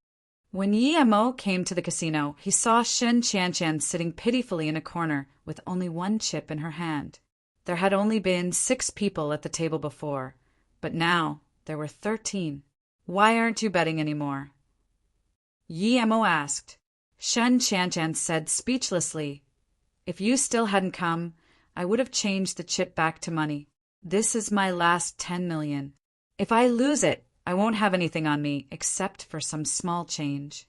When Yi Emo came to the casino, he saw Shen Qianqian sitting pitifully in a corner with only one chip in her hand. There had only been 6 people at the table before, but now there were 13. "Why aren't you betting anymore?" Yi Emo asked. Shen Qianqian said speechlessly, "If you still hadn't come, I would have changed the chip back to money. This is my last 10 million. If I lose it, I won't have anything on me except for some small change."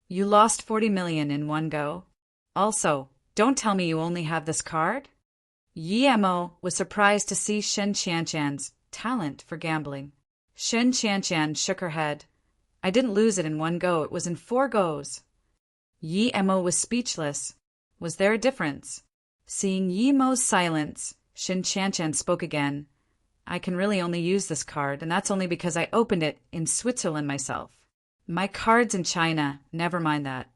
"You lost 40 million in one go? Also, don't tell me you only have this card?" Yi Emo was surprised to see Shen Qianqian's talent for gambling. Shen Qianqian shook her head. "I didn't lose it in one go, it was in 4 goes. Yi Emo was speechless. Was there a difference? Seeing Yi Emo's silence, Shen Qianqian spoke again. "I can really only use this card, and that's only because I opened it in Switzerland myself. My card's in China, never mind that."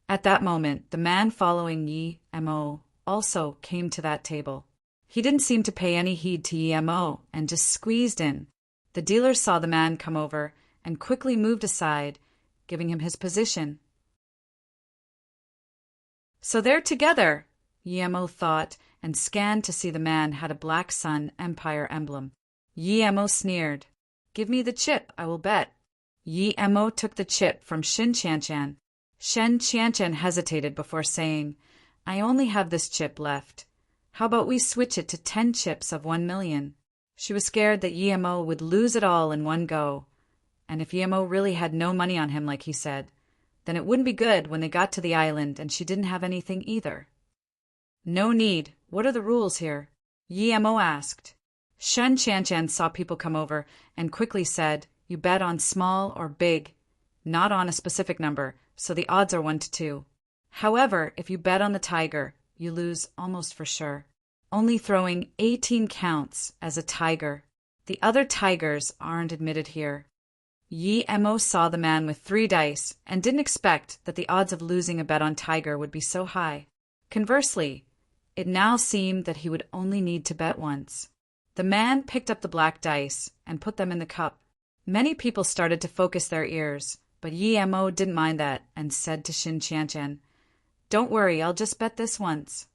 At that moment, the man following Yi Emo also came to that table. He didn't seem to pay any heed to Yi Emo and just squeezed in. The dealer saw the man come over and quickly moved aside, giving him his position. "So they're together," Yi Emo thought, and scanned to see the man had a Black Sun Empire emblem. Yi Emo sneered. "Give me the chip, I will bet." Yi Emo took the chip from Shen Qianqian. Shen Qianqian hesitated before saying, "I only have this chip left. How about we switch it to 10 chips of 1 million? She was scared that Yi Emo would lose it all in one go, and if Yi Emo really had no money on him like he said, then it wouldn't be good when they got to the island and she didn't have anything either. "No need. What are the rules here?" Yi Emo asked. Shen Qianqian saw people come over and quickly said, "You bet on small or big, not on a specific number, so the odds are 1 to 2. However, if you bet on the tiger, you lose almost for sure. Only throwing 18 counts as a tiger. The other tigers aren't admitted here." Yi Emo saw the man with 3 dice and didn't expect that the odds of losing a bet on tiger would be so high. Conversely, it now seemed that he would only need to bet once. The man picked up the black dice and put them in the cup. Many people started to focus their ears, but Yi Emo didn't mind that and said to Shen Qianqian, "Don't worry, I'll just bet this once."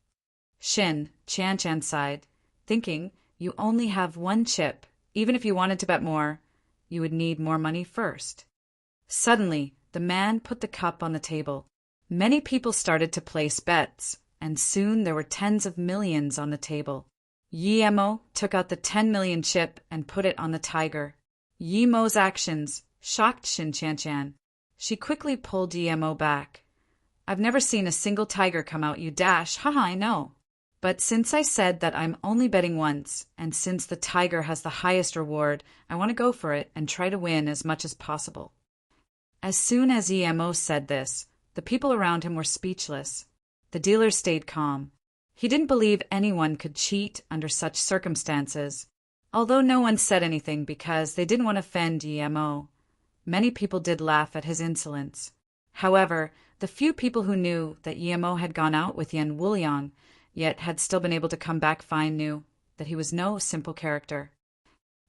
Shen Qianqian sighed, thinking, "You only have 1 chip. Even if you wanted to bet more, you would need more money first." Suddenly, the man put the cup on the table. Many people started to place bets, and soon there were tens of millions on the table. Yi Emo took out the 10 million chip and put it on the tiger. Yi Emo's actions shocked Shen Qianqian. She quickly pulled Yi Emo back. "I've never seen a single tiger come out, you dash, haha, I know. But since I said that I'm only betting once, and since the tiger has the highest reward, I want to go for it and try to win as much as possible." As soon as Yi Emo said this, the people around him were speechless. The dealer stayed calm. He didn't believe anyone could cheat under such circumstances, although no one said anything because they didn't want to offend Yi Emo. Many people did laugh at his insolence. However, the few people who knew that Yi Emo had gone out with Yan Wuliang, yet had still been able to come back fine, knew that he was no simple character.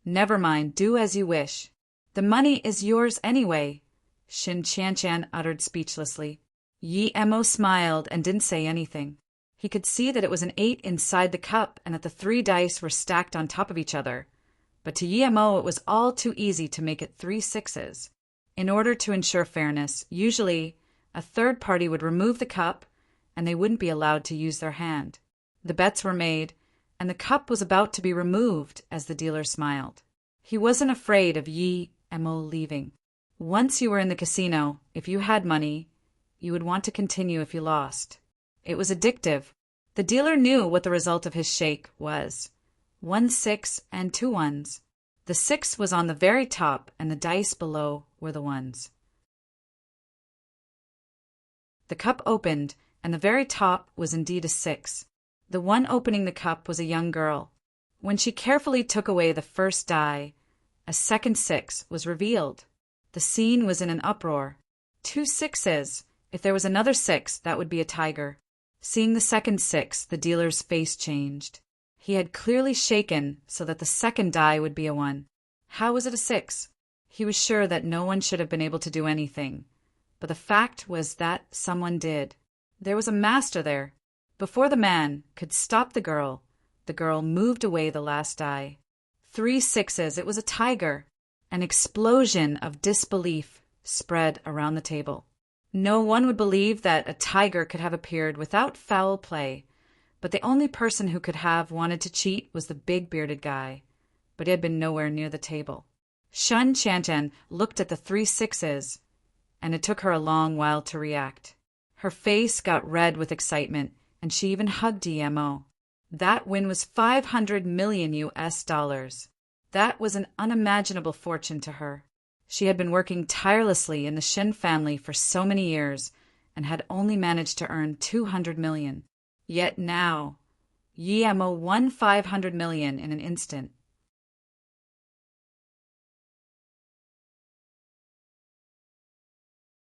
"Never mind, do as you wish. The money is yours anyway," Shen Qianqian uttered speechlessly. Yi Emo smiled and didn't say anything. He could see that it was an 8 inside the cup and that the 3 dice were stacked on top of each other. But to Yi Emo it was all too easy to make it 3 sixes. In order to ensure fairness, usually a third party would remove the cup and they wouldn't be allowed to use their hand. The bets were made, and the cup was about to be removed as the dealer smiled. He wasn't afraid of Yi Emo leaving. Once you were in the casino, if you had money, you would want to continue if you lost. It was addictive. The dealer knew what the result of his shake was. 1 6 and 2 1s. The 6 was on the very top and the dice below were the 1s. The cup opened and the very top was indeed a 6. The one opening the cup was a young girl. When she carefully took away the first die, a second 6 was revealed. The scene was in an uproar. 2 6s. If there was another 6, that would be a tiger. Seeing the second 6, the dealer's face changed. He had clearly shaken so that the second die would be a 1. How was it a 6? He was sure that no one should have been able to do anything. But the fact was that someone did. There was a master there. Before the man could stop the girl moved away the last die. 3 6s. It was a tiger. An explosion of disbelief spread around the table. No one would believe that a tiger could have appeared without foul play, but the only person who could have wanted to cheat was the big bearded guy, but he had been nowhere near the table. Shun Chanchen looked at the 3 6s, and it took her a long while to react. Her face got red with excitement, and she even hugged EMO. That win was $500 million US. That was an unimaginable fortune to her. She had been working tirelessly in the Shin family for so many years and had only managed to earn $200 million. Yet now, EMO won $500 million in an instant.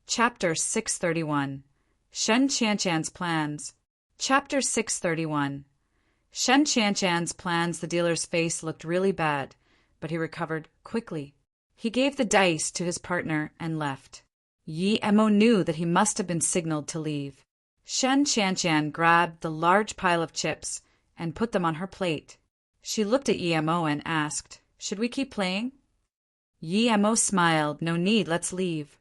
Chapter 631. Shen Chanchan's Plans. Chapter 631. Shen Chanchan's plans. The dealer's face looked really bad, but he recovered quickly. He gave the dice to his partner and left. Yi Emo knew that he must have been signaled to leave. Shen Chanchan grabbed the large pile of chips and put them on her plate. She looked at Yi Emo and asked, "Should we keep playing?" Yi Emo smiled. "No need, let's leave."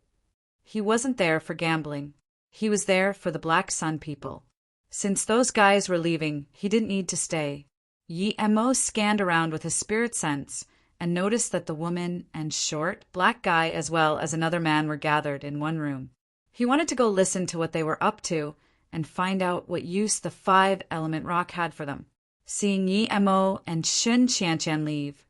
He wasn't there for gambling. He was there for the Black Sun people. Since those guys were leaving, he didn't need to stay. Yi Emo scanned around with his spirit sense and noticed that the woman and short, black guy as well as another man were gathered in one room. He wanted to go listen to what they were up to and find out what use the 5-element rock had for them. Seeing Yi Emo and Shun Chanchan leave,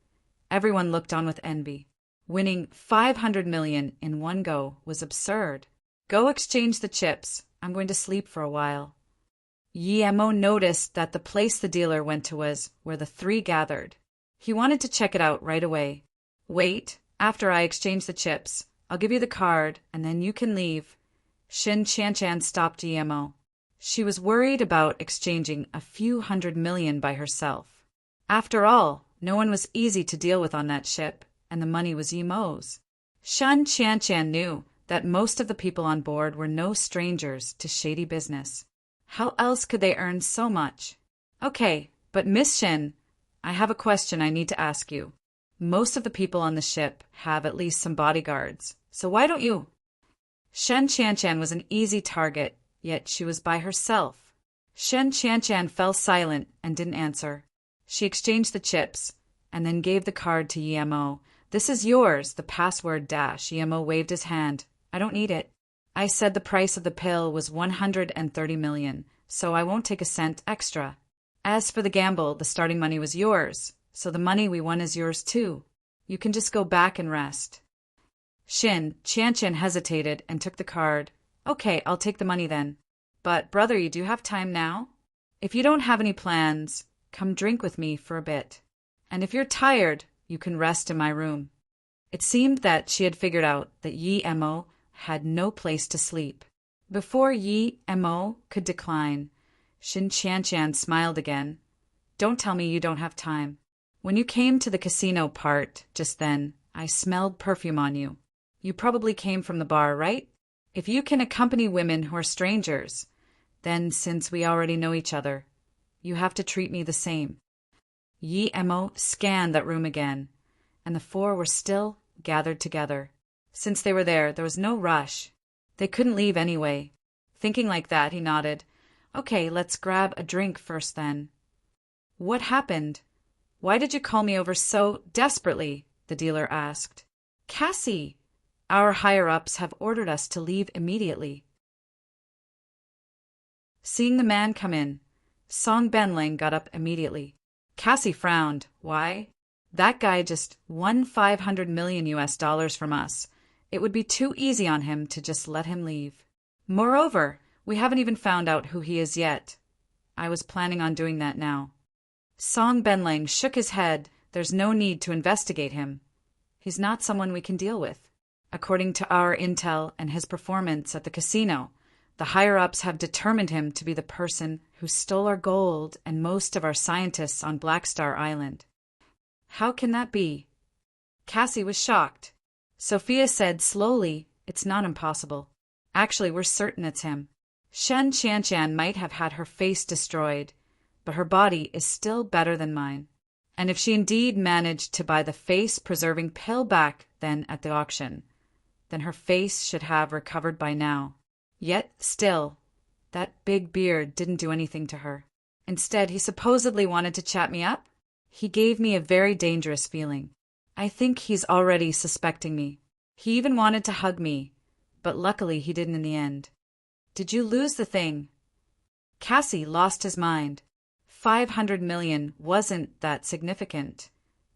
everyone looked on with envy. Winning $500 million in one go was absurd. "Go exchange the chips. I'm going to sleep for a while." Yi Emo noticed that the place the dealer went to was where the 3 gathered. He wanted to check it out right away. "Wait, after I exchange the chips, I'll give you the card, and then you can leave." Shin Chanchan stopped Yi Emo. She was worried about exchanging a few $100 million by herself. After all, no one was easy to deal with on that ship, and the money was Yi Emo's. Shun Chanchan knew that most of the people on board were no strangers to shady business. How else could they earn so much? "Okay, but Miss Shin, I have a question I need to ask you. Most of the people on the ship have at least some bodyguards, so why don't you?" Shen Chanchan was an easy target, yet she was by herself. Shen Chanchan fell silent and didn't answer. She exchanged the chips, and then gave the card to Yi Emo. "This is yours, the password dash." Yi Emo waved his hand. "I don't need it. I said the price of the pill was $130 million, so I won't take a cent extra. As for the gamble, the starting money was yours, so the money we won is yours too. You can just go back and rest." Shin Chanchan hesitated and took the card. "Okay, I'll take the money then. But, brother, you do have time now? If you don't have any plans, come drink with me for a bit. And if you're tired, you can rest in my room." It seemed that she had figured out that Yi Emo had no place to sleep. Before Yi Emo could decline, Shin Chanchan smiled again. "Don't tell me you don't have time. When you came to the casino part just then, I smelled perfume on you. You probably came from the bar, right? If you can accompany women who are strangers, then since we already know each other, you have to treat me the same." Yi Emo scanned that room again, and the 4 were still gathered together. Since they were there was no rush. They couldn't leave anyway. Thinking like that, he nodded. "Okay, let's grab a drink first then." "What happened? Why did you call me over so desperately?" the dealer asked. "Cassie, Our higher-ups have ordered us to leave immediately. Seeing the man come in, Song Benling got up immediately. Cassie frowned. Why? That guy just won $500 million US from us. It would be too easy on him to just let him leave. Moreover, we haven't even found out who he is yet. I was planning on doing that now. Song Benling shook his head. There's no need to investigate him. He's not someone we can deal with. According to our intel and his performance at the casino, the higher-ups have determined him to be the person who stole our gold and most of our scientists on Black Star Island. How can that be? Cassie was shocked. Sophia said slowly, it's not impossible. Actually, we're certain it's him. Shen Qianshan might have had her face destroyed, but her body is still better than mine. And if she indeed managed to buy the face-preserving pill back then at the auction, then her face should have recovered by now. Yet, still, that big beard didn't do anything to her. Instead, he supposedly wanted to chat me up. He gave me a very dangerous feeling. I think he's already suspecting me. He even wanted to hug me, but luckily he didn't in the end. Did you lose the thing? Cassie lost his mind. 500 million wasn't that significant,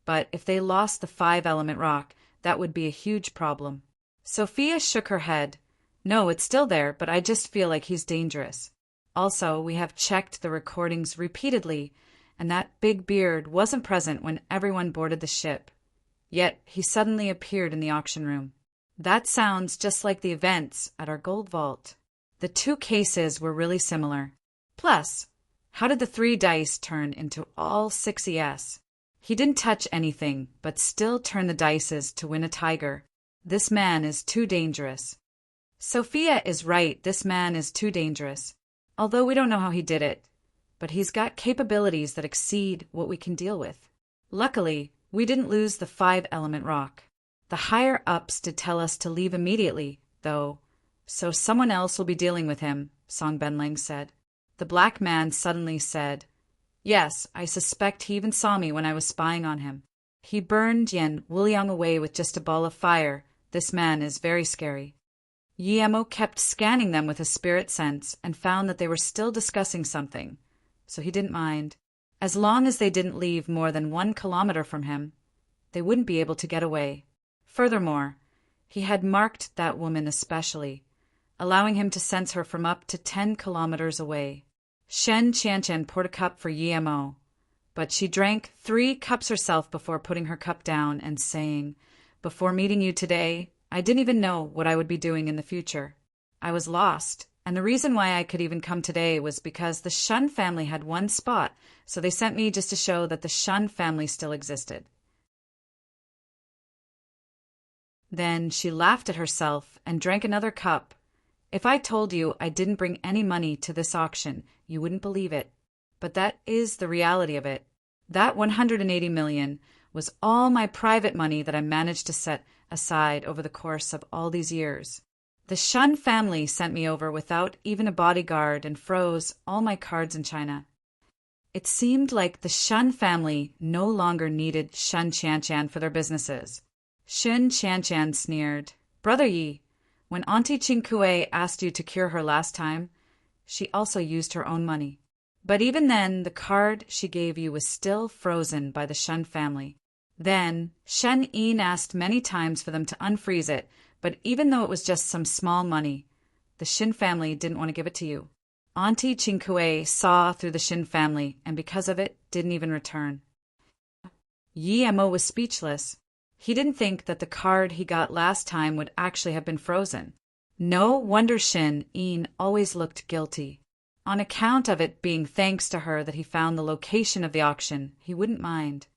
but if they lost the 5-element rock, that would be a huge problem. Sophia shook her head. No, it's still there, but I just feel like he's dangerous. Also, we have checked the recordings repeatedly, and that big beard wasn't present when everyone boarded the ship. Yet, he suddenly appeared in the auction room. That sounds just like the events at our gold vault. The two cases were really similar. Plus, how did the 3 dice turn into all 6 ES? He didn't touch anything, but still turned the dices to win a tiger. This man is too dangerous. Sophia is right, this man is too dangerous. Although we don't know how he did it, but he's got capabilities that exceed what we can deal with. Luckily, we didn't lose the 5-element rock. The higher-ups did tell us to leave immediately, though, so someone else will be dealing with him, Song Benling said. The black man suddenly said, Yes, I suspect he even saw me when I was spying on him. He burned Yen Wuliang away with just a ball of fire. This man is very scary. Yemo kept scanning them with his spirit sense and found that they were still discussing something, so he didn't mind. As long as they didn't leave more than 1 kilometer from him, they wouldn't be able to get away. Furthermore, he had marked that woman especially, allowing him to sense her from up to 10 kilometers away. Shen Qianshan poured a cup for Yemo, but she drank 3 cups herself before putting her cup down and saying, Before meeting you today, I didn't even know what I would be doing in the future. I was lost, and the reason why I could even come today was because the Shun family had 1 spot, so they sent me just to show that the Shun family still existed. Then she laughed at herself and drank another cup. If I told you I didn't bring any money to this auction, you wouldn't believe it. But that is the reality of it. That 180 million was all my private money that I managed to set aside over the course of all these years. The Shun family sent me over without even a bodyguard and froze all my cards in China. It seemed like the Shun family no longer needed Shen Qianshan for their businesses. Shen Qianshan sneered. Brother Yi, when Auntie Qingkue asked you to cure her last time, she also used her own money. But even then, the card she gave you was still frozen by the Shun family. Then, Shen Yin asked many times for them to unfreeze it, but even though it was just some small money, the Shin family didn't want to give it to you. Auntie Qingkue saw through the Shin family, and because of it, didn't even return. Yi Mo was speechless. He didn't think that the card he got last time would actually have been frozen. No wonder Shin Yin always looked guilty. On account of it being thanks to her that he found the location of the auction, he wouldn't mind.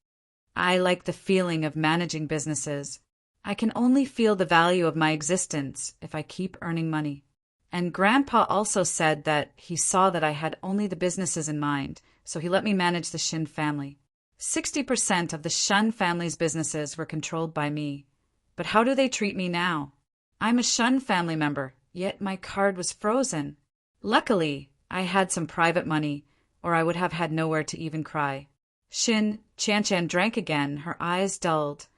I like the feeling of managing businesses. I can only feel the value of my existence if I keep earning money. And Grandpa also said that he saw that I had only the businesses in mind, so he let me manage the Shin family. 60% of the Shun family's businesses were controlled by me. But how do they treat me now? I'm a Shun family member, yet my card was frozen. Luckily, I had some private money, or I would have had nowhere to even cry. Shin Qianshan drank again, her eyes dulled.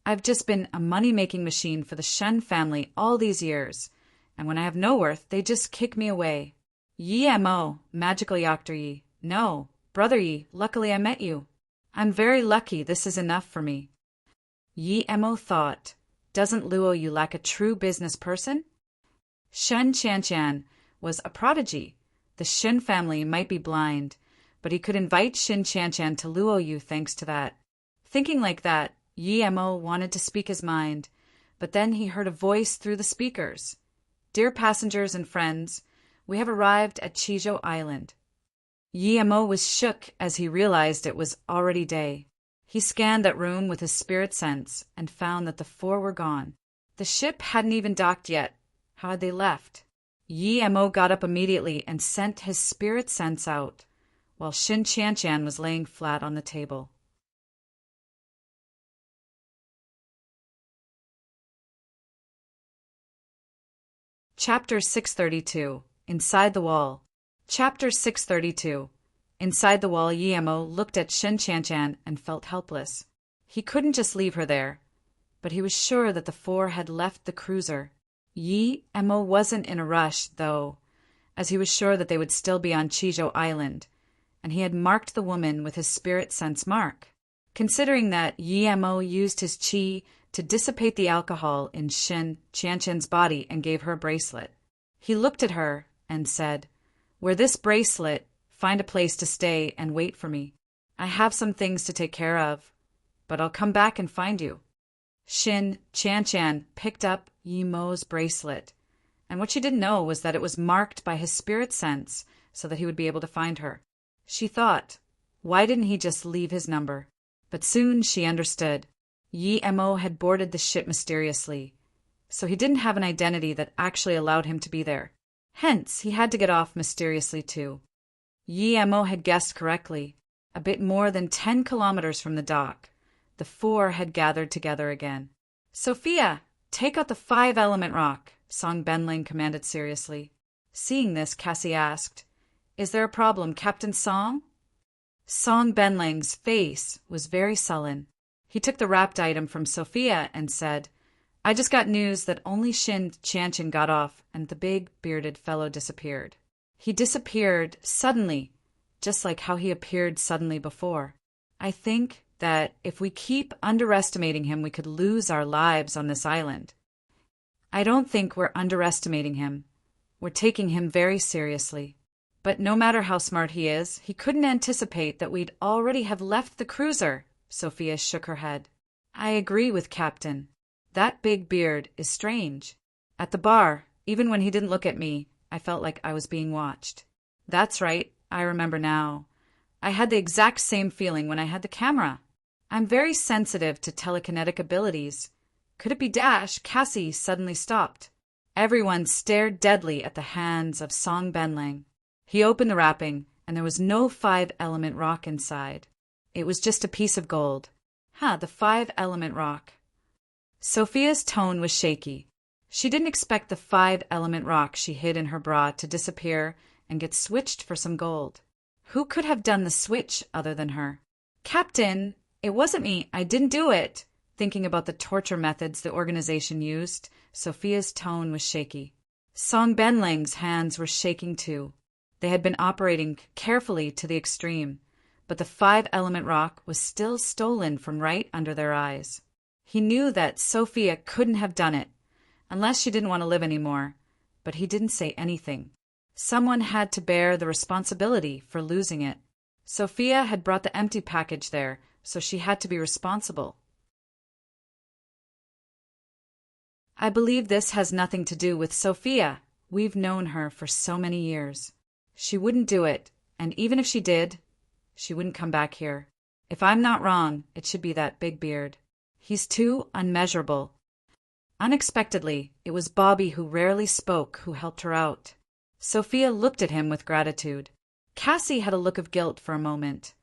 I've just been a money-making machine for the Shen family all these years, and when I have no worth, they just kick me away. Yi mo, magical Doctor Yi. No, brother Yi, luckily I met you. I'm very lucky this is enough for me. Yi mo thought, doesn't Luo Yu lack a true business person? Shen Qianchan was a prodigy. The Shen family might be blind, but he could invite Shen Qianchan to Luo Yu thanks to that. Thinking like that, Yi mo wanted to speak his mind, but then he heard a voice through the speakers. Dear passengers and friends, we have arrived at Qizhou Island. Yi mo was shook as he realized it was already day. He scanned that room with his spirit sense and found that the four were gone. The ship hadn't even docked yet. How had they left? Yi mo got up immediately and sent his spirit sense out, while Shen Qianchan was laying flat on the table. Chapter 632. Inside the Wall. Chapter 632. Inside the wall, Yi mo looked at Shen Qianchan and felt helpless. He couldn't just leave her there, but he was sure that the four had left the cruiser. Yi mo wasn't in a rush, though, as he was sure that they would still be on Qizhou Island, and he had marked the woman with his spirit sense mark. Considering that Yi mo used his qi to dissipate the alcohol in Shen Qianchan's body and gave her a bracelet, he looked at her and said, "Wear this bracelet, find a place to stay and wait for me. I have some things to take care of, but I'll come back and find you." Shen Qianchan picked up Yi mo's bracelet, and what she didn't know was that it was marked by his spirit sense so that he would be able to find her. She thought, why didn't he just leave his number? But soon she understood. Yi mo had boarded the ship mysteriously, so he didn't have an identity that actually allowed him to be there. Hence, he had to get off mysteriously too. Yi mo had guessed correctly. A bit more than 10 kilometers from the dock, the four had gathered together again. "Sophia, take out the 5-element rock," Song Benling commanded seriously. Seeing this, Cassie asked, "Is there a problem, Captain Song?" Song Benling's face was very sullen. He took the wrapped item from Sophia and said, "I just got news that only Shen Qianchan got off and the big bearded fellow disappeared. He disappeared suddenly, just like how he appeared suddenly before. I think that if we keep underestimating him, we could lose our lives on this island." "I don't think we're underestimating him. We're taking him very seriously. But no matter how smart he is, he couldn't anticipate that we'd already have left the cruiser." Sophia shook her head. "I agree with Captain. That big beard is strange. At the bar, even when he didn't look at me, I felt like I was being watched." "That's right, I remember now. I had the exact same feeling when I had the camera. I'm very sensitive to telekinetic abilities. Could it be Dash?" Cassie suddenly stopped. Everyone stared deadly at the hands of Song Benling. He opened the wrapping, and there was no 5-element rock inside. It was just a piece of gold. The 5-element rock. Sophia's tone was shaky. She didn't expect the 5-element rock she hid in her bra to disappear and get switched for some gold. Who could have done the switch other than her? "Captain, it wasn't me. I didn't do it." Thinking about the torture methods the organization used, Sophia's tone was shaky. Song Benling's hands were shaking too. They had been operating carefully to the extreme, but the 5-element rock was still stolen from right under their eyes. He knew that Sophia couldn't have done it, unless she didn't want to live anymore, but he didn't say anything. Someone had to bear the responsibility for losing it. Sophia had brought the empty package there, so she had to be responsible. "I believe this has nothing to do with Sophia. We've known her for so many years. She wouldn't do it, and even if she did, she wouldn't come back here. If I'm not wrong, it should be that big beard. He's too unmeasurable." Unexpectedly, it was Bobby, who rarely spoke, who helped her out. Sophia looked at him with gratitude. Cassie had a look of guilt for a moment,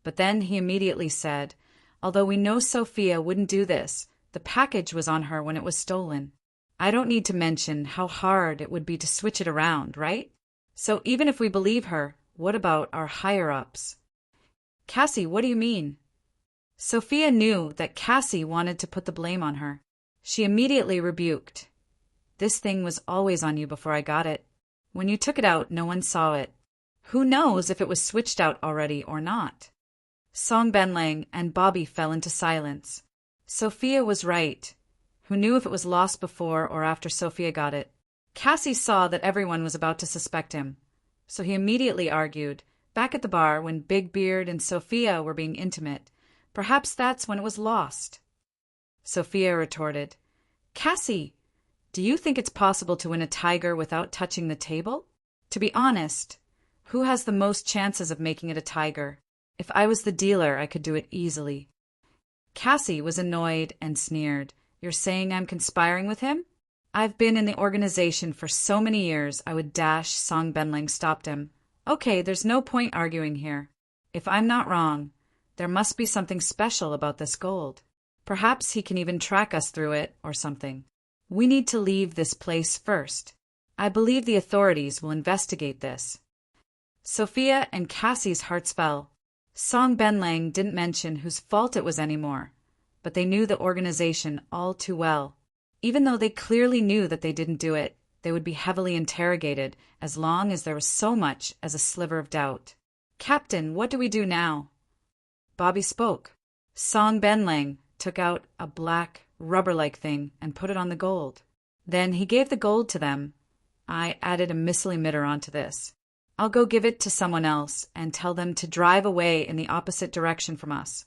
but then he immediately said, "Although we know Sophia wouldn't do this, the package was on her when it was stolen. I don't need to mention how hard it would be to switch it around, right? So even if we believe her, what about our higher-ups?" "Cassie, what do you mean?" Sophia knew that Cassie wanted to put the blame on her. She immediately rebuked. This thing was always on you before I got it. When you took it out, no one saw it. Who knows if it was switched out already or not? Song Benlang and Bobby fell into silence. Sophia was right. Who knew if it was lost before or after Sophia got it? Cassie saw that everyone was about to suspect him, so he immediately argued, back at the bar when Big Beard and Sophia were being intimate, perhaps that's when it was lost. Sophia retorted, Cassie, do you think it's possible to win a tiger without touching the table? To be honest, who has the most chances of making it a tiger? If I was the dealer, I could do it easily. Cassie was annoyed and sneered. You're saying I'm conspiring with him? I've been in the organization for so many years, I would dash. Song Benlang stopped him. Okay, there's no point arguing here. If I'm not wrong, there must be something special about this gold. Perhaps he can even track us through it or something. We need to leave this place first. I believe the authorities will investigate this. Sophia and Cassie's hearts fell. Song Benlang didn't mention whose fault it was anymore, but they knew the organization all too well. Even though they clearly knew that they didn't do it, they would be heavily interrogated as long as there was so much as a sliver of doubt. Captain, what do we do now? Bobby spoke. Song Benlang took out a black, rubber-like thing and put it on the gold. Then he gave the gold to them. I added a missile emitter onto this. I'll go give it to someone else and tell them to drive away in the opposite direction from us.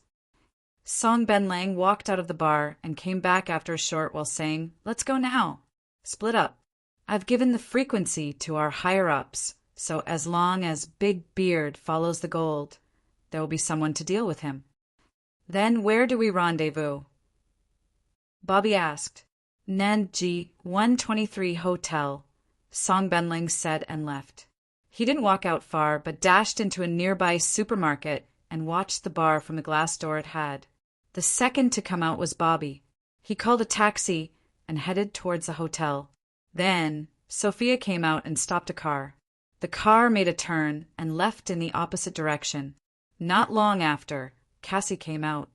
Song Benlang walked out of the bar and came back after a short while saying, Let's go now. Split up. I've given the frequency to our higher-ups, so as long as Big Beard follows the gold, there will be someone to deal with him. Then where do we rendezvous? Bobby asked. Nanji 123 Hotel, Song Benlang said and left. He didn't walk out far, but dashed into a nearby supermarket and watched the bar from the glass door it had. The second to come out was Bobby. He called a taxi and headed towards the hotel. Then Sophia came out and stopped a car. The car made a turn and left in the opposite direction. Not long after, Cassie came out.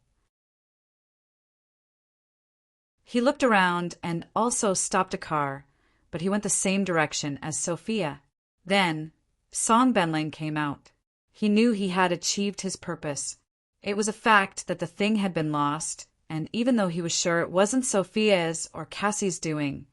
He looked around and also stopped a car, but he went the same direction as Sophia. Then Song Benlang came out. He knew he had achieved his purpose. It was a fact that the thing had been lost, and even though he was sure it wasn't Sophia's or Cassie's doing,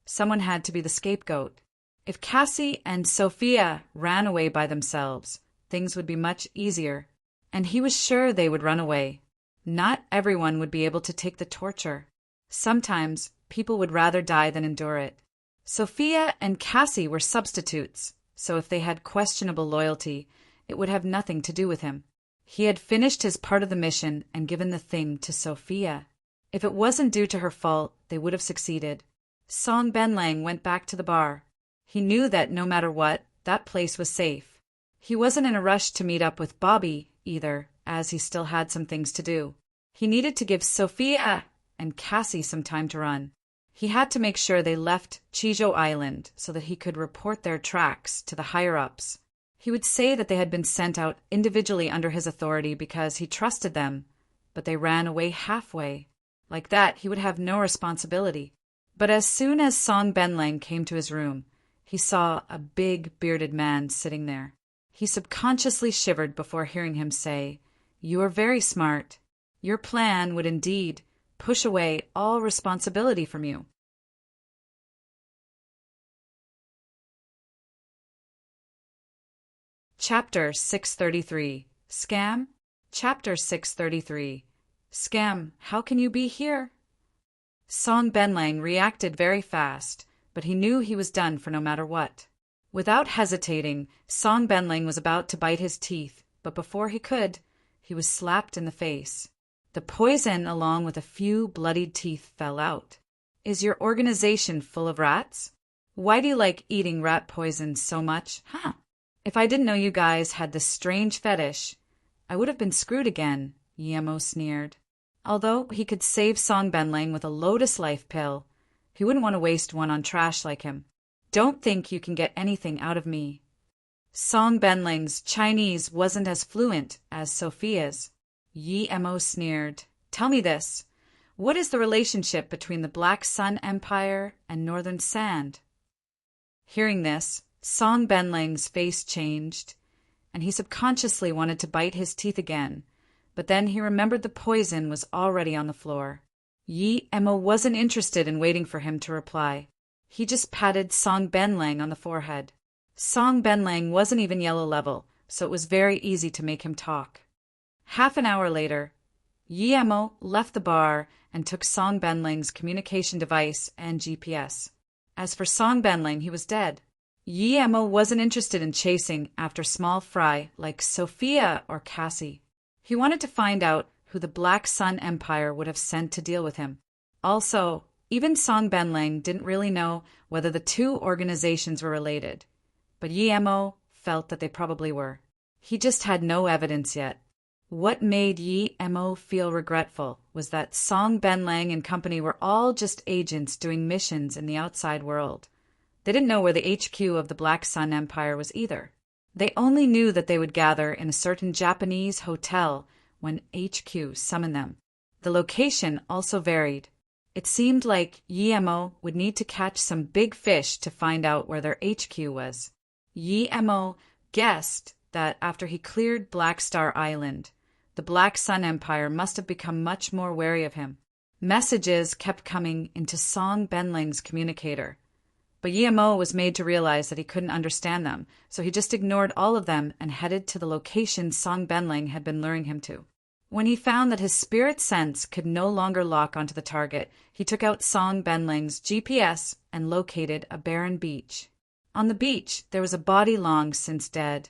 someone had to be the scapegoat. If Cassie and Sophia ran away by themselves, things would be much easier, and he was sure they would run away. Not everyone would be able to take the torture. Sometimes people would rather die than endure it. Sophia and Cassie were substitutes, so if they had questionable loyalty, it would have nothing to do with him. He had finished his part of the mission and given the thing to Sophia. If it wasn't due to her fault, they would have succeeded. Song Benlang went back to the bar. He knew that no matter what, that place was safe. He wasn't in a rush to meet up with Bobby either, as he still had some things to do. He needed to give Sophia and Cassie some time to run. He had to make sure they left Chijo Island so that he could report their tracks to the higher-ups. He would say that they had been sent out individually under his authority because he trusted them, but they ran away halfway. Like that, he would have no responsibility. But as soon as Song Benlang came to his room, he saw a big, bearded man sitting there. He subconsciously shivered before hearing him say, You are very smart. Your plan would indeed push away all responsibility from you. Chapter 633. Scam? Chapter 633. Scam, how can you be here? Song Benlang reacted very fast, but he knew he was done for no matter what. Without hesitating, Song Benlang was about to bite his teeth, but before he could, he was slapped in the face. The poison along with a few bloodied teeth fell out. Is your organization full of rats? Why do you like eating rat poison so much, huh? If I didn't know you guys had this strange fetish, I would have been screwed again, Yemo sneered. Although he could save Song Benlang with a Lotus Life pill, he wouldn't want to waste one on trash like him. Don't think you can get anything out of me. Song Benlang's Chinese wasn't as fluent as Sophia's. Yi Mo sneered. Tell me this. What is the relationship between the Black Sun Empire and Northern Sand? Hearing this, Song Benling's face changed, and he subconsciously wanted to bite his teeth again, but then he remembered the poison was already on the floor. Yi Mo wasn't interested in waiting for him to reply. He just patted Song Benling on the forehead. Song Benling wasn't even yellow level, so it was very easy to make him talk. Half an hour later, Yi Mo left the bar and took Song Benling's communication device and GPS. As for Song Benling, he was dead. Yi Mo wasn't interested in chasing after small fry like Sophia or Cassie. He wanted to find out who the Black Sun Empire would have sent to deal with him. Also, even Song Benling didn't really know whether the two organizations were related, but Yi Mo felt that they probably were. He just had no evidence yet. What made Yi Mo feel regretful was that Song Benling and company were all just agents doing missions in the outside world. They didn't know where the HQ of the Black Sun Empire was either. They only knew that they would gather in a certain Japanese hotel when HQ summoned them. The location also varied. It seemed like Yi Mo would need to catch some big fish to find out where their HQ was. Yi Mo guessed that after he cleared Black Star Island, the Black Sun Empire must have become much more wary of him. Messages kept coming into Song Benling's communicator, but Yi Mo was made to realize that he couldn't understand them, so he just ignored all of them and headed to the location Song Benling had been luring him to. When he found that his spirit sense could no longer lock onto the target, he took out Song Benling's GPS and located a barren beach. On the beach, there was a body long since dead,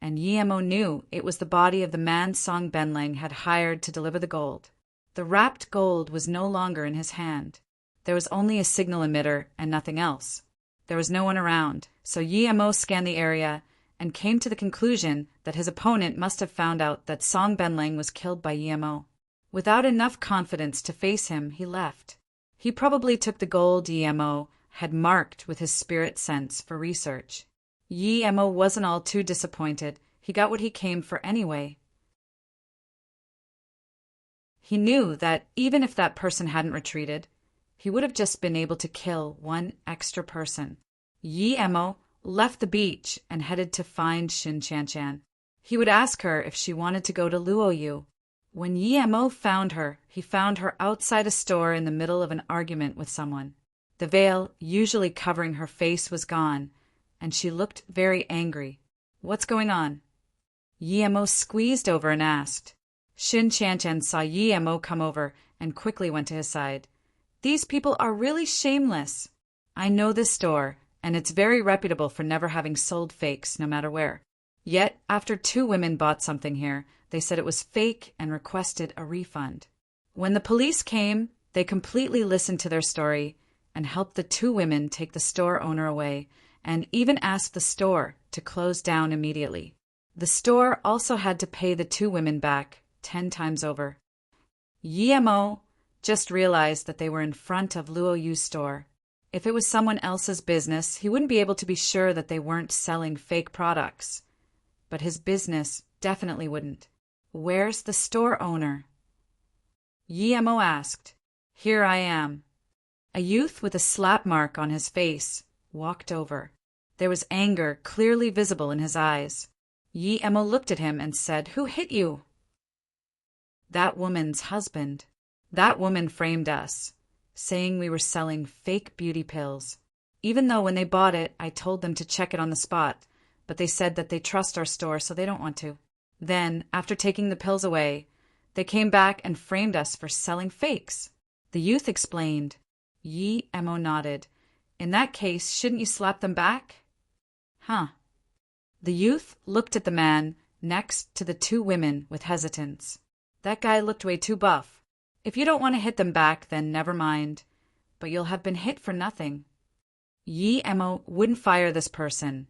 and Yi Mo knew it was the body of the man Song Benling had hired to deliver the gold. The wrapped gold was no longer in his hand. There was only a signal emitter and nothing else. There was no one around, so Yi Mo scanned the area and came to the conclusion that his opponent must have found out that Song Benling was killed by Yi Mo. Without enough confidence to face him, he left. He probably took the gold Yi Mo had marked with his spirit sense for research. Yi Mo wasn't all too disappointed. He got what he came for anyway. He knew that even if that person hadn't retreated, he would have just been able to kill one extra person. Yi Mo left the beach and headed to find Xin Qianshan. He would ask her if she wanted to go to Luoyu. When Yi Mo found her, he found her outside a store in the middle of an argument with someone. The veil usually covering her face was gone, and she looked very angry. What's going on? Yi Mo squeezed over and asked. Xin Qianshan saw Yi Mo come over and quickly went to his side. These people are really shameless. I know this store, and it's very reputable for never having sold fakes no matter where. Yet, after two women bought something here, they said it was fake and requested a refund. When the police came, they completely listened to their story and helped the two women take the store owner away, and even asked the store to close down immediately. The store also had to pay the two women back 10 times over. Yi Mo just realized that they were in front of Luo Yu's store. If it was someone else's business, he wouldn't be able to be sure that they weren't selling fake products. But his business definitely wouldn't. Where's the store owner? Yi Mo asked. Here I am. A youth with a slap mark on his face walked over. There was anger clearly visible in his eyes. Yi Mo looked at him and said, Who hit you? That woman's husband. That woman framed us, saying we were selling fake beauty pills. Even though when they bought it, I told them to check it on the spot, but they said that they trust our store, so they don't want to. Then, after taking the pills away, they came back and framed us for selling fakes. The youth explained. Yi Mo nodded. In that case, shouldn't you slap them back? Huh. The youth looked at the man next to the two women with hesitance. That guy looked way too buff. If you don't want to hit them back, then never mind. But you'll have been hit for nothing. Yi Mo wouldn't fire this person,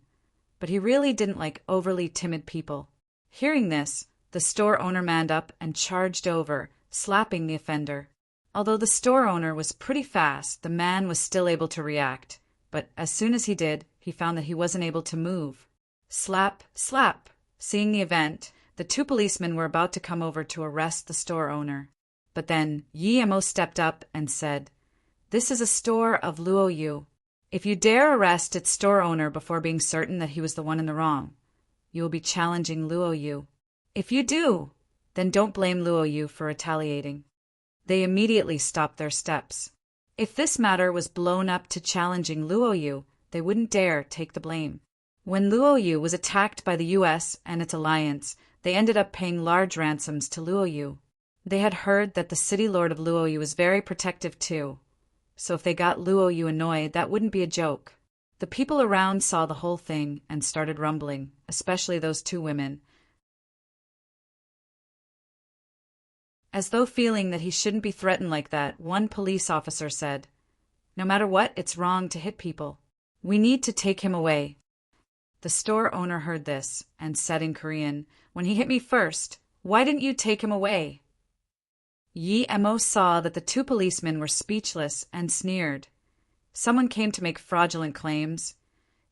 but he really didn't like overly timid people. Hearing this, the store owner manned up and charged over, slapping the offender. Although the store owner was pretty fast, the man was still able to react. But as soon as he did, he found that he wasn't able to move. Slap, slap. Seeing the event, The two policemen were about to come over to arrest the store owner. But then Yi-mo stepped up and said, "This is a store of Luo Yu. If you dare arrest its store owner before being certain that he was the one in the wrong, you will be challenging Luo Yu. If you do, then don't blame Luo Yu for retaliating." They immediately stopped their steps. If this matter was blown up to challenging Luo Yu, they wouldn't dare take the blame. When Luo Yu was attacked by the US and its alliance, they ended up paying large ransoms to Luo Yu. They had heard that the city lord of Luo Yu was very protective too, so if they got Luo Yu annoyed, that wouldn't be a joke. The people around saw the whole thing and started rumbling, especially those two women. As though feeling that he shouldn't be threatened like that, one police officer said, "No matter what, it's wrong to hit people. We need to take him away." The store owner heard this and said in Korean, "When he hit me first, why didn't you take him away?" Yi-mo saw that the two policemen were speechless and sneered. "Someone came to make fraudulent claims,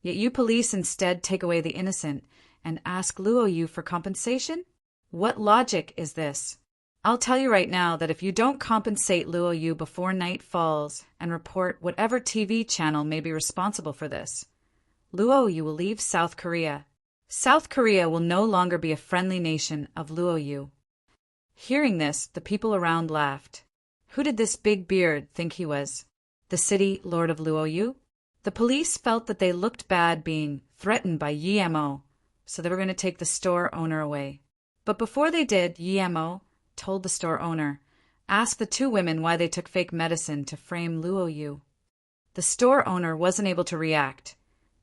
yet you police instead take away the innocent and ask Luo Yu for compensation? What logic is this? I'll tell you right now that if you don't compensate Luo Yu before night falls and report whatever TV channel may be responsible for this, Luo Yu will leave South Korea. South Korea will no longer be a friendly nation of Luo Yu." Hearing this, the people around laughed. Who did this big beard think he was? The city lord of Luo Yu? The police felt that they looked bad being threatened by Yi-mo, so they were going to take the store owner away. But before they did, Yi-mo told the store owner, "Ask the two women why they took fake medicine to frame Luo Yu." The store owner wasn't able to react,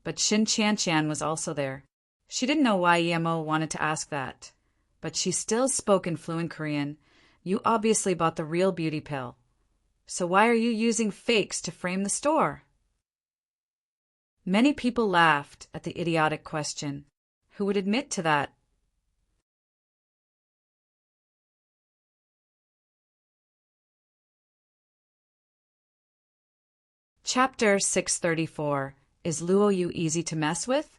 but Shin Chan was also there. She didn't know why Yi-mo wanted to ask that, but she still spoke in fluent Korean. "You obviously bought the real beauty pill. So why are you using fakes to frame the store?" Many people laughed at the idiotic question. Who would admit to that? Chapter 634. Is Luo Yu easy to mess with?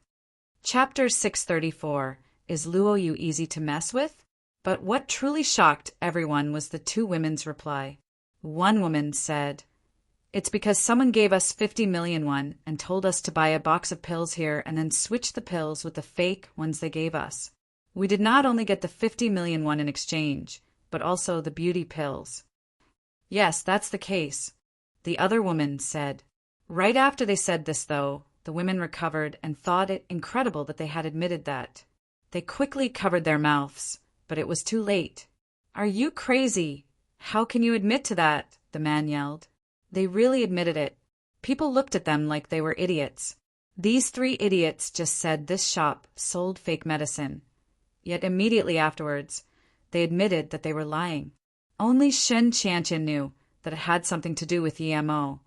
Chapter 634. Is Luo Yu easy to mess with? But what truly shocked everyone was the two women's reply. One woman said, "It's because someone gave us 50 million won and told us to buy a box of pills here and then switch the pills with the fake ones they gave us. We did not only get the 50 million won in exchange, but also the beauty pills." "Yes, that's the case," the other woman said. Right after they said this, though, the women recovered and thought it incredible that they had admitted that. They quickly covered their mouths, but it was too late. "Are you crazy? How can you admit to that?" the man yelled. They really admitted it. People looked at them like they were idiots. These three idiots just said this shop sold fake medicine. Yet immediately afterwards, they admitted that they were lying. Only Shin Chan knew that it had something to do with Yi-mo,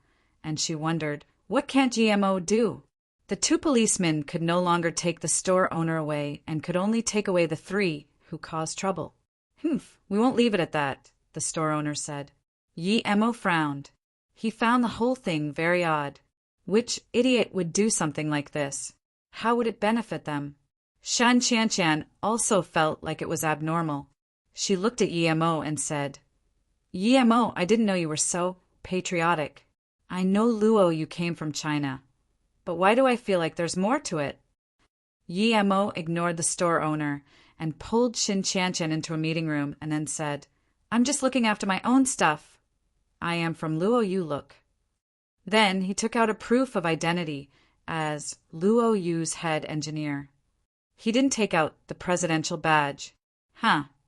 and she wondered, what can't Yi-mo do? The two policemen could no longer take the store owner away and could only take away the three who caused trouble. We won't leave it at that," the store owner said. Yi-mo frowned. He found the whole thing very odd. Which idiot would do something like this? How would it benefit them? Shan Chan also felt like it was abnormal. She looked at Yi-mo and said, "Yi-mo, I didn't know you were so patriotic. I know Luo Yu came from China, but why do I feel like there's more to it?" Yi-mo ignored the store owner and pulled Shin Chan into a meeting room and then said, "I'm just looking after my own stuff. I am from Luo Yu, look." Then he took out a proof of identity as Luo Yu's head engineer. He didn't take out the presidential badge.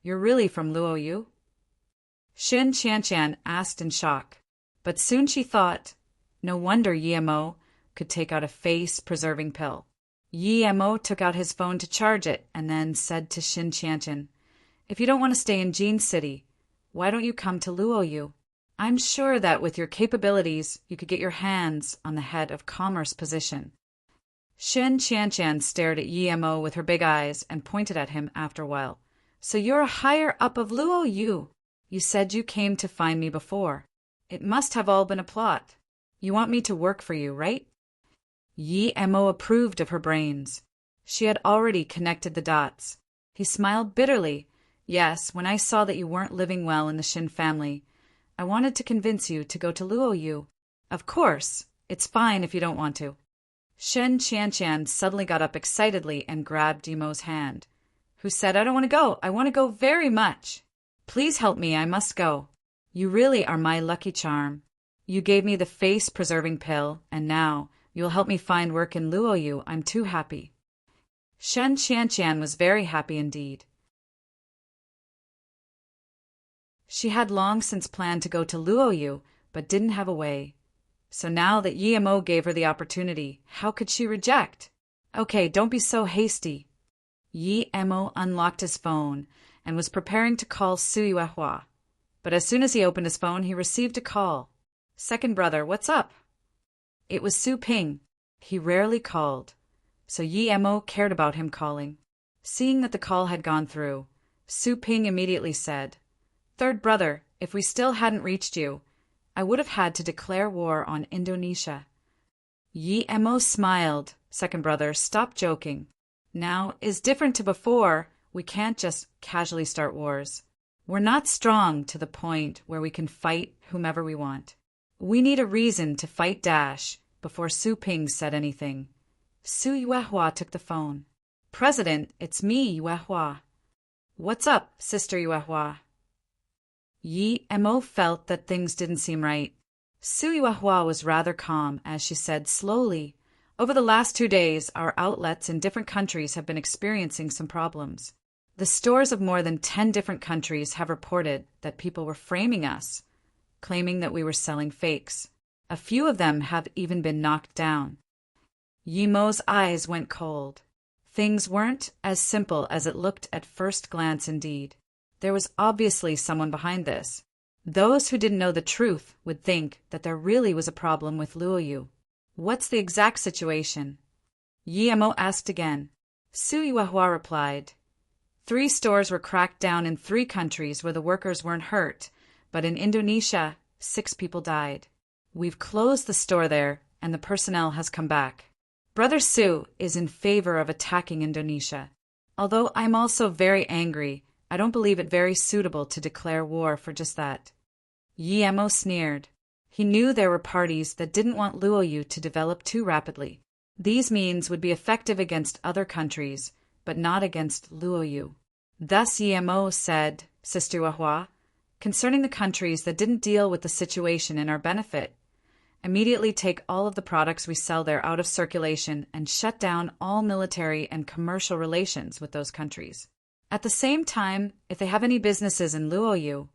You're really from Luo Yu?" Shin Chan asked in shock, but soon she thought, no wonder Yi-mo could take out a face-preserving pill. Yi-mo took out his phone to charge it and then said to Shin Chan, "If you don't want to stay in Jean City, why don't you come to Luo Yu? I'm sure that with your capabilities, you could get your hands on the head of commerce position." Shin Chan stared at Yi-mo with her big eyes and pointed at him after a while. "So you're a higher up of Luo Yu. You said you came to find me before. It must have all been a plot. You want me to work for you, right?" Yi-mo approved of her brains. She had already connected the dots. He smiled bitterly. Yes, when I saw that you weren't living well in the Shin family, I wanted to convince you to go to Luoyu. Of course, it's fine if you don't want to. Shen Qianqian suddenly got up excitedly and grabbed Yimo's hand, who said, I don't want to go. I want to go very much. Please help me. I must go. You really are my lucky charm. You gave me the face-preserving pill, and now you'll help me find work in Luoyu. I'm too happy. Shen Qianqian was very happy indeed. She had long since planned to go to Luoyu, but didn't have a way. So now that Yimo gave her the opportunity, how could she reject? Okay, don't be so hasty. Yimo unlocked his phone and was preparing to call Su Yuehua. But as soon as he opened his phone, he received a call. Second brother, what's up? It was Su Ping. He rarely called, so Yimo cared about him calling. Seeing that the call had gone through, Su Ping immediately said, Third brother, if we still hadn't reached you, I would have had to declare war on Indonesia. Yimo smiled. Second brother, stop joking. Now is different to before. We can't just casually start wars. We're not strong to the point where we can fight whomever we want. We need a reason to fight Dash. Before Su Ping said anything, Su Yuehua took the phone. President, it's me, Yuehua. What's up, Sister Yuehua? Yimo felt that things didn't seem right. Su Yuehua was rather calm as she said slowly, Over the last 2 days, our outlets in different countries have been experiencing some problems. The stores of more than 10 different countries have reported that people were framing us, claiming that we were selling fakes. A few of them have even been knocked down. Yimo's eyes went cold. Things weren't as simple as it looked at first glance indeed. There was obviously someone behind this. Those who didn't know the truth would think that there really was a problem with Luoyu. What's the exact situation? Yimo asked again. Su Yuehua replied. 3 stores were cracked down in 3 countries where the workers weren't hurt, but in Indonesia, 6 people died. We've closed the store there, and the personnel has come back. Brother Su is in favor of attacking Indonesia. Although I'm also very angry, I don't believe it very suitable to declare war for just that. Yimo sneered. He knew there were parties that didn't want Luoyu to develop too rapidly. These means would be effective against other countries, but not against Luoyu. Thus Yimo said, Sister Yuehua, concerning the countries that didn't deal with the situation in our benefit, immediately take all of the products we sell there out of circulation and shut down all military and commercial relations with those countries. At the same time, if they have any businesses in Luoyu,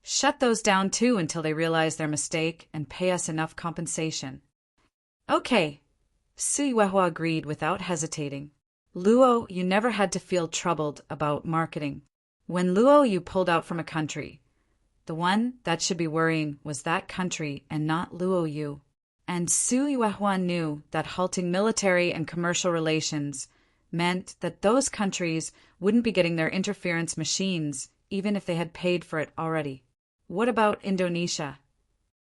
shut those down too until they realize their mistake and pay us enough compensation. Okay, Su Yuehua agreed without hesitating. Luo, you never had to feel troubled about marketing. When Luoyu pulled out from a country, the one that should be worrying was that country and not Luoyu. And Su Yuehua knew that halting military and commercial relations meant that those countries wouldn't be getting their interference machines even if they had paid for it already. What about Indonesia?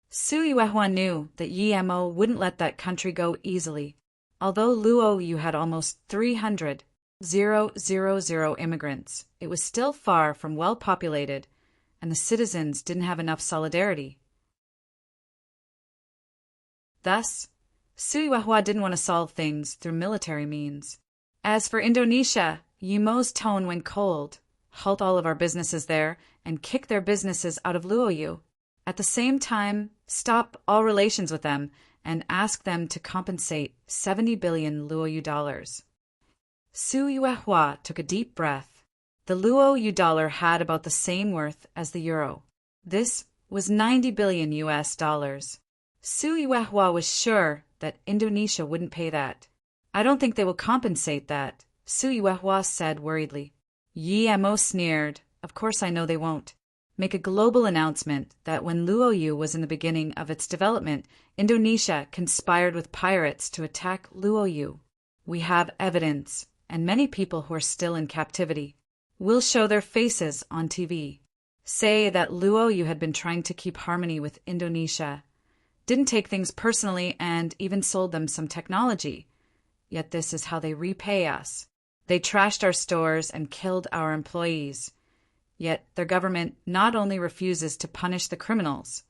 Su Yuehua knew that Yimo wouldn't let that country go easily. Although Luoyu had almost 300,000 immigrants, it was still far from well populated, and the citizens didn't have enough solidarity. Thus, Su Yuehua didn't want to solve things through military means. As for Indonesia, Yimo's tone went cold. Halt all of our businesses there and kick their businesses out of Luoyu. At the same time, stop all relations with them and ask them to compensate 70 billion Luoyu dollars. Su Yuehua took a deep breath. The Luoyu dollar had about the same worth as the euro. This was 90 billion US dollars. Su Yuehua was sure that Indonesia wouldn't pay that. I don't think they will compensate that, Su Yuehua said worriedly. Yimo sneered. Of course I know they won't. Make a global announcement that when Luoyu was in the beginning of its development, Indonesia conspired with pirates to attack Luoyu. We have evidence, and many people who are still in captivity. We'll show their faces on TV. Say that Luoyu had been trying to keep harmony with Indonesia, didn't take things personally, and even sold them some technology. Yet this is how they repay us. They trashed our stores and killed our employees. Yet their government not only refuses to punish the criminals,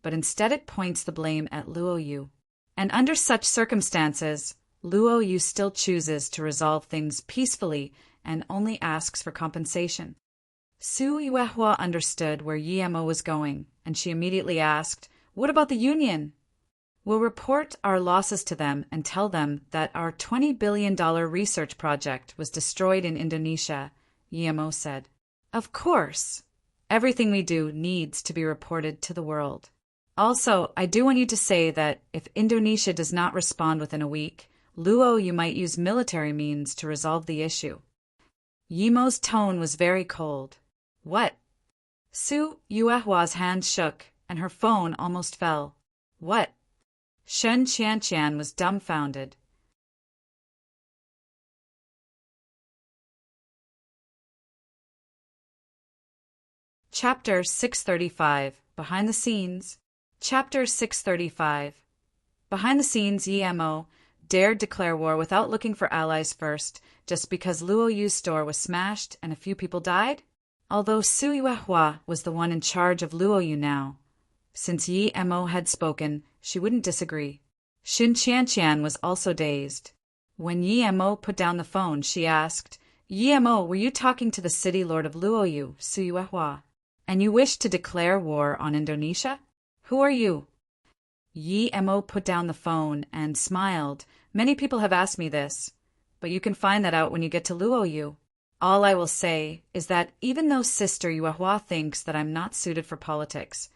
but instead it points the blame at Luo Yu. And under such circumstances, Luo Yu still chooses to resolve things peacefully and only asks for compensation. Su Yuehua understood where Yemo was going, and she immediately asked, "What about the union?" "We'll report our losses to them and tell them that our $20 billion research project was destroyed in Indonesia," Yemo said. "Of course. Everything we do needs to be reported to the world. Also, I do want you to say that if Indonesia does not respond within a week, Luo Yu might use military means to resolve the issue." Yemo's tone was very cold. "What?" Su Yuehua's hand shook, and her phone almost fell. "What?" Shen Qianqian was dumbfounded. Chapter 635. Behind the Scenes. Chapter 635. Behind the scenes, Yemo dared declare war without looking for allies first, just because Luo Yu's store was smashed and a few people died? Although Su Yuehua was the one in charge of Luo Yu now, since Yemo had spoken, she wouldn't disagree. Shin Qianqian was also dazed. When Yemo put down the phone, she asked, "Yemo, were you talking to the city lord of Luo Yu, Su Yuehua? And you wish to declare war on Indonesia? Who are you?" Yemo put down the phone and smiled. "Many people have asked me this, but you can find that out when you get to Luo Yu. All I will say is that even though Sister Yuehua thinks that I'm not suited for politics,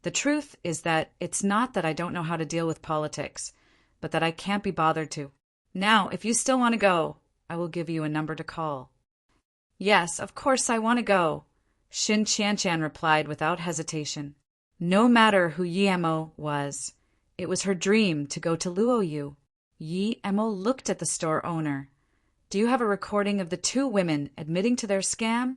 the truth is that it's not that I don't know how to deal with politics, but that I can't be bothered to. Now, if you still want to go, I will give you a number to call." "Yes, of course I want to go," Shin Qianqian replied without hesitation. No matter who Yemo was, it was her dream to go to Luo Yu. Yemo looked at the store owner. "Do you have a recording of the two women admitting to their scam?"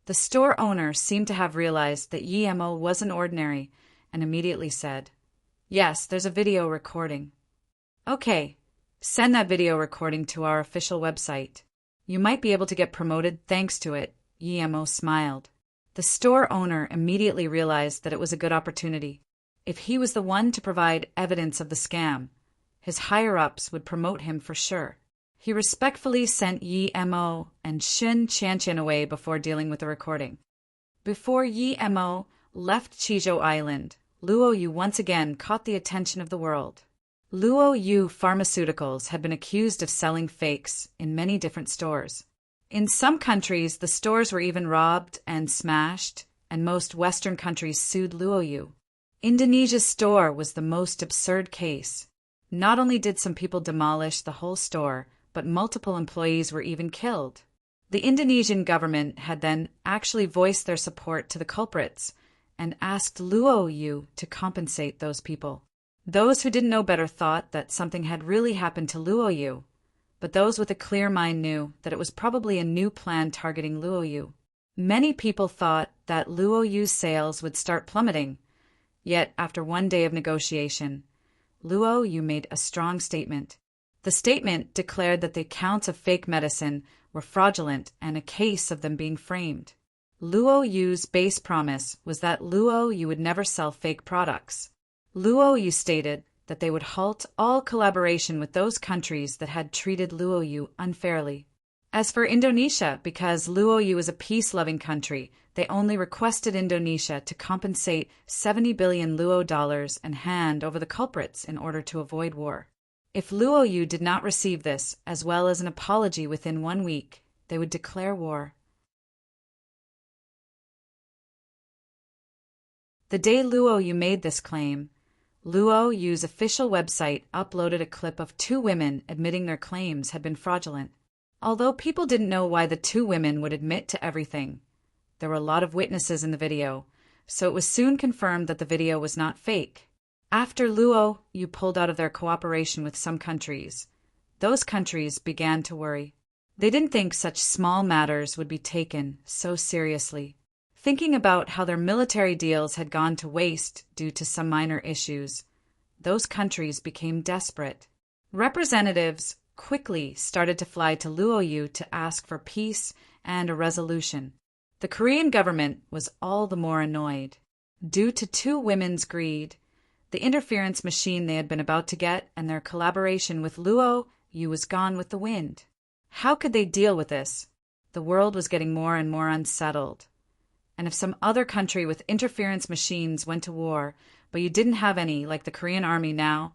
The store owner seemed to have realized that Yemo wasn't ordinary and immediately said, "Yes, there's a video recording." "Okay, send that video recording to our official website. You might be able to get promoted thanks to it," Yemo smiled. The store owner immediately realized that it was a good opportunity. If he was the one to provide evidence of the scam, his higher-ups would promote him for sure. He respectfully sent Yemo and Shin Qianqian away before dealing with the recording. Before Yemo left Chizhou Island, Luo Yu once again caught the attention of the world. Luo Yu Pharmaceuticals had been accused of selling fakes in many different stores. In some countries, the stores were even robbed and smashed, and most Western countries sued Luo Yu. Indonesia's store was the most absurd case. Not only did some people demolish the whole store, but multiple employees were even killed. The Indonesian government had then actually voiced their support to the culprits and asked Luo Yu to compensate those people. Those who didn't know better thought that something had really happened to Luo Yu, but those with a clear mind knew that it was probably a new plan targeting Luo Yu. Many people thought that Luo Yu's sales would start plummeting, yet after one day of negotiation, Luo Yu made a strong statement. The statement declared that the accounts of fake medicine were fraudulent and a case of them being framed. Luo Yu's base promise was that Luo Yu would never sell fake products. Luo Yu stated that they would halt all collaboration with those countries that had treated Luo Yu unfairly. As for Indonesia, because Luo Yu is a peace-loving country, they only requested Indonesia to compensate 70 billion Luo dollars and hand over the culprits in order to avoid war. If Luo Yu did not receive this, as well as an apology within 1 week, they would declare war. The day Luo Yu made this claim, Luo Yu's official website uploaded a clip of 2 women admitting their claims had been fraudulent. Although people didn't know why the 2 women would admit to everything, there were a lot of witnesses in the video, so it was soon confirmed that the video was not fake. After Luo Yu pulled out of their cooperation with some countries, those countries began to worry. They didn't think such small matters would be taken so seriously. Thinking about how their military deals had gone to waste due to some minor issues, those countries became desperate. Representatives quickly started to fly to Luoyu to ask for peace and a resolution. The Korean government was all the more annoyed. Due to two women's greed, the interference machine they had been about to get, and their collaboration with Luoyu was gone with the wind. How could they deal with this? The world was getting more and more unsettled. And if some other country with interference machines went to war, but you didn't have any, like the Korean army now,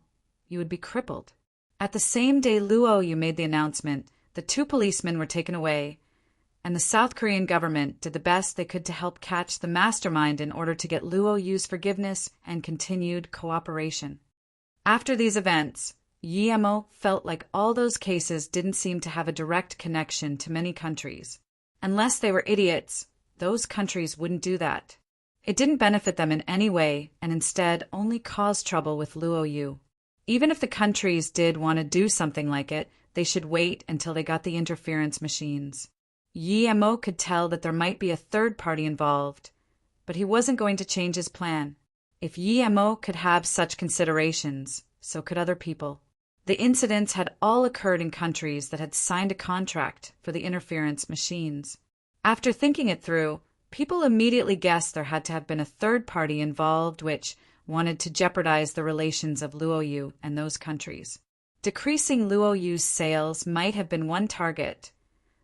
you would be crippled. At the same day Luoyu made the announcement, the two policemen were taken away, and the South Korean government did the best they could to help catch the mastermind in order to get Luoyu's forgiveness and continued cooperation. After these events, Yemo felt like all those cases didn't seem to have a direct connection to many countries. Unless they were idiots, those countries wouldn't do that. It didn't benefit them in any way, and instead only caused trouble with Luoyu. Even if the countries did want to do something like it, they should wait until they got the interference machines. Yemo could tell that there might be a third party involved, but he wasn't going to change his plan. If Yemo could have such considerations, so could other people. The incidents had all occurred in countries that had signed a contract for the interference machines. After thinking it through, people immediately guessed there had to have been a third party involved which wanted to jeopardize the relations of Luoyu and those countries. Decreasing Luoyu's sales might have been one target,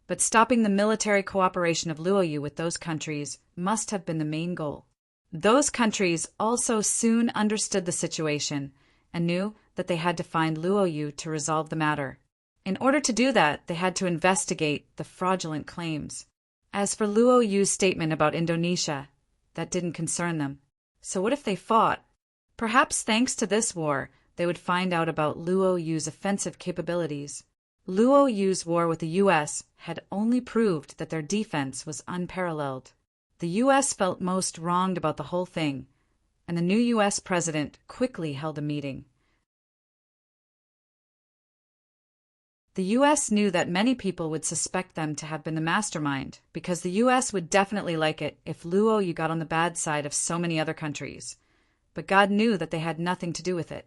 but stopping the military cooperation of Luoyu with those countries must have been the main goal. Those countries also soon understood the situation and knew that they had to find Luoyu to resolve the matter. In order to do that, they had to investigate the fraudulent claims. As for Luoyu's statement about Indonesia, that didn't concern them. So what if they fought? Perhaps thanks to this war, they would find out about Luoyu's offensive capabilities. Luoyu's war with the U.S. had only proved that their defense was unparalleled. The U.S. felt most wronged about the whole thing, and the new U.S. president quickly held a meeting. The U.S. knew that many people would suspect them to have been the mastermind, because the U.S. would definitely like it if Luoyu got on the bad side of so many other countries. But God knew that they had nothing to do with it.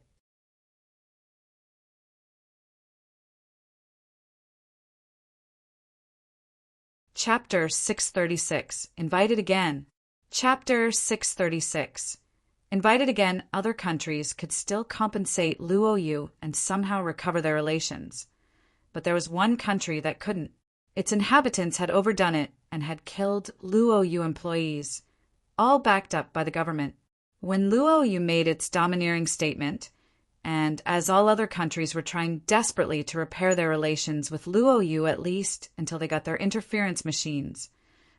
Chapter 636. Invited Again. Chapter 636. Invited again, other countries could still compensate Luoyu and somehow recover their relations. But there was one country that couldn't. Its inhabitants had overdone it and had killed Luoyu employees, all backed up by the government. When Luoyu made its domineering statement, and as all other countries were trying desperately to repair their relations with Luoyu at least until they got their interference machines,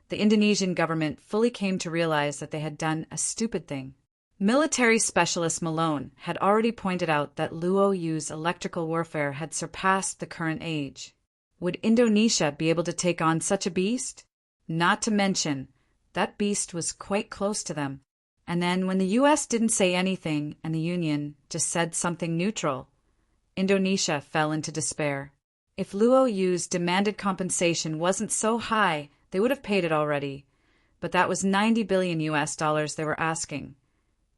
the Indonesian government fully came to realize that they had done a stupid thing. Military specialist Malone had already pointed out that Luoyu's electrical warfare had surpassed the current age. Would Indonesia be able to take on such a beast? Not to mention, that beast was quite close to them. And then when the U.S. didn't say anything and the Union just said something neutral, Indonesia fell into despair. If Luoyu's demanded compensation wasn't so high, they would have paid it already. But that was $90 billion US they were asking.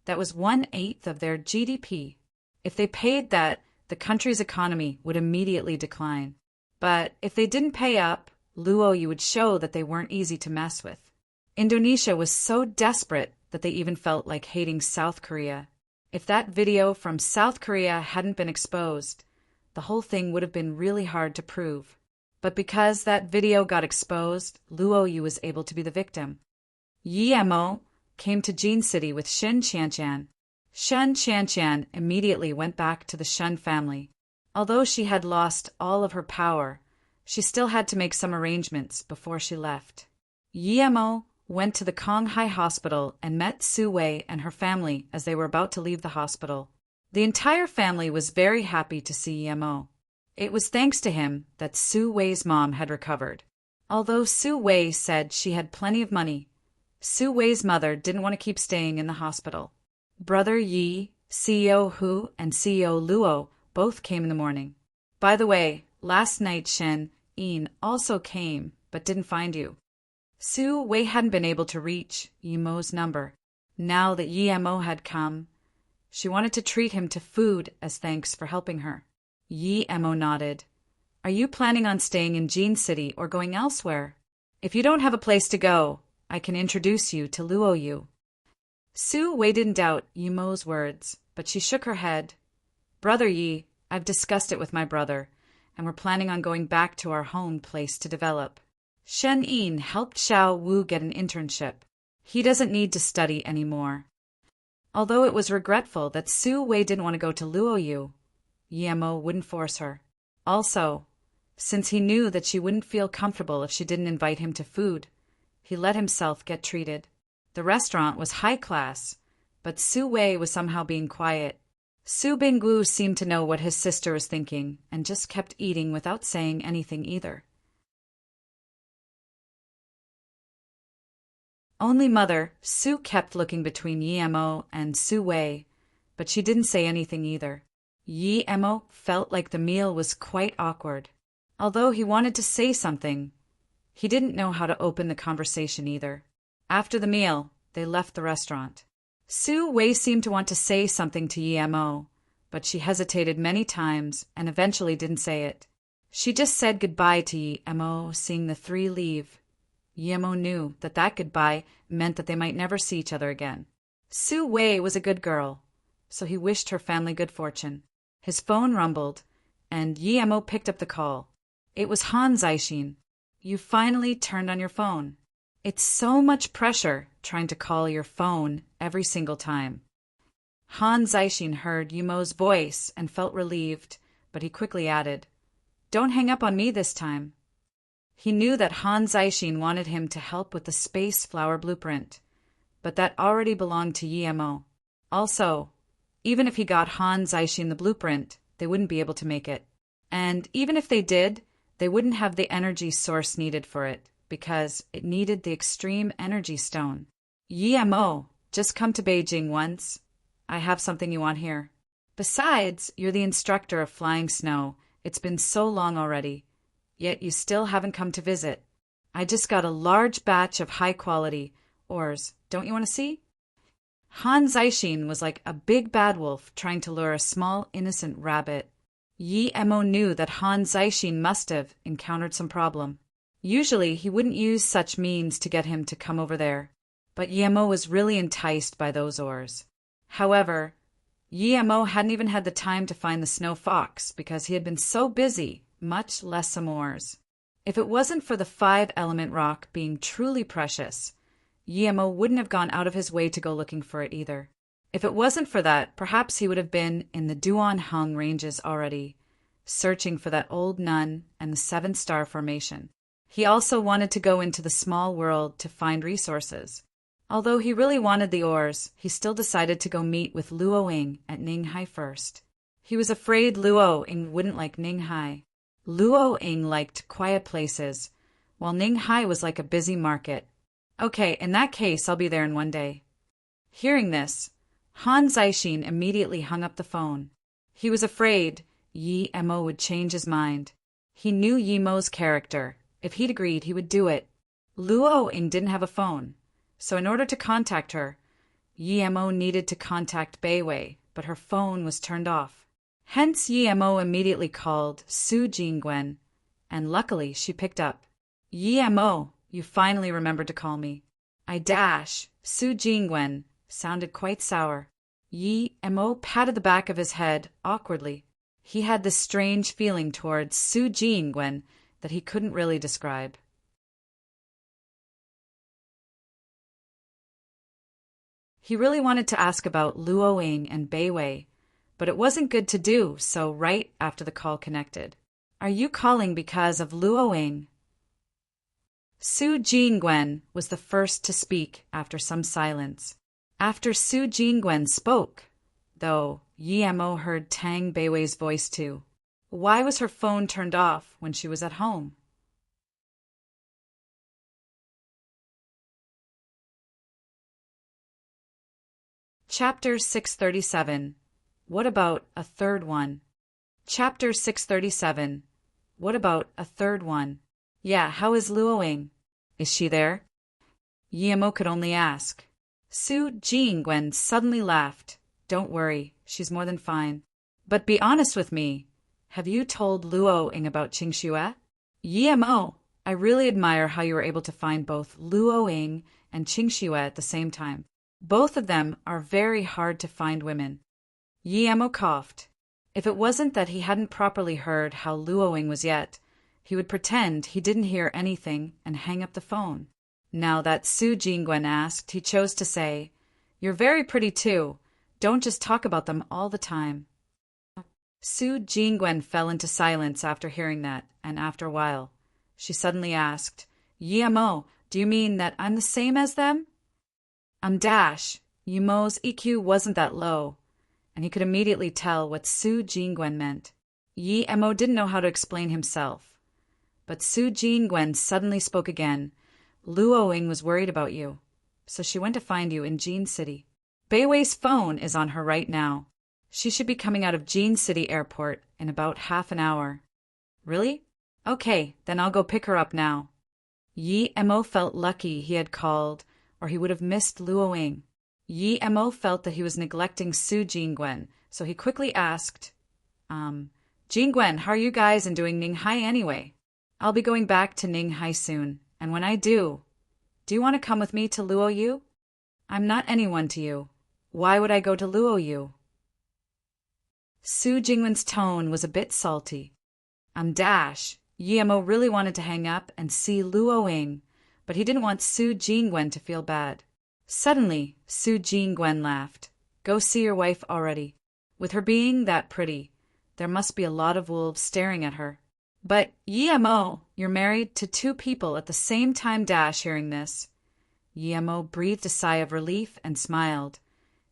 That was 1/8 of their GDP. If they paid that, the country's economy would immediately decline. But if they didn't pay up, Luoyu would show that they weren't easy to mess with. Indonesia was so desperate that they even felt like hating South Korea. If that video from South Korea hadn't been exposed, the whole thing would have been really hard to prove. But because that video got exposed, Luoyu was able to be the victim. Yemo came to Jin City with Shen Qianshan. Shen Qianshan immediately went back to the Shen family. Although she had lost all of her power, she still had to make some arrangements before she left. Yemo went to the Konghai Hospital and met Su Wei and her family as they were about to leave the hospital. The entire family was very happy to see Yemo. It was thanks to him that Su Wei's mom had recovered. Although Su Wei said she had plenty of money, Su Wei's mother didn't want to keep staying in the hospital. Brother Yi, CEO Hu, and CEO Luo both came in the morning. By the way, last night Shen Yin also came, but didn't find you. Su Wei hadn't been able to reach Yemo's number. Now that Yemo had come, she wanted to treat him to food as thanks for helping her. Yemo nodded. Are you planning on staying in Jean City or going elsewhere? If you don't have a place to go, I can introduce you to Luo Yu. Su Wei didn't doubt Yi Mo's words, but she shook her head. Brother Yi, I've discussed it with my brother, and we're planning on going back to our home place to develop. Shen Yin helped Xiao Wu get an internship. He doesn't need to study anymore. Although it was regretful that Su Wei didn't want to go to Luo Yu, Yi Mo wouldn't force her. Also, since he knew that she wouldn't feel comfortable if she didn't invite him to food, he let himself get treated. The restaurant was high class, but Su Wei was somehow being quiet. Su Binggu seemed to know what his sister was thinking and just kept eating without saying anything either. Only Mother, Su kept looking between Yi Mo and Su Wei, but she didn't say anything either. Yi Mo felt like the meal was quite awkward. Although he wanted to say something, he didn't know how to open the conversation either. After the meal, they left the restaurant. Su Wei seemed to want to say something to Yi Mo, but she hesitated many times and eventually didn't say it. She just said goodbye to Yi Mo, seeing the three leave. Yi Mo knew that that goodbye meant that they might never see each other again. Su Wei was a good girl, so he wished her family good fortune. His phone rumbled, and Yi Mo picked up the call. It was Han Zaixin. You finally turned on your phone. It's so much pressure trying to call your phone every single time. Han Zaixin heard Yi Mo's voice and felt relieved, but he quickly added, Don't hang up on me this time. He knew that Han Zaixin wanted him to help with the space flower blueprint, but that already belonged to Yi Mo. Also, even if he got Han Zaixin the blueprint, they wouldn't be able to make it. And even if they did, they wouldn't have the energy source needed for it, because it needed the extreme energy stone. Yi Mo, just come to Beijing once. I have something you want here. Besides, you're the instructor of flying snow. It's been so long already. Yet you still haven't come to visit. I just got a large batch of high-quality ores. Don't you want to see? Han Zaixin was like a big bad wolf trying to lure a small, innocent rabbit. Yi Mo knew that Han Zaixin must have encountered some problem. Usually, he wouldn't use such means to get him to come over there. But Yi Mo was really enticed by those ores. However, Yi Mo hadn't even had the time to find the snow fox because he had been so busy, much less some ores. If it wasn't for the 5-element rock being truly precious, Yi Mo wouldn't have gone out of his way to go looking for it either. If it wasn't for that, perhaps he would have been in the Duan-Hung ranges already, searching for that old nun and the 7-star formation. He also wanted to go into the small world to find resources. Although he really wanted the ores, he still decided to go meet with Luo Ying at Ninghai first. He was afraid Luo Ying wouldn't like Ninghai. Luo Ying liked quiet places, while Ninghai was like a busy market. Okay, in that case, I'll be there in one day. Hearing this, Han Zaixin immediately hung up the phone. He was afraid Yi Mo would change his mind. He knew Yi Mo's character. If he'd agreed, he would do it. Luo Ying didn't have a phone, so in order to contact her, Yi Mo needed to contact Beiwei, but her phone was turned off. Hence Yi Mo immediately called Su Jingwen, and luckily she picked up. Yi Mo, you finally remembered to call me. Su Jingwen sounded quite sour. Yi Mo patted the back of his head awkwardly. He had this strange feeling towards Su Jingwen that he couldn't really describe. He really wanted to ask about Luo Ying and Beiwei, but it wasn't good to do so right after the call connected. Are you calling because of Luo Ying? Su Jingwen was the first to speak after some silence. After Su Jingwen spoke, though, Yi Mo heard Tang Beiwei's voice too. Why was her phone turned off when she was at home? Chapter 637. What about a third one? Chapter 637. What about a third one? Yeah, how is Luo Ying? Is she there? Yi Mo could only ask. Su Jingwen suddenly laughed. Don't worry, she's more than fine. But be honest with me. have you told Luo Ying about Qingxue? Yimo, I really admire how you were able to find both Luo Ying and Qingxue at the same time. Both of them are very hard to find women. Yimo coughed. If it wasn't that he hadn't properly heard how Luo Ying was yet, he would pretend he didn't hear anything and hang up the phone. Now that Su Jingwen asked, he chose to say, "You're very pretty too. Don't just talk about them all the time." Su Jingwen fell into silence after hearing that, and after a while, she suddenly asked, "Yimo, do you mean that I'm the same as them?" Yimo's EQ wasn't that low, and he could immediately tell what Su Jingwen meant. Yimo didn't know how to explain himself. But Su Jingwen suddenly spoke again. "Luo Ying was worried about you, so she went to find you in Jin City. Beiwei's phone is on her right now. She should be coming out of Jin City Airport in about half an hour." "Really? Okay, then I'll go pick her up now." Yimo felt lucky he had called, or he would have missed Luo Ying. Yimo felt that he was neglecting Su Jingwen, so he quickly asked, "Jingwen, how are you guys in doing Ninghai anyway? I'll be going back to Ninghai soon, and when I do you want to come with me to Luo Yu? I'm not anyone to you. Why would I go to Luo Yu?" Su Jingwen's tone was a bit salty. Yimo really wanted to hang up and see Luo Ying, but he didn't want Su Jingwen to feel bad. Suddenly, Su Jingwen laughed. "Go see your wife already. With her being that pretty, there must be a lot of wolves staring at her." "But, Yimo, you're married to two people at the same time." Hearing this, Yimo breathed a sigh of relief and smiled.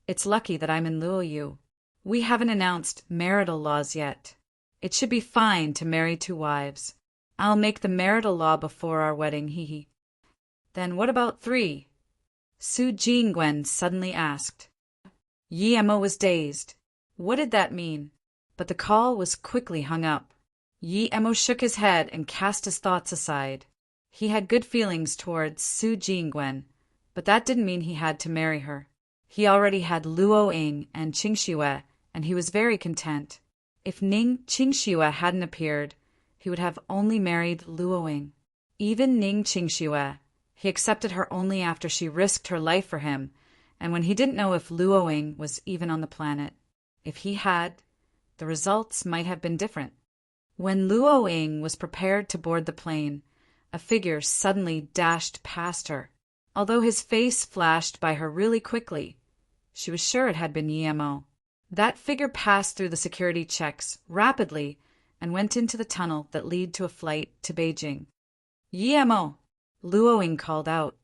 "It's lucky that I'm in Luo Yu. We haven't announced marital laws yet. It should be fine to marry two wives. I'll make the marital law before our wedding, hee." "Then what about three?" Su Jingwen suddenly asked. Yimo was dazed. What did that mean? But the call was quickly hung up. Yimo shook his head and cast his thoughts aside. He had good feelings towards Su Jingwen, but that didn't mean he had to marry her. He already had Luo Ying and Qingxue, and he was very content. If Ning Qingxue hadn't appeared, he would have only married Luo Ying. Even Ning Qingxue, he accepted her only after she risked her life for him, and when he didn't know if Luo Ying was even on the planet. If he had, the results might have been different. When Luo Ying was prepared to board the plane, a figure suddenly dashed past her. Although his face flashed by her really quickly, she was sure it had been Yimo. That figure passed through the security checks rapidly and went into the tunnel that led to a flight to Beijing. "Yimo!" Luo Ying called out.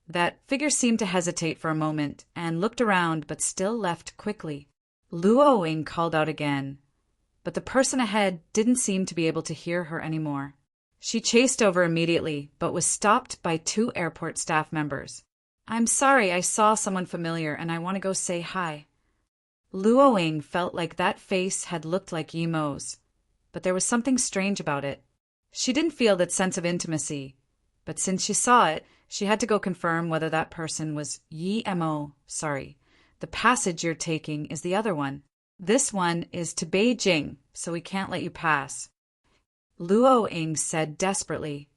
That figure seemed to hesitate for a moment and looked around but still left quickly. Luo Ying called out again, but the person ahead didn't seem to be able to hear her anymore. She chased over immediately but was stopped by two airport staff members. "I'm sorry, I saw someone familiar and I want to go say hi." Luo Ying felt like that face had looked like Yimo's, but there was something strange about it. She didn't feel that sense of intimacy, but since she saw it, she had to go confirm whether that person was Yimo. "Sorry, the passage you're taking is the other one. This one is to Beijing, so we can't let you pass." Luo Ying said desperately,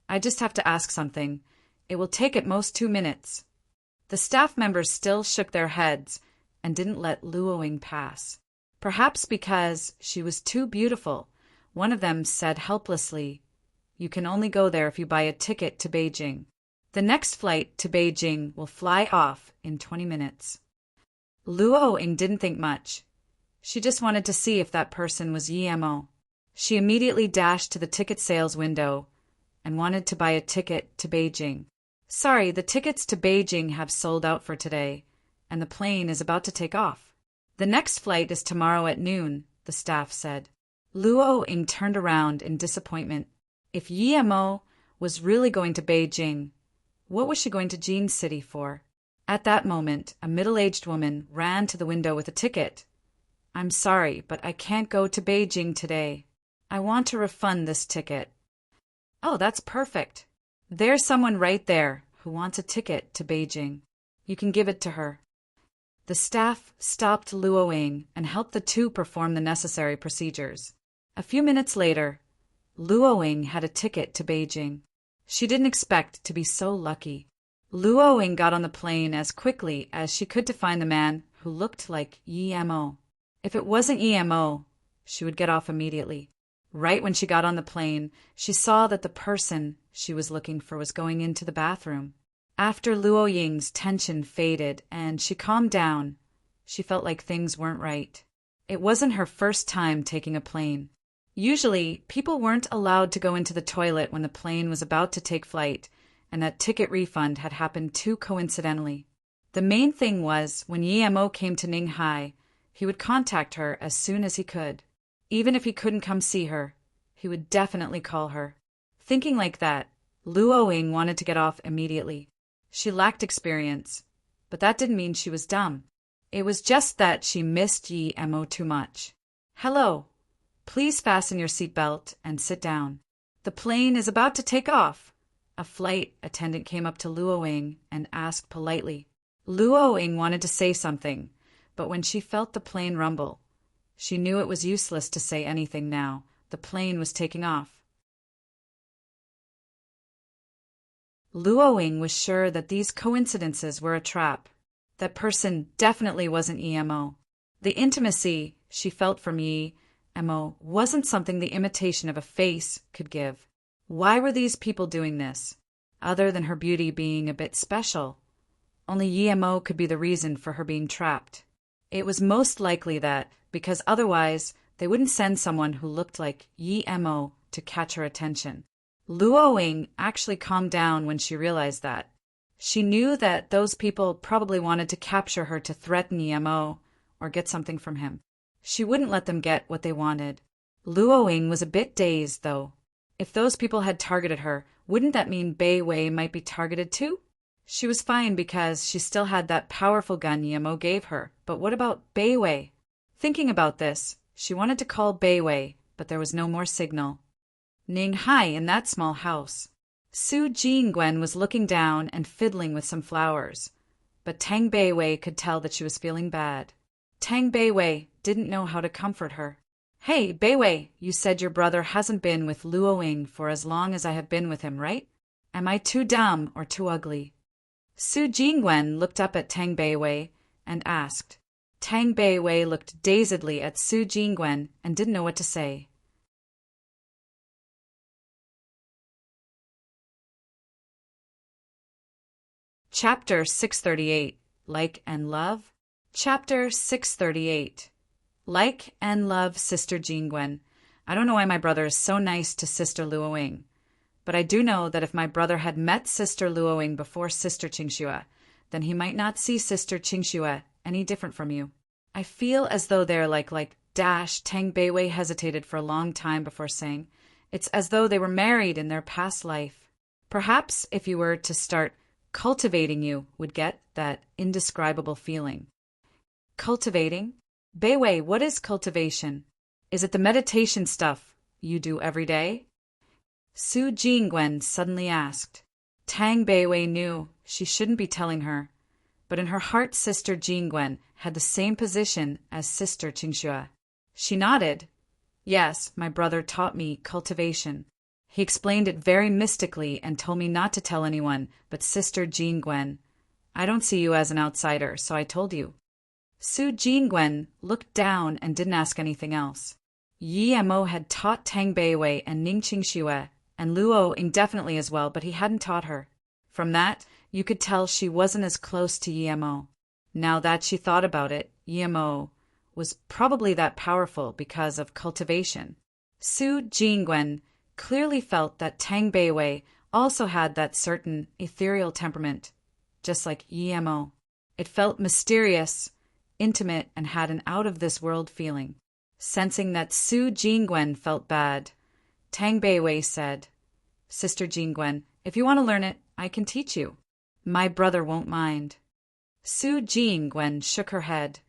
"I just have to ask something. It will take at most 2 minutes." The staff members still shook their heads and didn't let Luo Ying pass. Perhaps because she was too beautiful, one of them said helplessly, "You can only go there if you buy a ticket to Beijing. The next flight to Beijing will fly off in 20 minutes. Luo Ying didn't think much. She just wanted to see if that person was Yimo. She immediately dashed to the ticket sales window and wanted to buy a ticket to Beijing. "Sorry, the tickets to Beijing have sold out for today, and the plane is about to take off. The next flight is tomorrow at noon," the staff said. Luo Ying turned around in disappointment. If Yimo was really going to Beijing, what was she going to Jin City for? At that moment, a middle-aged woman ran to the window with a ticket. "I'm sorry, but I can't go to Beijing today. I want to refund this ticket." "Oh, that's perfect. There's someone right there who wants a ticket to Beijing. You can give it to her." The staff stopped Luoying and helped the two perform the necessary procedures. A few minutes later, Luoying had a ticket to Beijing. She didn't expect to be so lucky. Luoying got on the plane as quickly as she could to find the man who looked like Emo. If it wasn't Emo, she would get off immediately. Right when she got on the plane, she saw that the person she was looking for was going into the bathroom. After Luoying's tension faded and she calmed down, she felt like things weren't right. It wasn't her first time taking a plane. Usually, people weren't allowed to go into the toilet when the plane was about to take flight, and that ticket refund had happened too coincidentally. The main thing was, when Emo came to Ninghai, he would contact her as soon as he could. Even if he couldn't come see her, he would definitely call her. Thinking like that, Luoying wanted to get off immediately. She lacked experience, but that didn't mean she was dumb. It was just that she missed Emo too much. "Hello. Please fasten your seatbelt and sit down. The plane is about to take off." A flight attendant came up to Luoying and asked politely. Luoying wanted to say something, but when she felt the plane rumble, she knew it was useless to say anything now. The plane was taking off. Luoying was sure that these coincidences were a trap. That person definitely wasn't Emo. The intimacy she felt from Emo wasn't something the imitation of a face could give. Why were these people doing this? Other than her beauty being a bit special, only Emo could be the reason for her being trapped. It was most likely that, because otherwise they wouldn't send someone who looked like Emo to catch her attention. Luoying actually calmed down when she realized that. She knew that those people probably wanted to capture her to threaten Emo or get something from him. She wouldn't let them get what they wanted. Luoying was a bit dazed, though. If those people had targeted her, wouldn't that mean Bei Wei might be targeted too? She was fine because she still had that powerful gun Emo gave her, but what about Bei Wei? Thinking about this, she wanted to call Bei Wei, but there was no more signal. Ninghai in that small house. Su Jingwen was looking down and fiddling with some flowers, but Tang Bei Wei could tell that she was feeling bad. Tang Bei Wei didn't know how to comfort her. "Hey, Bei Wei, you said your brother hasn't been with Luoying for as long as I have been with him, right? Am I too dumb or too ugly?" Su Jingwen looked up at Tang Bei Wei and asked. Tang Bei Wei looked dazedly at Su Jingwen and didn't know what to say. Chapter 638, Like and Love. Chapter 638. Like and love Sister Jingwen. I don't know why my brother is so nice to Sister Luoying, but I do know that if my brother had met Sister Luoying before Sister Qingxue, then he might not see Sister Qingxue any different from you. I feel as though they're like dash. Tang Bei Wei hesitated for a long time before saying, "It's as though they were married in their past life. Perhaps if you were to start cultivating, you would get that indescribable feeling." Cultivating? Bei Wei, what is cultivation? Is it the meditation stuff you do every day? Su Jingwen suddenly asked. Tang Bei Wei knew she shouldn't be telling her, but in her heart Sister Jingwen had the same position as Sister Qingxue. She nodded. "Yes, my brother taught me cultivation. He explained it very mystically and told me not to tell anyone but Sister Jingwen. I don't see you as an outsider, so I told you." Su Jingwen looked down and didn't ask anything else. Emo had taught Tang Bei Wei and Ning Qingxue, and Luoying definitely as well, but he hadn't taught her. From that, you could tell she wasn't as close to Emo. Now that she thought about it, Emo was probably that powerful because of cultivation. Su Jingwen clearly felt that Tang Bei Wei also had that certain ethereal temperament, just like Emo. It felt mysterious, intimate, and had an out-of-this-world feeling. Sensing that Su Jingwen felt bad, Tang Bei Wei said, "Sister Jingwen, if you want to learn it, I can teach you. My brother won't mind." Su Jingwen shook her head.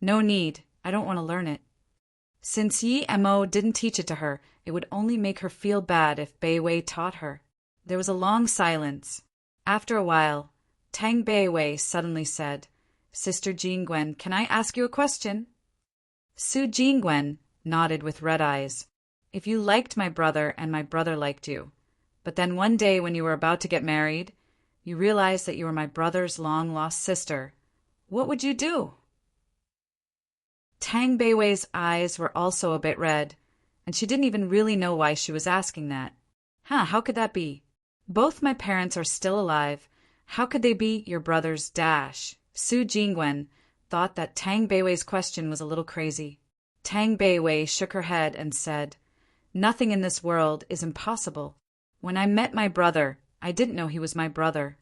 "No need, I don't want to learn it." Since Emo didn't teach it to her, it would only make her feel bad if Bei Wei taught her. There was a long silence. After a while, Tang Bei Wei suddenly said, Sister Jean-Gwen, can I ask you a question? Su Jean-Gwen nodded with red eyes. If you liked my brother and my brother liked you, but then one day when you were about to get married, you realized that you were my brother's long-lost sister, what would you do? Tang Beiwei's eyes were also a bit red, and she didn't even really know why she was asking that. How could that be? Both my parents are still alive. How could they be your brother's dash? Su Jean-Gwen thought that Tang Beiwei's question was a little crazy. Tang Beiwei shook her head and said, "Nothing in this world is impossible. When I met my brother, I didn't know he was my brother."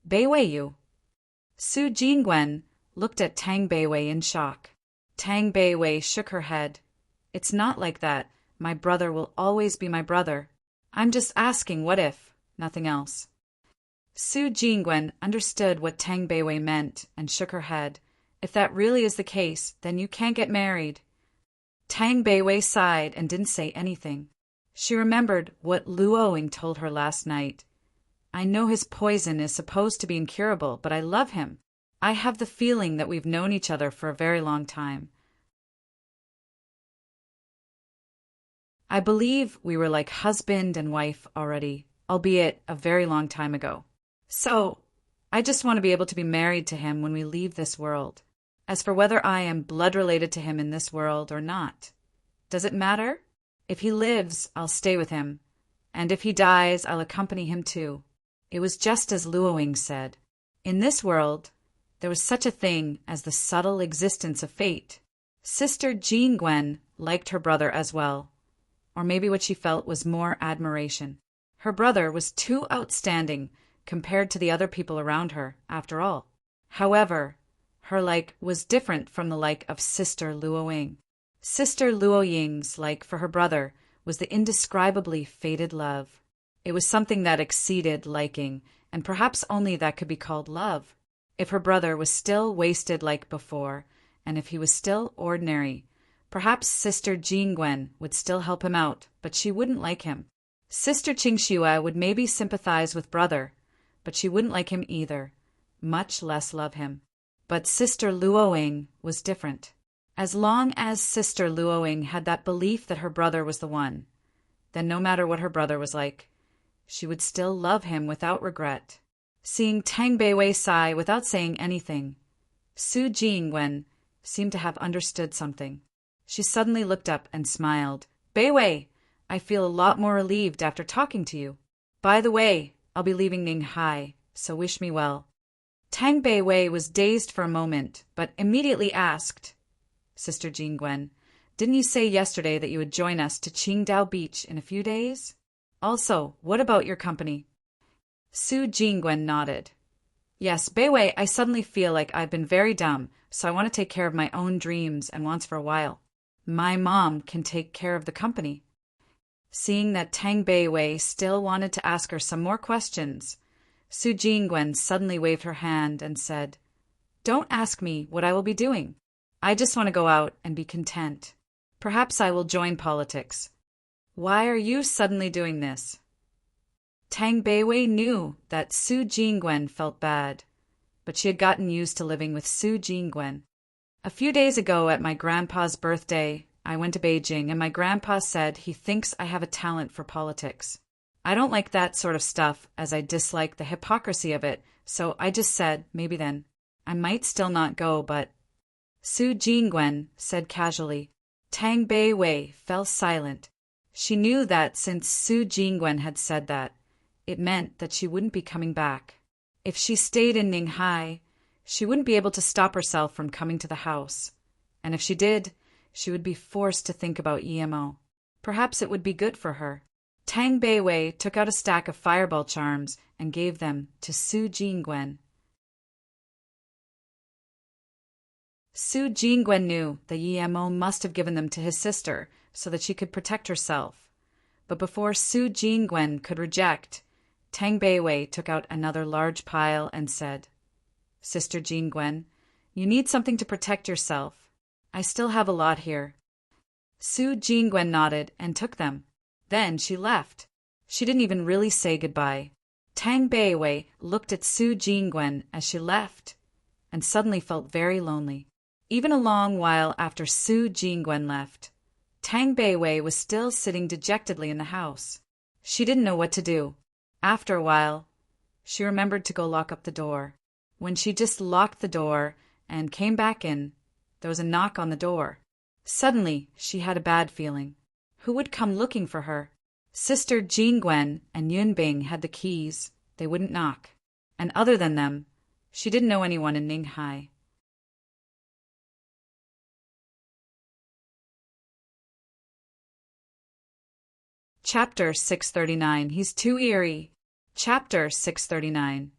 Beiwei you? Su Jean-Gwen looked at Tang Beiwei in shock. Tang Beiwei shook her head. "It's not like that. My brother will always be my brother. I'm just asking what if, nothing else." Su Jean-Gwen understood what Tang Beiwei meant and shook her head. "If that really is the case, then you can't get married." Tang Beiwei sighed and didn't say anything. She remembered what Luoying told her last night. "I know his poison is supposed to be incurable, but I love him. I have the feeling that we've known each other for a very long time. I believe we were like husband and wife already, albeit a very long time ago. So, I just want to be able to be married to him when we leave this world. As for whether I am blood related to him in this world or not, does it matter? If he lives, I'll stay with him, and if he dies, I'll accompany him too." It was just as Luoying said. In this world, there was such a thing as the subtle existence of fate. Sister Jean-Gwen liked her brother as well, or maybe what she felt was more admiration. Her brother was too outstanding compared to the other people around her, after all. However, her like was different from the like of Sister Luoying. Sister Luoying's like for her brother was the indescribably fated love. It was something that exceeded liking, and perhaps only that could be called love. If her brother was still wasted like before, and if he was still ordinary, perhaps Sister Jean-Gwen would still help him out, but she wouldn't like him. Sister Qingxue would maybe sympathize with brother, but she wouldn't like him either, much less love him. But Sister Luoying was different. As long as Sister Luoying had that belief that her brother was the one, then no matter what her brother was like, she would still love him without regret. Seeing Tang Beiwei sigh without saying anything, Su Jean-Gwen seemed to have understood something. She suddenly looked up and smiled. "Beiwei, I feel a lot more relieved after talking to you. By the way, I'll be leaving Ninghai, so wish me well." Tang Beiwei was dazed for a moment, but immediately asked, "Sister Jean-Gwen, didn't you say yesterday that you would join us to Qingdao Beach in a few days? Also, what about your company?" Su Jean-Gwen nodded. "Yes, Beiwei, I suddenly feel like I've been very dumb, so I want to take care of my own dreams and wants for a while. My mom can take care of the company." Seeing that Tang Beiwei still wanted to ask her some more questions, Su Jean-Gwen suddenly waved her hand and said, "Don't ask me what I will be doing. I just want to go out and be content. Perhaps I will join politics." "Why are you suddenly doing this?" Tang Beiwei knew that Su Jean-Gwen felt bad, but she had gotten used to living with Su Jean-Gwen. "A few days ago at my grandpa's birthday, I went to Beijing, and my grandpa said he thinks I have a talent for politics. I don't like that sort of stuff, as I dislike the hypocrisy of it, so I just said, maybe then. I might still not go, but—" Su Jean-Gwen said casually. Tang Beiwei fell silent. She knew that since Su Jean-Gwen had said that, it meant that she wouldn't be coming back. If she stayed in Ninghai, she wouldn't be able to stop herself from coming to the house. And if she did, she would be forced to think about EMO. Perhaps it would be good for her. Tang Beiwei took out a stack of fireball charms and gave them to Su Jean-Gwen. Su Jean-Gwen knew that EMO must have given them to his sister so that she could protect herself. But before Su Jean-Gwen could reject, Tang Beiwei took out another large pile and said, "Sister Jean-Gwen, you need something to protect yourself. I still have a lot here." Su Jean-Gwen nodded and took them. Then she left. She didn't even really say goodbye. Tang Beiwei looked at Su Jean-Gwen as she left, and suddenly felt very lonely. Even a long while after Su Jingwen left, Tang Beiwei was still sitting dejectedly in the house. She didn't know what to do. After a while, she remembered to go lock up the door. When she just locked the door and came back in, there was a knock on the door. Suddenly, she had a bad feeling. Who would come looking for her? Sister Jingwen and Yunbing had the keys. They wouldn't knock. And other than them, she didn't know anyone in Ninghai. Chapter 639. He's too eerie. Chapter 639.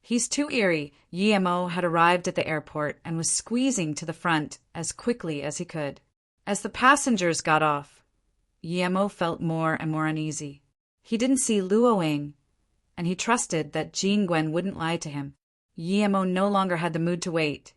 He's too eerie. Yemo had arrived at the airport and was squeezing to the front as quickly as he could. As the passengers got off, Yemo felt more and more uneasy. He didn't see Luoying, and he trusted that Jingwen wouldn't lie to him. Yemo no longer had the mood to wait,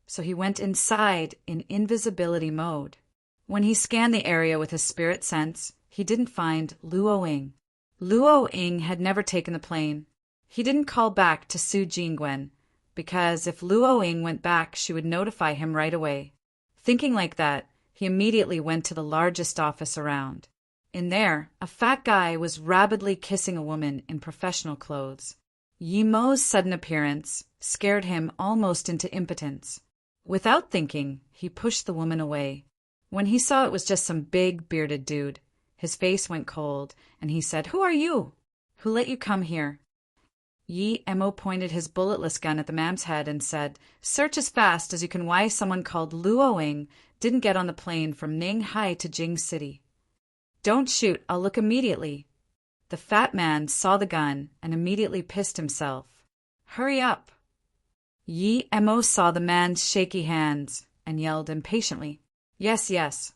so he went inside in invisibility mode. When he scanned the area with his spirit sense, he didn't find Luoying. Luoying had never taken the plane. He didn't call back to Su Jingwen, because if Luoying went back, she would notify him right away. Thinking like that, he immediately went to the largest office around. In there, a fat guy was rabidly kissing a woman in professional clothes. Yemo's sudden appearance scared him almost into impotence. Without thinking, he pushed the woman away. When he saw it was just some big, bearded dude, his face went cold, and he said, "Who are you? Who let you come here?" Yemo pointed his bulletless gun at the man's head and said, "Search as fast as you can why someone called Luoying didn't get on the plane from Ninghai to Jing City. Don't shoot, I'll look immediately." The fat man saw the gun and immediately pissed himself. "Hurry up." Yemo saw the man's shaky hands and yelled impatiently, "Yes, yes."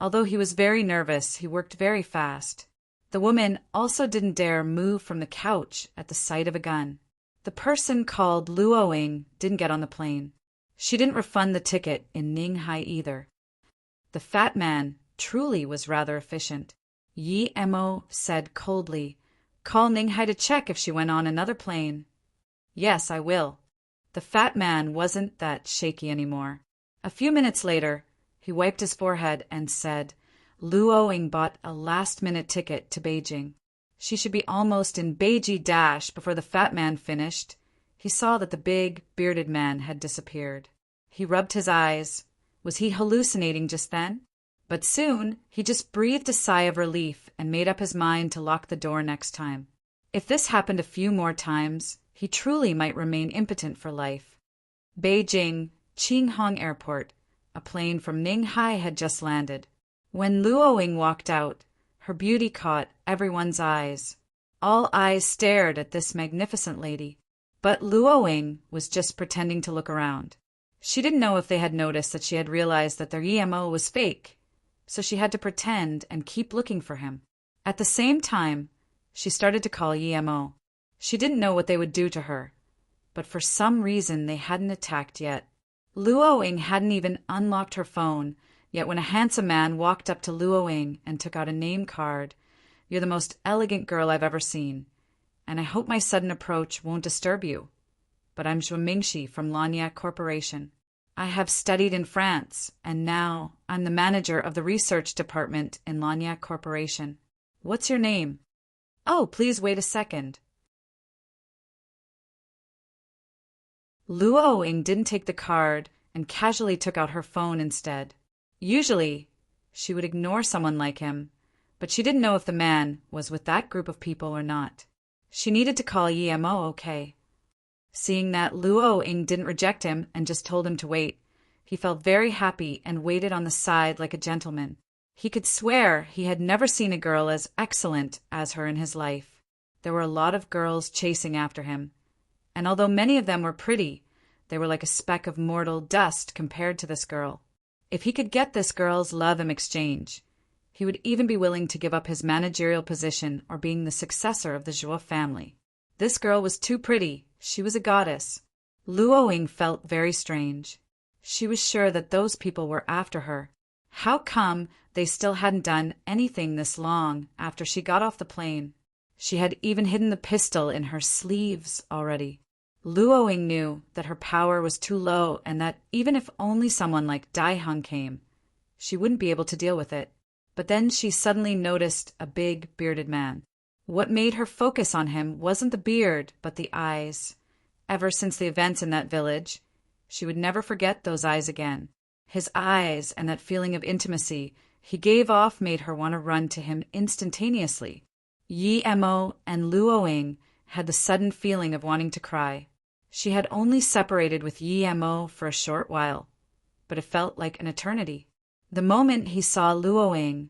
Although he was very nervous, he worked very fast. The woman also didn't dare move from the couch at the sight of a gun. The person called Luoying didn't get on the plane. She didn't refund the ticket in Ninghai either. The fat man truly was rather efficient. Yemo said coldly, "Call Ninghai to check if she went on another plane." "Yes, I will." The fat man wasn't that shaky anymore. A few minutes later, he wiped his forehead and said, Luoying bought a last-minute ticket to Beijing. She should be almost in Beijing dash before the fat man finished. He saw that the big, bearded man had disappeared. He rubbed his eyes. Was he hallucinating just then? But soon, he just breathed a sigh of relief and made up his mind to lock the door next time. If this happened a few more times, he truly might remain impotent for life. Beijing, Qinghong Airport. A plane from Ninghai had just landed. When Luoying walked out, her beauty caught everyone's eyes. All eyes stared at this magnificent lady. But Luoying was just pretending to look around. She didn't know if they had noticed that she had realized that their EMO was fake, so she had to pretend and keep looking for him. At the same time, she started to call EMO. She didn't know what they would do to her, but for some reason they hadn't attacked yet. Luoying hadn't even unlocked her phone, yet when a handsome man walked up to Luoying and took out a name card, "You're the most elegant girl I've ever seen, and I hope my sudden approach won't disturb you. But I'm Zhuo Mingxi from Lagnac Corporation. I have studied in France, and now I'm the manager of the research department in Lagnac Corporation. What's your name?" "Oh, please wait a second." Luoying didn't take the card and casually took out her phone instead. Usually, she would ignore someone like him, but she didn't know if the man was with that group of people or not. She needed to call EMO okay. Seeing that Luoying didn't reject him and just told him to wait, he felt very happy and waited on the side like a gentleman. He could swear he had never seen a girl as excellent as her in his life. There were a lot of girls chasing after him, and although many of them were pretty, they were like a speck of mortal dust compared to this girl. If he could get this girl's love in exchange, he would even be willing to give up his managerial position or being the successor of the Zhuo family. This girl was too pretty. She was a goddess. Luoying felt very strange. She was sure that those people were after her. How come they still hadn't done anything this long after she got off the plane? She had even hidden the pistol in her sleeves already. Luoying knew that her power was too low and that even if only someone like Daiheng came, she wouldn't be able to deal with it. But then she suddenly noticed a big, bearded man. What made her focus on him wasn't the beard, but the eyes. Ever since the events in that village, she would never forget those eyes again. His eyes and that feeling of intimacy he gave off made her want to run to him instantaneously. Yi Mo and Luoying had the sudden feeling of wanting to cry. She had only separated with Yi Mo for a short while, but it felt like an eternity. The moment he saw Luoying,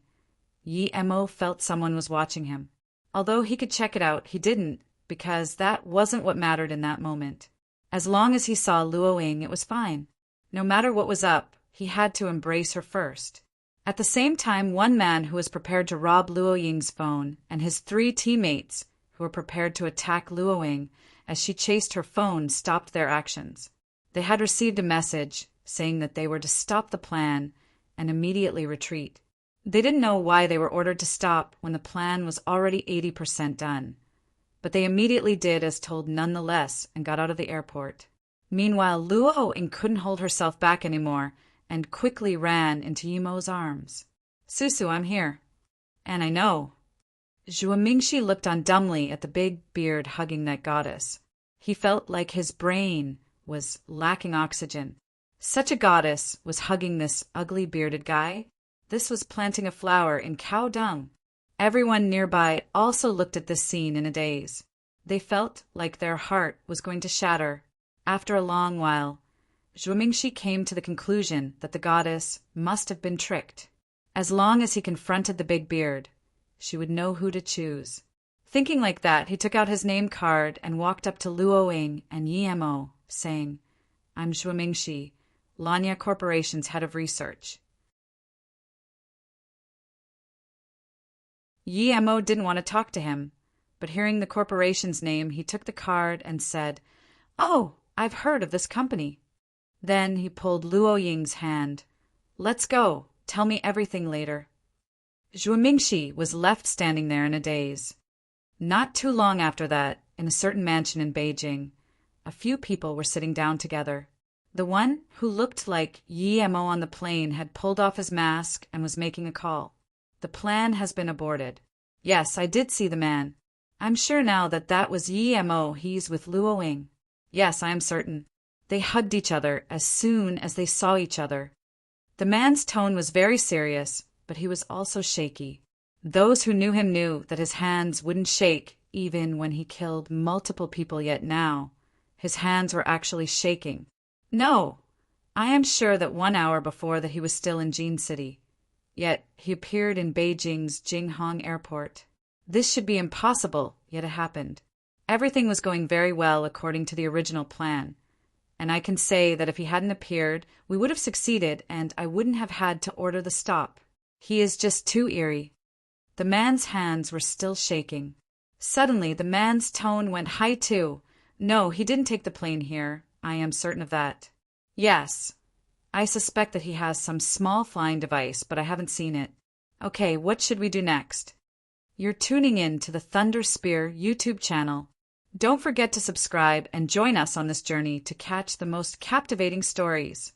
Yi Mo felt someone was watching him. Although he could check it out, he didn't, because that wasn't what mattered in that moment. As long as he saw Luoying, it was fine. No matter what was up, he had to embrace her first. At the same time, one man who was prepared to rob Luoying's phone and his 3 teammates who were prepared to attack Luoying as she chased her phone stopped their actions. They had received a message saying that they were to stop the plan and immediately retreat. They didn't know why they were ordered to stop when the plan was already 80% done, but they immediately did as told nonetheless and got out of the airport. Meanwhile, Luoying couldn't hold herself back anymore and quickly ran into Yimo's arms. "Susu, I'm here." "And I know." Zhuo Mingxi looked on dumbly at the big beard hugging that goddess. He felt like his brain was lacking oxygen. Such a goddess was hugging this ugly bearded guy? This was planting a flower in cow dung. Everyone nearby also looked at this scene in a daze. They felt like their heart was going to shatter. After a long while, Zhuo Mingxi came to the conclusion that the goddess must have been tricked. As long as he confronted the big beard, she would know who to choose. Thinking like that, he took out his name card and walked up to Luoying and Yi Mo, saying, "I'm Zhuo Mingxi, Lanya Corporation's head of research." Yi Mo didn't want to talk to him, but hearing the corporation's name, he took the card and said, "Oh, I've heard of this company." Then he pulled Luoying's hand. "Let's go. Tell me everything later." Zhuo Mingxi was left standing there in a daze. Not too long after that, in a certain mansion in Beijing, a few people were sitting down together. The one who looked like Yi Mo on the plane had pulled off his mask and was making a call. "The plan has been aborted." "Yes, I did see the man. I'm sure now that that was Yi Mo. He's with Luoying." "Yes, I am certain." They hugged each other as soon as they saw each other. The man's tone was very serious, but he was also shaky. Those who knew him knew that his hands wouldn't shake even when he killed multiple people, yet now his hands were actually shaking. No, I am sure that 1 hour before that he was still in Jin City. Yet he appeared in Beijing's Jinghong Airport. This should be impossible, yet it happened. Everything was going very well according to the original plan. And I can say that if he hadn't appeared, we would have succeeded and I wouldn't have had to order the stop. He is just too eerie. The man's hands were still shaking. Suddenly, the man's tone went high too. "No, he didn't take the plane here. I am certain of that." "Yes. I suspect that he has some small flying device, but I haven't seen it." "Okay, what should we do next?" You're tuning in to the Thunder Spear YouTube channel. Don't forget to subscribe and join us on this journey to catch the most captivating stories.